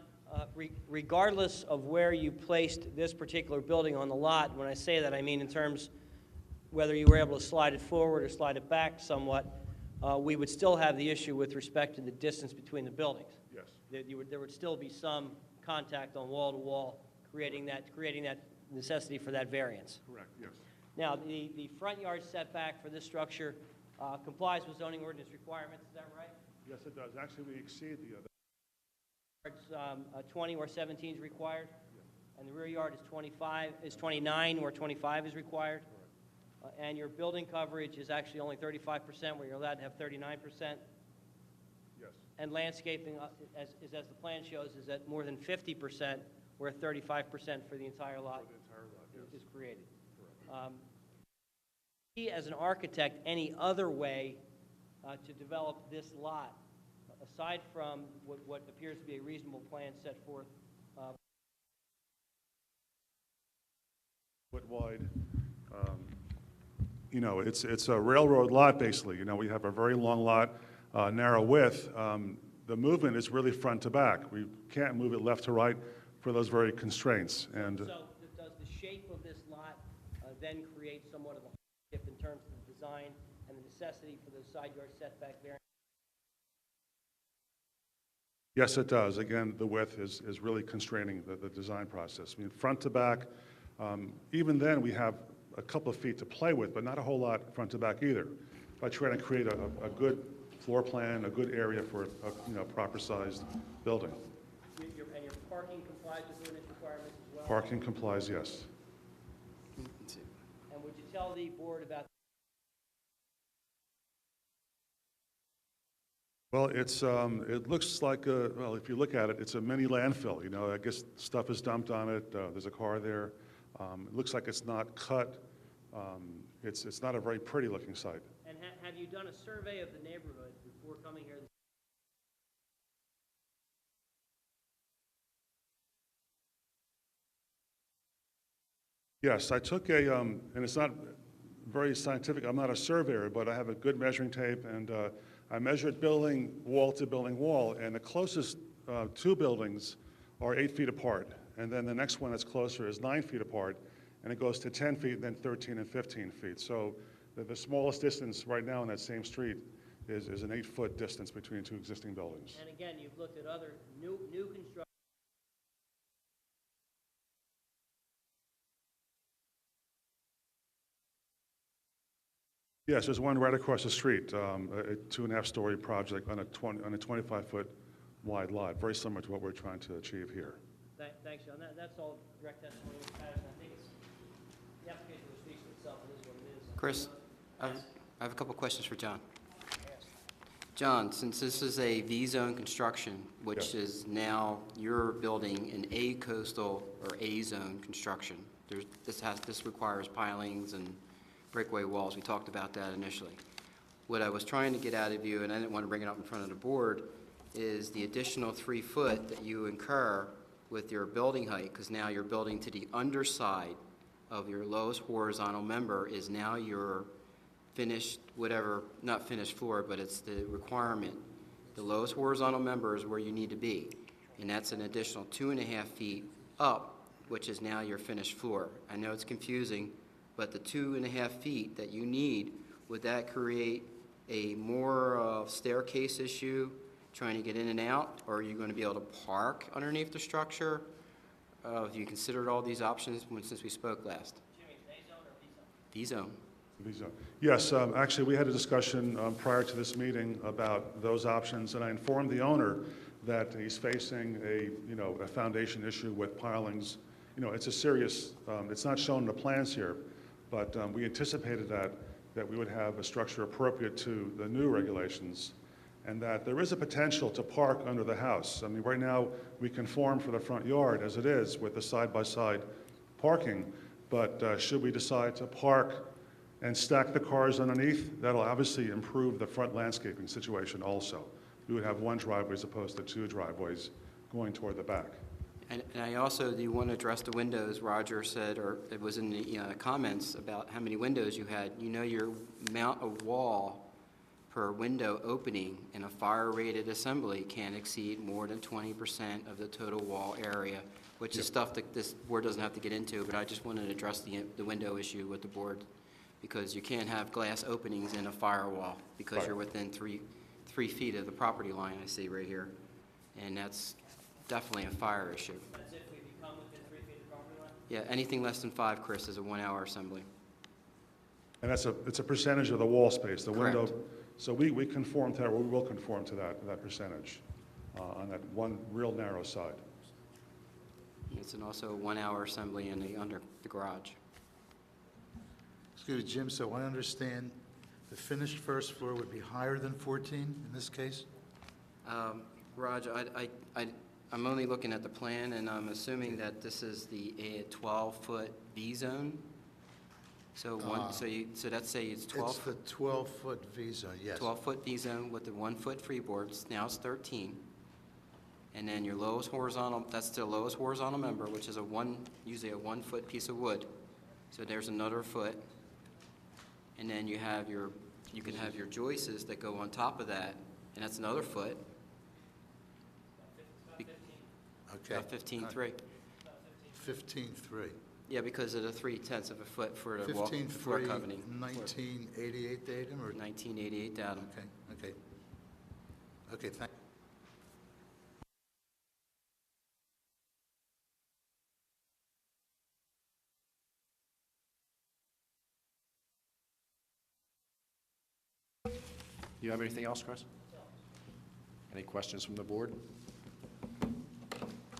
E: regardless of where you placed this particular building on the lot, when I say that, I mean in terms whether you were able to slide it forward or slide it back somewhat, we would still have the issue with respect to the distance between the buildings.
C: Yes.
E: There would still be some contact on wall to wall, creating that necessity for that variance.
C: Correct, yes.
E: Now, the front yard setback for this structure complies with zoning ordinance requirements, is that right?
C: Yes, it does. Actually, we exceed the other.
E: 20 where 17 is required, and the rear yard is 29 where 25 is required. And your building coverage is actually only 35% where you're allowed to have 39%.
C: Yes.
E: And landscaping, as the plan shows, is at more than 50% where 35% for the entire lot, is created. See, as an architect, any other way to develop this lot, aside from what appears to be a reasonable plan set forth?
C: Foot wide. It's a railroad lot, basically. We have a very long lot, narrow width. The movement is really front to back. We can't move it left to right for those very constraints. And
E: so does the shape of this lot then create somewhat of a hardship in terms of the design and the necessity for the side yard setback variance?
C: yes, it does. Again, the width is really constraining the design process. I mean, front to back, even then we have a couple of feet to play with, but not a whole lot front to back either. By trying to create a good floor plan, a good area for a proper-sized building.
E: And your parking complies with ordinance requirements as well?
C: Parking complies, yes.
E: And would you tell the board about?
C: Well, it looks like well, if you look at it, it's a mini landfill. I guess stuff is dumped on it. There's a car there. It looks like it's not cut. It's not a very pretty looking site.
E: And have you done a survey of the neighborhood before coming here?
C: Yes, I took and it's not very scientific. I'm not a surveyor, but I have a good measuring tape, and I measured building wall to building wall, and the closest 2 buildings are 8 feet apart, and then the next one that's closer is 9 feet apart, and it goes to 10 feet, and then 13 and 15 feet. So the smallest distance right now in that same street is an 8-foot distance between 2 existing buildings.
E: And again, you've looked at other new construction.
C: Yes, there's one right across the street, a 2.5-story project on a 25-foot wide lot, very similar to what we're trying to achieve here.
E: Thanks, John. That's all direct testimony. Patterson, I think it's, the application will speak for itself. It is what it is.
N: Chris, I have a couple questions for John. John, since this is a V-zone construction, which
C: Yes.
N: is now you're building an A coastal or A-zone construction, this requires pilings and breakaway walls. We talked about that initially. What I was trying to get out of you, and I didn't want to bring it up in front of the board, is the additional 3 foot that you incur with your building height, because now you're building to the underside of your lowest horizontal member is now your finished, whatever, not finished floor, but it's the requirement. The lowest horizontal member is where you need to be, and that's an additional 2.5 feet up, which is now your finished floor. I know it's confusing, but the 2.5 feet that you need, would that create a more staircase issue, trying to get in and out, or are you going to be able to park underneath the structure? Have you considered all these options since we spoke last? V-zone.
C: V-zone. Yes, actually, we had a discussion prior to this meeting about those options, and I informed the owner that he's facing a foundation issue with pilings. It's a serious, it's not shown in the plans here, but we anticipated that we would have a structure appropriate to the new regulations, and that there is a potential to park under the house. I mean, right now, we conform for the front yard as it is with the side-by-side parking, but should we decide to park and stack the cars underneath, that'll obviously improve the front landscaping situation also. We would have one driveway as opposed to 2 driveways going toward the back.
N: And I also, do you want to address the windows? Roger said, or it was in the comments about how many windows you had. You know your amount of wall per window opening in a fire-rated assembly can't exceed more than 20% of the total wall area, which is stuff that this board doesn't have to get into, but I just wanted to address the window issue with the board, because you can't have glass openings in a firewall because
C: Right.
N: you're within three feet of the property line, I see right here, and that's definitely a fire issue.
E: That's if we become within 3 feet of the property line?
N: Yeah, anything less than 5, Chris, is a 1-hour assembly.
C: And it's a percentage of the wall space, the window.
N: Correct.
C: So we conform to that, or we will conform to that percentage on that one real narrow side.
N: It's also a 1-hour assembly in the garage.
A: Excuse me, Jim, so I understand the finished first floor would be higher than 14 in this case?
N: Raj, I'm only looking at the plan, and I'm assuming that this is the 12-foot V-zone? So so let's say it's 12.
A: It's the 12-foot V-zone, yes.
N: 12-foot V-zone with the 1-foot freeboards, now it's 13. And then your lowest horizontal, that's the lowest horizontal member, which is usually a 1-foot piece of wood. So there's another foot. And then you can have your joists that go on top of that, and that's another foot.
A: Okay.
N: About 15.3.
A: 15.3.
N: Yeah, because of the 3/10 of a foot for the floor
A: 15.3,
N: covenant.
A: 1988 datum, or?
N: 1988 datum.
A: Okay, thank.
D: You have anything else, Chris? Any questions from the board?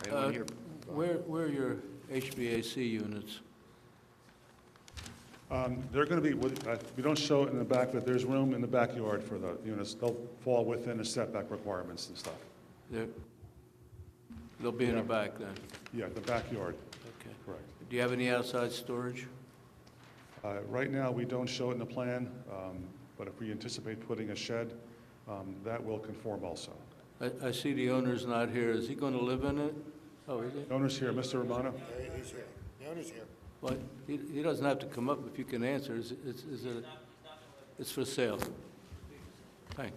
D: Anyone here?
I: Where are your HVAC units?
C: They're going to be, we don't show it in the back, but there's room in the backyard for the units. They'll fall within the setback requirements and stuff.
I: They'll be in the back then?
C: Yeah, the backyard.
I: Okay.
C: Correct.
I: Do you have any outside storage?
C: Right now, we don't show it in the plan, but if we anticipate putting a shed, that will conform also.
I: I see the owner's not here. Is he going to live in it? Oh, is he?
C: The owner's here, Mr. Romano?
J: He's here. The owner's here.
I: Well, he doesn't have to come up if you can answer. Is it, it's for sale? Thanks.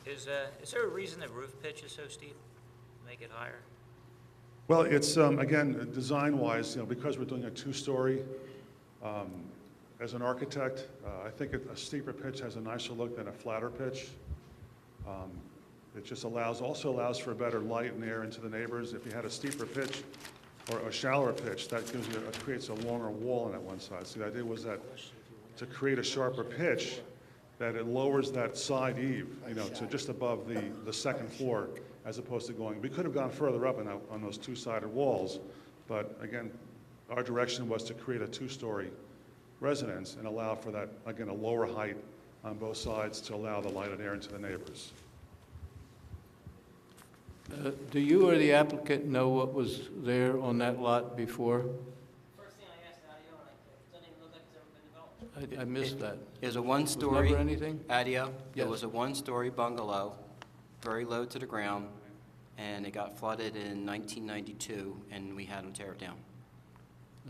Q: Is there a reason the roof pitch is so steep? Make it higher?
C: Well, it's, again, design-wise, because we're doing a 2-story, as an architect, I think a steeper pitch has a nicer look than a flatter pitch. It just also allows for better light and air into the neighbors. If you had a steeper pitch or a shallower pitch, that creates a longer wall on that one side. So the idea was that to create a sharper pitch, that it lowers that side eave, you know, to just above the second floor, as opposed to going, we could have gone further up on those two-sided walls, but again, our direction was to create a two-story residence and allow for that, again, a lower height on both sides to allow the light and air into the neighbors.
I: Do you or the applicant know what was there on that lot before?
E: First thing I asked Adio, and it doesn't even look like it's ever been developed.
I: I missed that.
N: It was a
I: Was
N: one-story.
I: never anything?
N: Adio, it
I: Yes.
N: was a one-story bungalow, very low to the ground, and it got flooded in 1992, and we had them tear it down.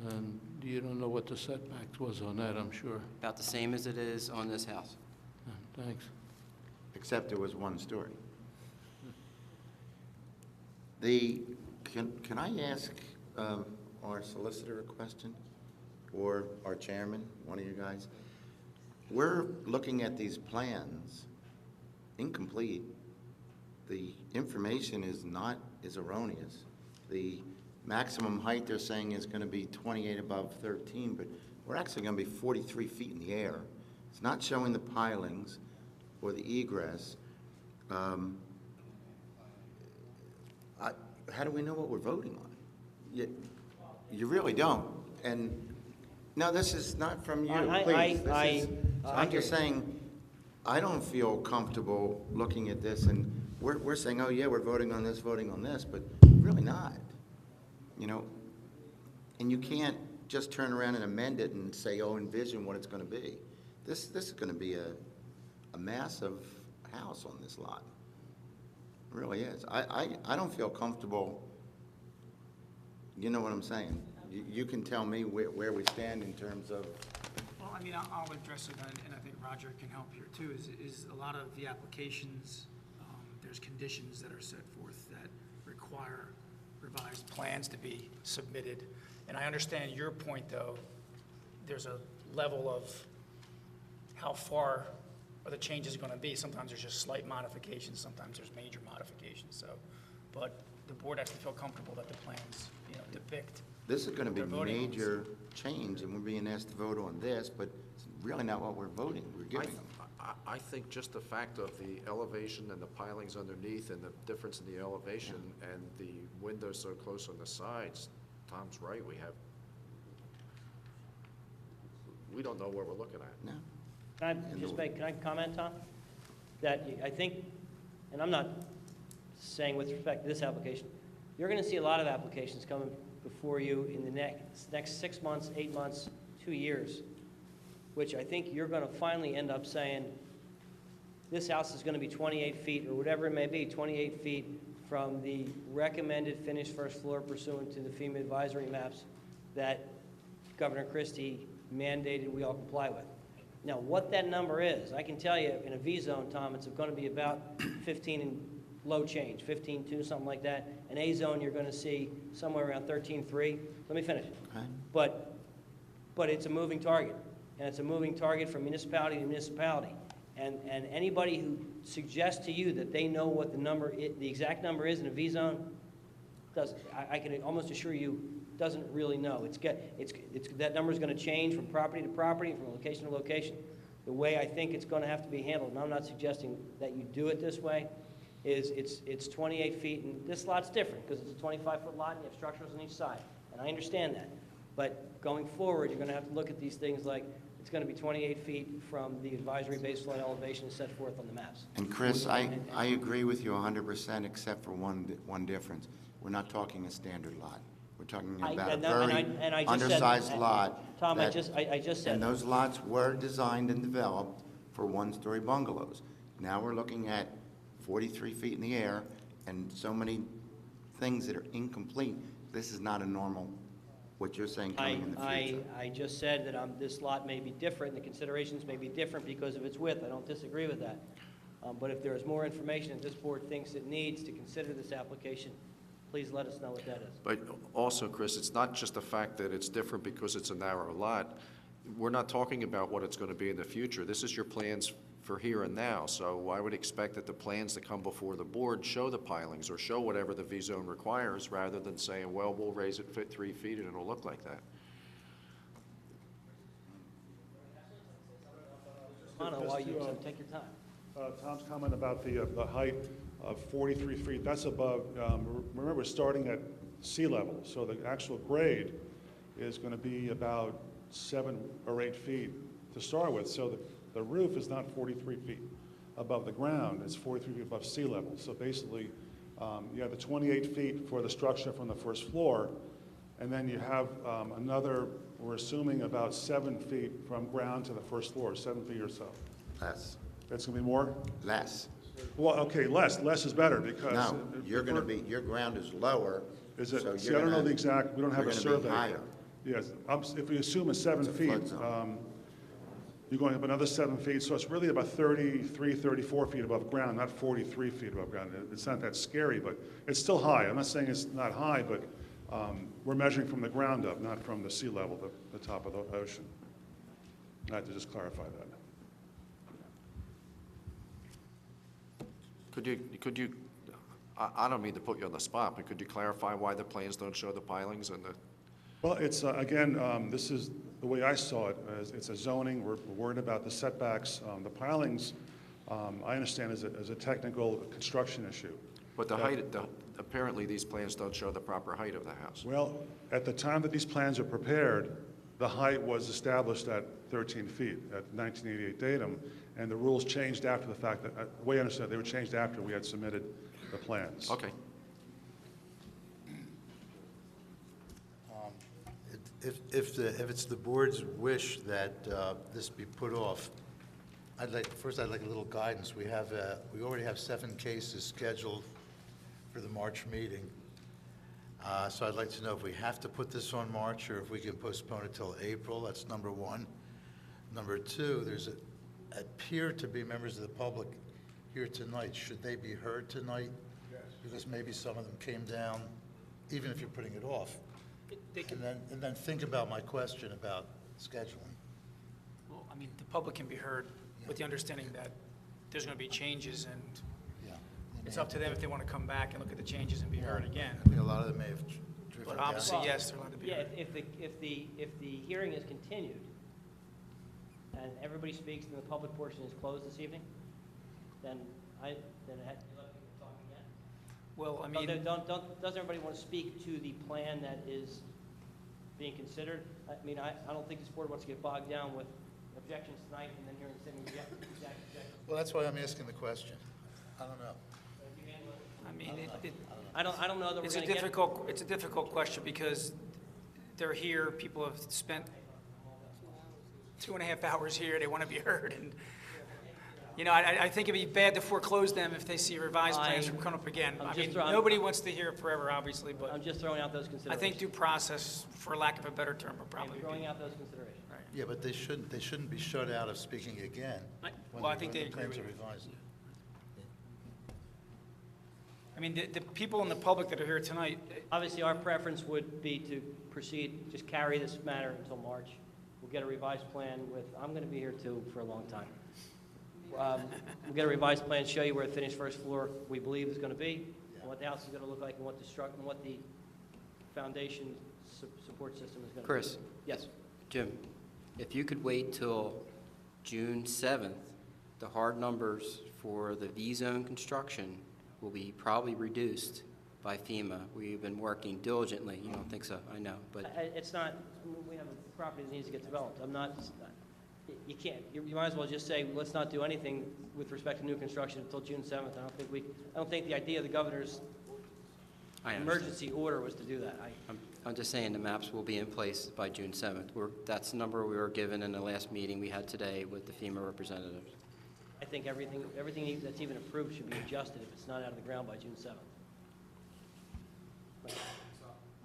I: And you don't know what the setbacks was on that, I'm sure.
N: About the same as it is on this house.
I: Thanks.
G: Except it was one story. Can I ask our solicitor a question? Or our chairman, one of you guys? We're looking at these plans, incomplete. The information is erroneous. The maximum height they're saying is going to be 28 above 13, but we're actually going to be 43 feet in the air. It's not showing the pilings or the egress. How do we know what we're voting on? You really don't. And no, this is not from you, please. I'm just saying, I don't feel comfortable looking at this, and we're saying, oh yeah, we're voting on this, but really not. You know, and you can't just turn around and amend it and say, oh, envision what it's going to be. This is going to be a massive house on this lot. It really is. I don't feel comfortable. You know what I'm saying? You can tell me where we stand in terms of.
M: Well, I mean, I'll address it, and I think Roger can help here too, is a lot of the applications, there's conditions that are set forth that require revised plans to be submitted. And I understand your point, though, there's a level of how far are the changes going to be. Sometimes there's just slight modifications, sometimes there's major modifications, so. But the board has to feel comfortable that the plans, depict.
G: This is going to be
M: They're voting on
G: major change, and we're being asked to vote on this, but it's really not what we're voting. We're giving them.
D: I think just the fact of the elevation and the pilings underneath and the difference in the elevation and the windows so close on the sides, Tom's right, we don't know what we're looking at.
G: No.
E: Can I comment, Tom? That I think, and I'm not saying with respect to this application, you're going to see a lot of applications coming before you in the next 6 months, 8 months, 2 years, which I think you're going to finally end up saying, this house is going to be 28 feet, or whatever it may be, 28 feet from the recommended finished first floor pursuant to the FEMA advisory maps that Governor Christie mandated we all comply with. Now, what that number is, I can tell you, in a V-zone, Tom, it's going to be about 15 and low change, 15.2, something like that. In A-zone, you're going to see somewhere around 13.3. Let me finish.
G: Okay.
E: But it's a moving target, and it's a moving target from municipality to municipality. And anybody who suggests to you that they know what the exact number is in a V-zone, I can almost assure you, doesn't really know. That number is going to change from property to property, from location to location. The way I think it's going to have to be handled, and I'm not suggesting that you do it this way, is it's 28 feet, and this lot's different because it's a 25-foot lot and you have structures on each side, and I understand that. But going forward, you're going to have to look at these things like it's going to be 28 feet from the advisory baseline elevation set forth on the maps.
G: And Chris, I agree with you 100% except for one difference. We're not talking a standard lot. We're talking about a very undersized lot.
E: Tom, I just said.
G: And those lots were designed and developed for one-story bungalows. Now we're looking at 43 feet in the air and so many things that are incomplete. This is not a normal, what you're saying coming in the future.
E: I just said that this lot may be different, the considerations may be different because of its width. I don't disagree with that. But if there is more information that this board thinks it needs to consider this application, please let us know what that is.
D: But also, Chris, it's not just the fact that it's different because it's a narrow lot. We're not talking about what it's going to be in the future. This is your plans for here and now. So I would expect that the plans that come before the board show the pilings or show whatever the V-zone requires rather than saying, well, we'll raise it 3 feet and it'll look like that.
E: Romano, while you, so take your time.
C: Tom's comment about the height of 43 feet, that's above, remember, starting at sea level, so the actual grade is going to be about 7 or 8 feet to start with, so the roof is not 43 feet above the ground, it's 43 feet above sea level. So basically, you have the 28 feet for the structure from the first floor, and then you have another, we're assuming about 7 feet from ground to the first floor, 7 feet or so.
G: Less.
C: That's going to be more?
G: Less.
C: Well, okay, less is better because.
G: No, you're going to be, your ground is lower.
C: Is it,
G: so
C: see,
G: you're
C: I don't know
G: gonna-
C: the exact, we don't have a
G: you're gonna be
C: survey.
G: higher.
C: Yes, if we assume it's 7
G: It's a
C: feet,
G: flood zone.
C: you're going up another 7 feet, so it's really about 33, 34 feet above ground, not 43 feet above ground. It's not that scary, but it's still high. I'm not saying it's not high, but we're measuring from the ground up, not from the sea level, the top of the ocean. I have to just clarify that.
D: Could you, I don't mean to put you on the spot, but could you clarify why the plans don't show the pilings and the,
C: Well, it's, again, this is the way I saw it. It's a zoning, we're worried about the setbacks. The pilings, I understand, is a technical construction issue.
D: but the height, apparently these plans don't show the proper height of the house.
C: Well, at the time that these plans are prepared, the height was established at 13 feet at 1988 datum, and the rules changed after the fact. That, the way I understand it, they were changed after we had submitted the plans.
D: Okay.
A: If it's the board's wish that this be put off, I'd like a little guidance. We already have 7 cases scheduled for the March meeting. So I'd like to know if we have to put this on March or if we can postpone it till April. That's number one. Number two, there's appear to be members of the public here tonight. Should they be heard tonight?
P: Yes.
A: Because maybe some of them came down, even if you're putting it off. And then think about my question about scheduling.
M: Well, I mean, the public can be heard with the understanding that there's going to be changes, and
A: Yeah.
M: it's up to them if they want to come back and look at the changes and be heard again.
A: I think a lot of them may have drifted
M: But
A: down.
M: obviously, yes, they're allowed to be
E: Yeah,
M: heard.
E: if the hearing is continued and everybody speaks and the public portion is closed this evening, then it had to let people talk again.
M: Well, I mean,
E: Doesn't everybody want to speak to the plan that is being considered? I mean, I don't think this board wants to get bogged down with objections tonight and then hearing the same exact objection.
A: Well, that's why I'm asking the question. I don't know.
M: I mean,
E: I don't know that we're
M: it's
E: going
M: a
E: to get.
M: difficult question because they're here, people have spent 2.5 hours here, they want to be heard, and, you know, I think it'd be bad to foreclose them if they see revised plans from come up again.
E: I'm
M: I
E: just
M: mean,
E: throwing-
M: nobody wants to hear it forever, obviously, but
E: I'm just throwing out those
M: I
E: considerations.
M: think due process, for lack of a better term, would
E: I'm
M: probably be.
E: throwing out those considerations.
A: Yeah, but they shouldn't be shut out of speaking again.
M: Well, I think they
A: when the
M: agree
A: plans
M: with
A: are
M: you.
A: revised.
M: I mean, the people in the public that are here tonight,
E: Obviously, our preference would be to proceed, just carry this matter until March. We'll get a revised plan with, I'm going to be here too for a long time. We'll get a revised plan, show you where the finished first floor we believe is going to be, and what the house is going to look like, and what the foundation support system is going to be.
N: Chris?
E: Yes.
N: Jim, if you could wait till June 7th, the hard numbers for the V-zone construction will be probably reduced by FEMA. We've been working diligently. You don't think so, I know, but
E: It's not, we have a property that needs to get developed. You can't, you might as well just say, let's not do anything with respect to new construction until June 7th. I don't think the idea of the governor's
N: I understand.
E: emergency order was to do that.
N: I'm just saying the maps will be in place by June 7th. That's the number we were given in the last meeting we had today with the FEMA representatives.
E: I think everything that's even approved should be adjusted if it's not out of the ground by June 7th.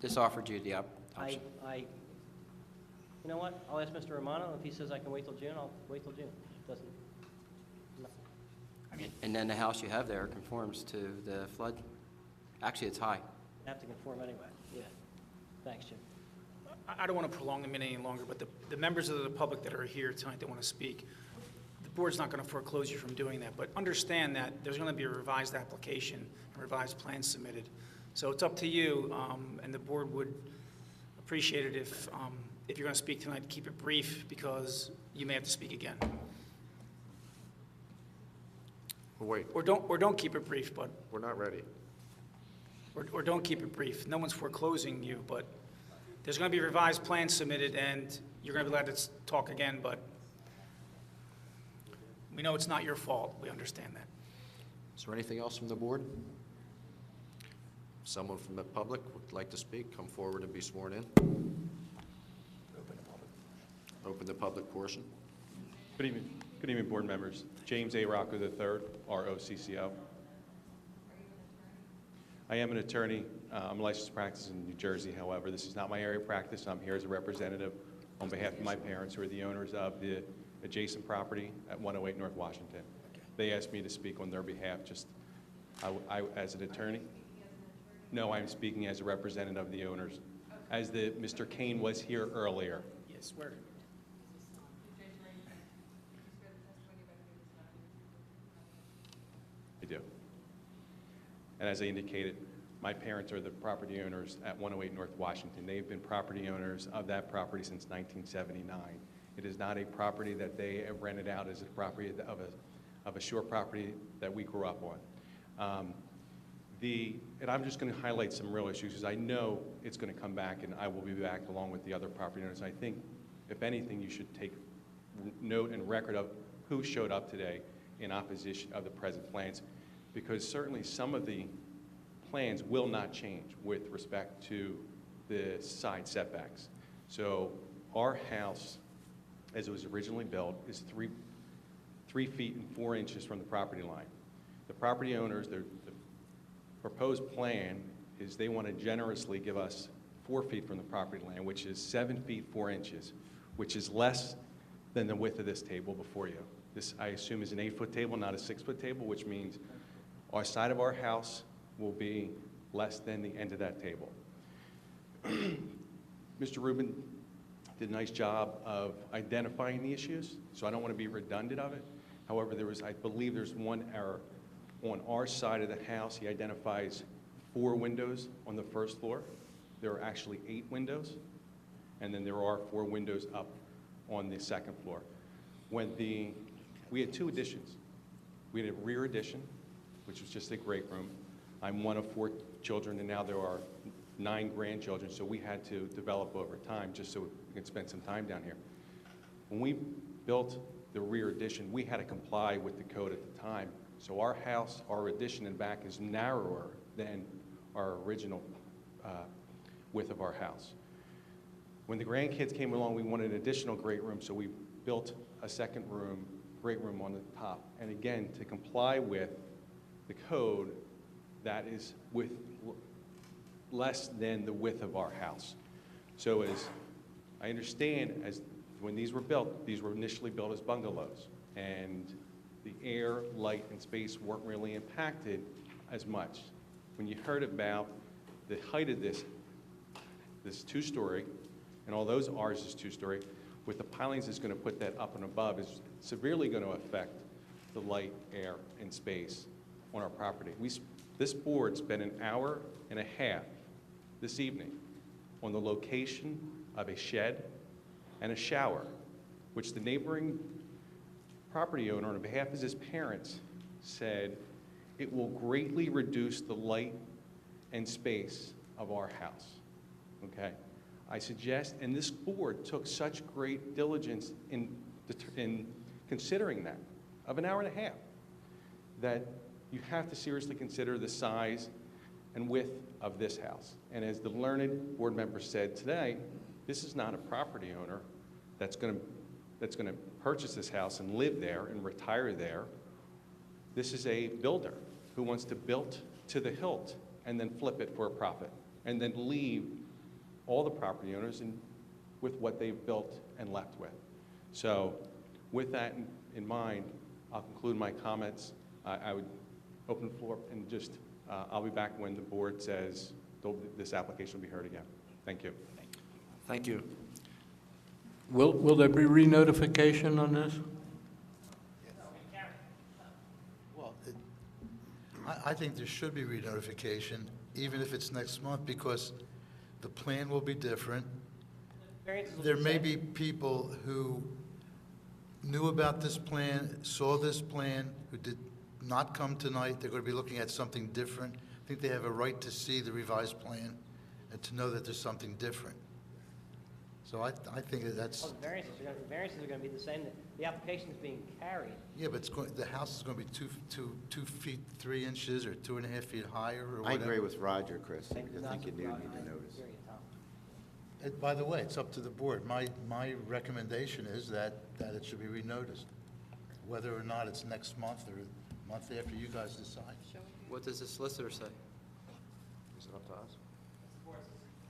N: This offered you the option.
E: You know what? I'll ask Mr. Romano. If he says I can wait till June, I'll wait till June. Doesn't, no.
N: And then the house you have there conforms to the flood. Actually, it's high.
E: Have to conform anyway. Yeah. Thanks, Jim.
M: I don't want to prolong the meeting any longer, but the members of the public that are here tonight that want to speak, the board's not going to foreclose you from doing that, but understand that there's going to be a revised application, and revised plans submitted. So it's up to you, and the board would appreciate it if you're going to speak tonight, keep it brief, because you may have to speak again.
D: Wait,
M: Or don't keep it brief, but,
D: we're not ready.
M: or don't keep it brief. No one's foreclosing you, but there's going to be revised plans submitted, and you're going to be allowed to talk again, but we know it's not your fault. We understand that.
D: Is there anything else from the board? Someone from the public would like to speak, come forward and be sworn in. Open the public portion.
O: Good evening, board members. James A. Rocco III, ROCCO. I am an attorney. I'm licensed to practice in New Jersey, however. This is not my area of practice. I'm here as a representative on behalf of my parents, who are the owners of the adjacent property at 108 North Washington. They asked me to speak on their behalf, as an attorney. No, I'm speaking as a representative of the owners. As Mr. Kane was here earlier.
M: Yes, swear.
O: I do. And as I indicated, my parents are the property owners at 108 North Washington. They've been property owners of that property since 1979. It is not a property that they have rented out as a property of a shore property that we grew up on. And I'm just going to highlight some real issues, because I know it's going to come back, and I will be back along with the other property owners. I think, if anything, you should take note and record of who showed up today in opposition of the present plans, because certainly some of the plans will not change with respect to the side setbacks. So our house, as it was originally built, is 3 feet and 4 inches from the property line. The property owners, the proposed plan is they want to generously give us 4 feet from the property line, which is 7 feet 4 inches, which is less than the width of this table before you. This, I assume, is an 8-foot table, not a 6-foot table, which means our side of our house will be less than the end of that table. Mr. Rubin did a nice job of identifying the issues, so I don't want to be redundant of it. However, I believe there's one error. On our side of the house, he identifies 4 windows on the first floor. There are actually 8 windows, and then there are 4 windows up on the second floor. We had 2 additions. We had a rear addition, which was just a great room. I'm one of 4 children, and now there are 9 grandchildren, so we had to develop over time just so we could spend some time down here. When we built the rear addition, we had to comply with the code at the time. So our house, our addition in back, is narrower than our original width of our house. When the grandkids came along, we wanted an additional great room, so we built a second room, great room on the top. And again, to comply with the code, that is with less than the width of our house. So as I understand, when these were initially built as bungalows, and the air, light, and space weren't really impacted as much. When you heard about the height of this 2-story, and although ours is 2-story, with the pilings it's going to put that up and above is severely going to affect the light, air, and space on our property. This board spent an hour and a half this evening on the location of a shed and a shower, which the neighboring property owner, on behalf of his parents, said it will greatly reduce the light and space of our house. Okay? I suggest, and this board took such great diligence in considering that, of an hour and a half, that you have to seriously consider the size and width of this house. And as the learned board member said today, this is not a property owner that's going to purchase this house and live there and retire there. This is a builder who wants to build to the hilt and then flip it for a profit, and then leave all the property owners with what they've built and left with. So with that in mind, I'll conclude my comments. I would open the floor and just, I'll be back when the board says this application will be heard again. Thank you.
D: Thank you.
I: Will there be re-notification on this?
A: Well, I think there should be re-notification, even if it's next month, because the plan will be different. There may be people who knew about this plan, saw this plan, who did not come tonight. They're going to be looking at something different. I think they have a right to see the revised plan and to know that there's something different. So I think that that's,
E: Oh, the variances are going to be the same. The application is being carried.
A: yeah, but the house is going to be 2 feet 3 inches or 2.5 feet higher or
G: I
A: whatever.
G: agree with Roger, Chris. I think you do
E: Not-
G: need to notice.
E: Hear you, Tom.
A: By the way, it's up to the board. My recommendation is that it should be renoticed, whether or not it's next month or the month after you guys decide.
N: What does the solicitor say?
D: Is it up to us?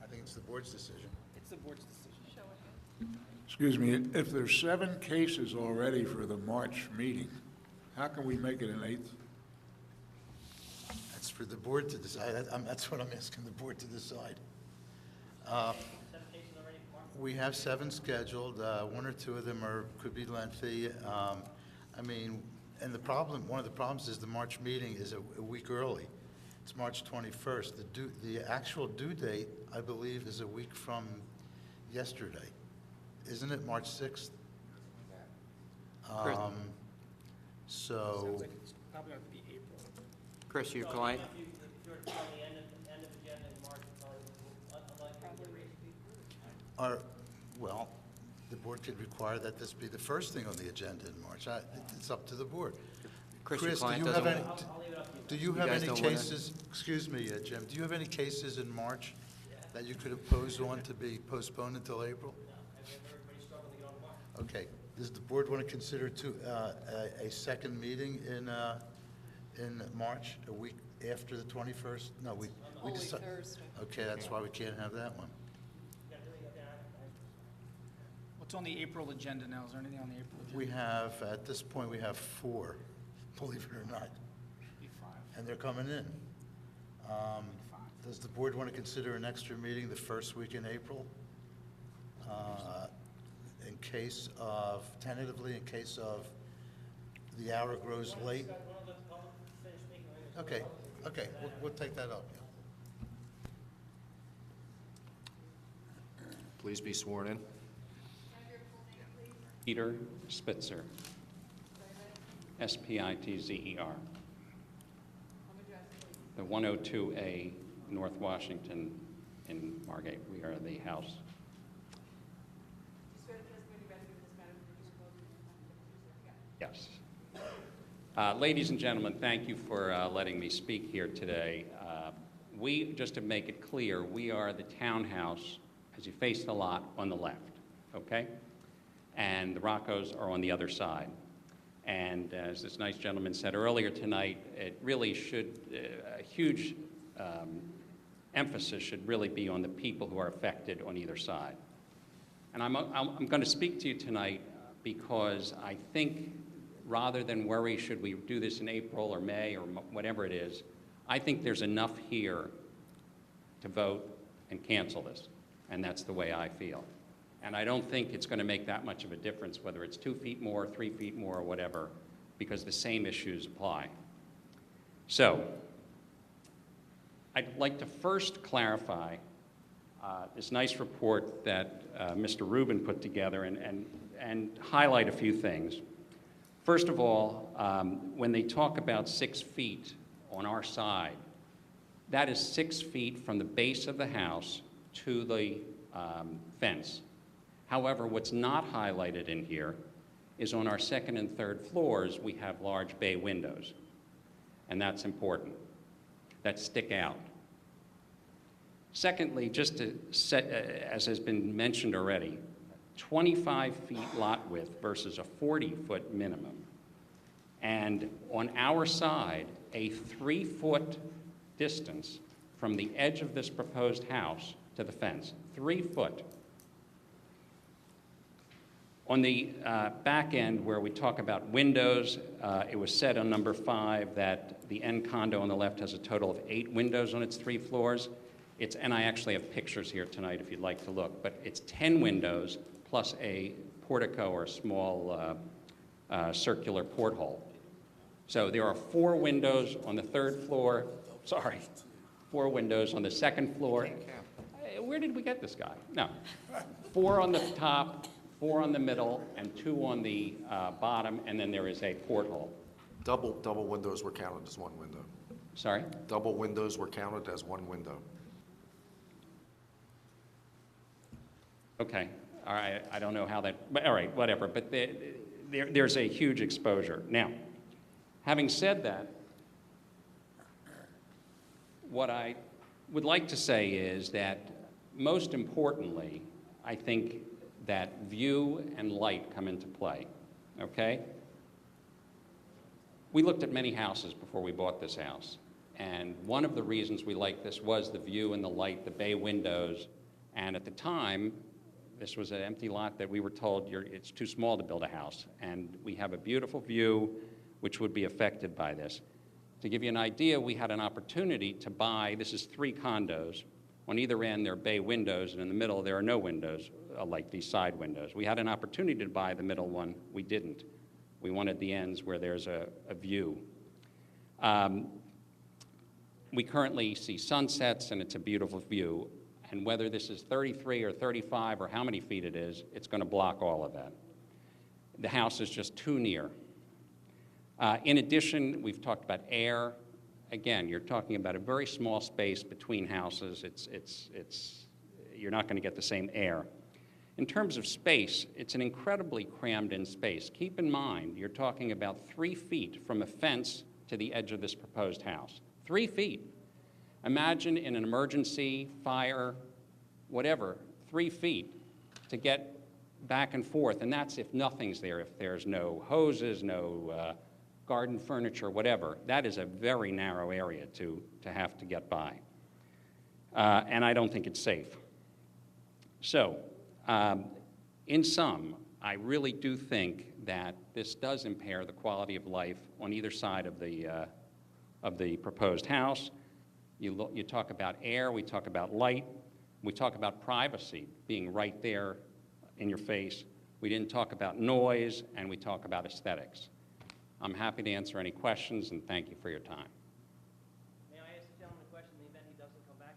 A: I think it's the board's decision.
M: It's the board's decision.
P: Excuse me, if there's 7 cases already for the March meeting, how can we make it an 8th?
A: That's for the board to decide. That's what I'm asking the board to decide. We have 7 scheduled. 1 or 2 of them could be lengthy. I mean, and one of the problems is the March meeting is a week early. It's March 21st. The actual due date, I believe, is a week from yesterday. Isn't it March 6th?
N: Chris.
A: So,
M: Sounds like it's probably going to be April.
N: Chris, your client,
E: If you were to put on the end of agenda in March, it's unlikely to reach.
A: well, the board could require that this be the first thing on the agenda in March. It's up to the board.
N: Chris, your
A: Chris,
N: client
A: do you have
N: doesn't
A: any,
N: want-
E: I'll leave it up to you.
A: do you
N: You
A: have
N: guys
A: any
N: don't wanna-
A: cases, excuse me, Jim, do you have any cases in March that you could impose on to be postponed until April?
E: Everybody's struggling to get on the mark.
A: Okay, does the board want to consider a second meeting in March, a week after the 21st? No, we
B: Only
A: decide.
B: Thursday.
A: Okay, that's why we can't have that one.
M: What's on the April agenda now? Is there anything on the April agenda?
A: We have, at this point, we have 4, believe it or not,
M: Be 5.
A: and they're coming in. Does the board want to consider an extra meeting the first week in April? In case of, tentatively, in case of the hour grows late? Okay, we'll take that up, yeah.
D: Please be sworn in.
F: Peter Spitzer, S-P-I-T-Z-E-R. The 102A North Washington in Margate. We are the house. Yes. Ladies and gentlemen, thank you for letting me speak here today. Just to make it clear, we are the townhouse, as you face the lot, on the left, okay? And the Roccos are on the other side. And as this nice gentleman said earlier tonight, it really should, a huge emphasis should really be on the people who are affected on either side. And I'm going to speak to you tonight because I think rather than worry, should we do this in April or May or whatever it is, I think there's enough here to vote and cancel this. And that's the way I feel. And I don't think it's going to make that much of a difference whether it's 2 feet more, 3 feet more, or whatever, because the same issues apply. So, I'd like to first clarify this nice report that Mr. Rubin put together and highlight a few things. First of all, when they talk about 6 feet on our side, that is 6 feet from the base of the house to the fence. However, what's not highlighted in here is on our second and third floors, we have large bay windows. And that's important. That stick out. Secondly, just to set, as has been mentioned already, 25 feet lot width versus a 40-foot minimum. And on our side, a 3-foot distance from the edge of this proposed house to the fence. 3 foot. On the back end, where we talk about windows, it was said on number 5 that the end condo on the left has a total of 8 windows on its 3 floors. And I actually have pictures here tonight if you'd like to look, but it's 10 windows plus a portico or a small circular porthole. So there are 4 windows on the 3rd floor, 4 windows on the 2nd floor. Where did we get this guy? No. 4 on the top, 4 on the middle, and 2 on the bottom, and then there is a porthole.
D: Double windows were counted as one window.
F: Sorry?
D: Double windows were counted as one window.
F: Okay, all right, I don't know how that, but all right, whatever, but there's a huge exposure. Now, having said that, what I would like to say is that, most importantly, I think that view and light come into play, okay? We looked at many houses before we bought this house, and one of the reasons we liked this was the view and the light, the bay windows, and at the time, this was an empty lot that we were told it's too small to build a house, and we have a beautiful view which would be affected by this. To give you an idea, we had an opportunity to buy, this is 3 condos. On either end, there are bay windows, and in the middle, there are no windows, like these side windows. We had an opportunity to buy the middle one. We didn't. We wanted the ends where there's a view. We currently see sunsets, and it's a beautiful view. And whether this is 33 or 35 or how many feet it is, it's going to block all of that. The house is just too near. In addition, we've talked about air. Again, you're talking about a very small space between houses. You're not going to get the same air. In terms of space, it's an incredibly crammed-in space. Keep in mind, you're talking about 3 feet from a fence to the edge of this proposed house. 3 feet. Imagine in an emergency, fire, whatever, 3 feet to get back and forth, and that's if nothing's there, if there's no hoses, no garden furniture, whatever. That is a very narrow area to have to get by. And I don't think it's safe. So, in sum, I really do think that this does impair the quality of life on either side of the proposed house. You talk about air, we talk about light, we talk about privacy being right there in your face. We didn't talk about noise, and we talk about aesthetics. I'm happy to answer any questions, and thank you for your time.
E: May I ask the gentleman a question in the event he doesn't come back?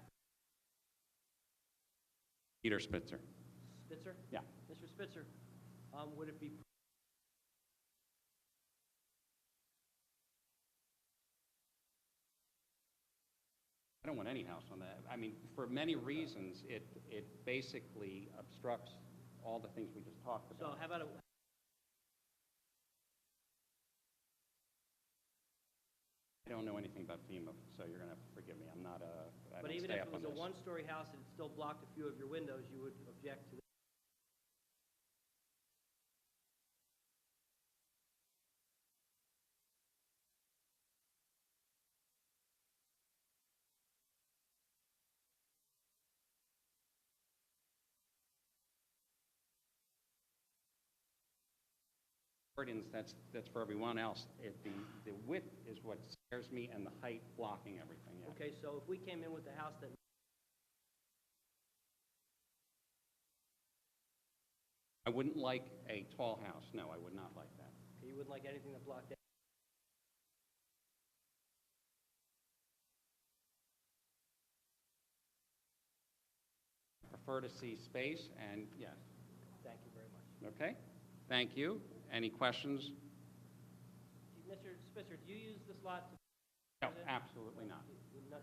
F: Peter Spitzer.
E: Spitzer?
F: Yeah.
E: Mr. Spitzer, would it be
F: I don't want any house on that. I mean, for many reasons, it basically obstructs all the things we just talked about.
E: So how about
F: I don't know anything about FEMA, so you're going to have to forgive me. I'm not I
E: But
F: don't
E: even
F: stay
E: if
F: up
E: it was
F: on
E: a
F: this.
E: one-story house and it still blocked a few of your windows, you would object to that?
F: That's for everyone else. The width is what scares me, and the height blocking everything. Yeah.
E: Okay, so if we came in with a house that
F: I wouldn't like a tall house. No, I would not like that.
E: you wouldn't like anything that blocked out?
F: Prefer to see space, and yes.
E: Thank you very much.
F: Okay. Thank you. Any questions?
E: Mr. Spitzer, do you use this lot?
F: No, absolutely not.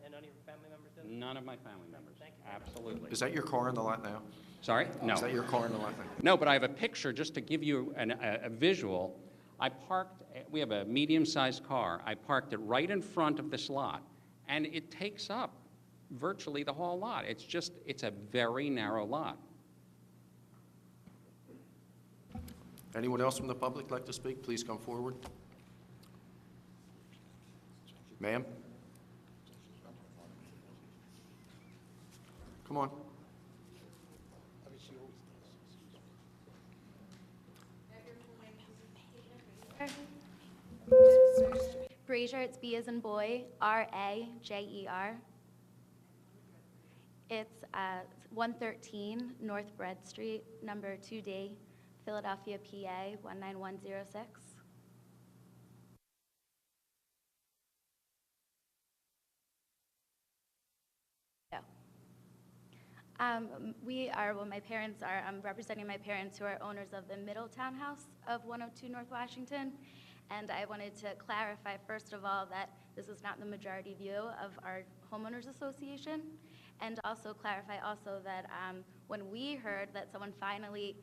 E: And none of your family members do?
F: None of my family members.
E: Thank you.
F: Absolutely.
D: Is that your car in the lot now?
F: Sorry? No.
D: Is that your car in the lot now?
F: No, but I have a picture just to give you a visual. We have a medium-sized car. I parked it right in front of this lot, and it takes up virtually the whole lot. It's a very narrow lot.
D: Anyone else from the public like to speak? Please come forward. Ma'am? Come on.
S: Brazier, it's B as in boy, R-A-J-E-R. It's 113 North Bread Street, number 2D, Philadelphia, PA, 19106. My parents are, I'm representing my parents who are owners of the middle townhouse of 102 North Washington. And I wanted to clarify, first of all, that this is not the majority view of our homeowners association, and also clarify also that when we heard that someone finally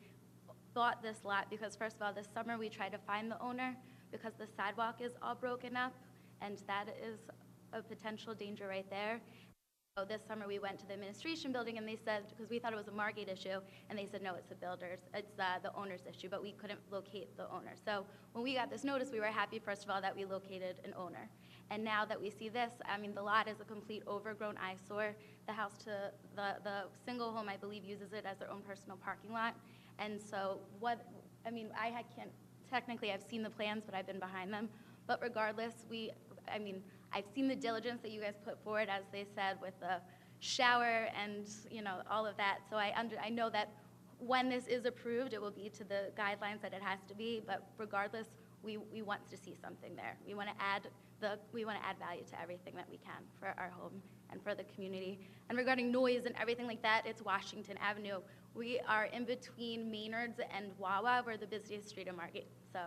S: bought this lot, because first of all, this summer we tried to find the owner because the sidewalk is all broken up, and that is a potential danger right there. So this summer we went to the administration building and they said, because we thought it was a Margate issue, and they said, no, it's the owner's issue, but we couldn't locate the owner. So when we got this notice, we were happy, first of all, that we located an owner. And now that we see this, I mean, the lot is a complete overgrown eyesore. The house to, the single home, I believe, uses it as their own personal parking lot. And so technically I've seen the plans, but I've been behind them. But regardless, I've seen the diligence that you guys put forward, as they said, with the shower and, all of that. So I know that when this is approved, it will be to the guidelines that it has to be, but regardless, we want to see something there. We want to add value to everything that we can for our home and for the community. And regarding noise and everything like that, it's Washington Avenue. We are in between Maynard's and Wawa. We're the busiest street in Margate. So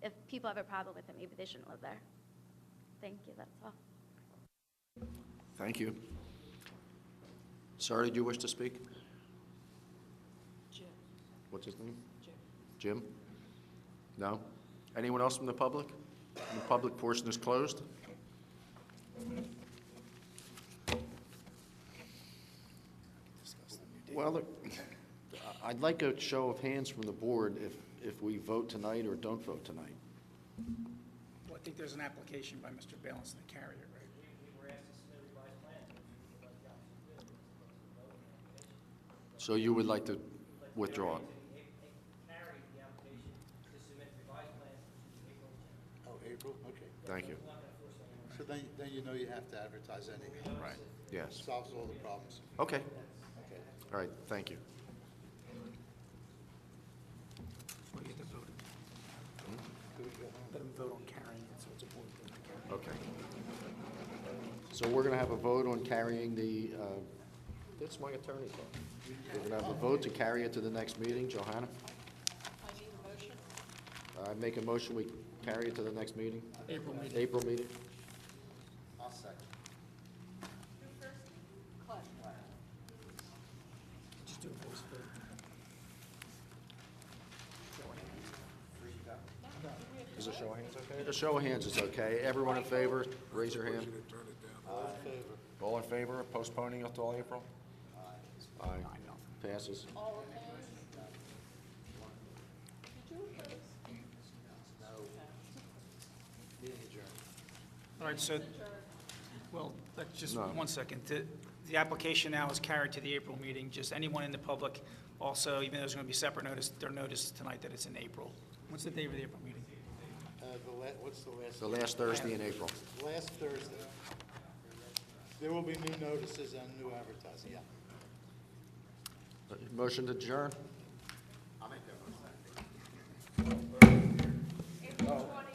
S: if people have a problem with it, maybe they shouldn't live there. Thank you, that's all.
D: Thank you. Sir, did you wish to speak?
B: Jim.
D: What's his name?
B: Jim.
D: Jim? No? Anyone else from the public? The public portion is closed. Well, I'd like a show of hands from the board if we vote tonight or don't vote tonight.
M: Well, I think there's an application by Mr. Balance to carry it, right?
D: So you would like to withdraw it?
A: Oh, April, okay.
D: Thank you.
A: So then you know you have to advertise anyway.
D: Right, yes.
A: Solves all the problems.
D: Okay.
A: Okay.
D: All right, thank you.
M: Well, you have to vote. Let them vote on carrying it, so it's a board vote.
D: Okay. So we're going to have a vote on carrying the, that's my attorney's office. We're going to have a vote to carry it to the next meeting. Johanna?
B: I need a motion.
D: I make a motion, we carry it to the next meeting?
M: April meeting.
D: April meeting?
A: I'll second.
B: Clay.
M: Just do a voice vote.
D: Is a show of hands okay? A show of hands is okay. Everyone in favor, raise your hand.
A: All in favor?
D: All in favor of postponing until April? Aye. Passes.
B: All opposed? Did you oppose?
A: Meeting adjourned.
M: All right, so, well, just
D: No.
M: 1 second. The application now is carried to the April meeting. Just anyone in the public also, even though there's going to be separate notice, they're noticed tonight that it's in April. What's the date of the April meeting?
A: What's the last?
D: The last Thursday in April.
A: Last Thursday. There will be new notices and new advertising, yeah.
D: Motion to adjourn?
A: I'll make that motion.
B: April 20th.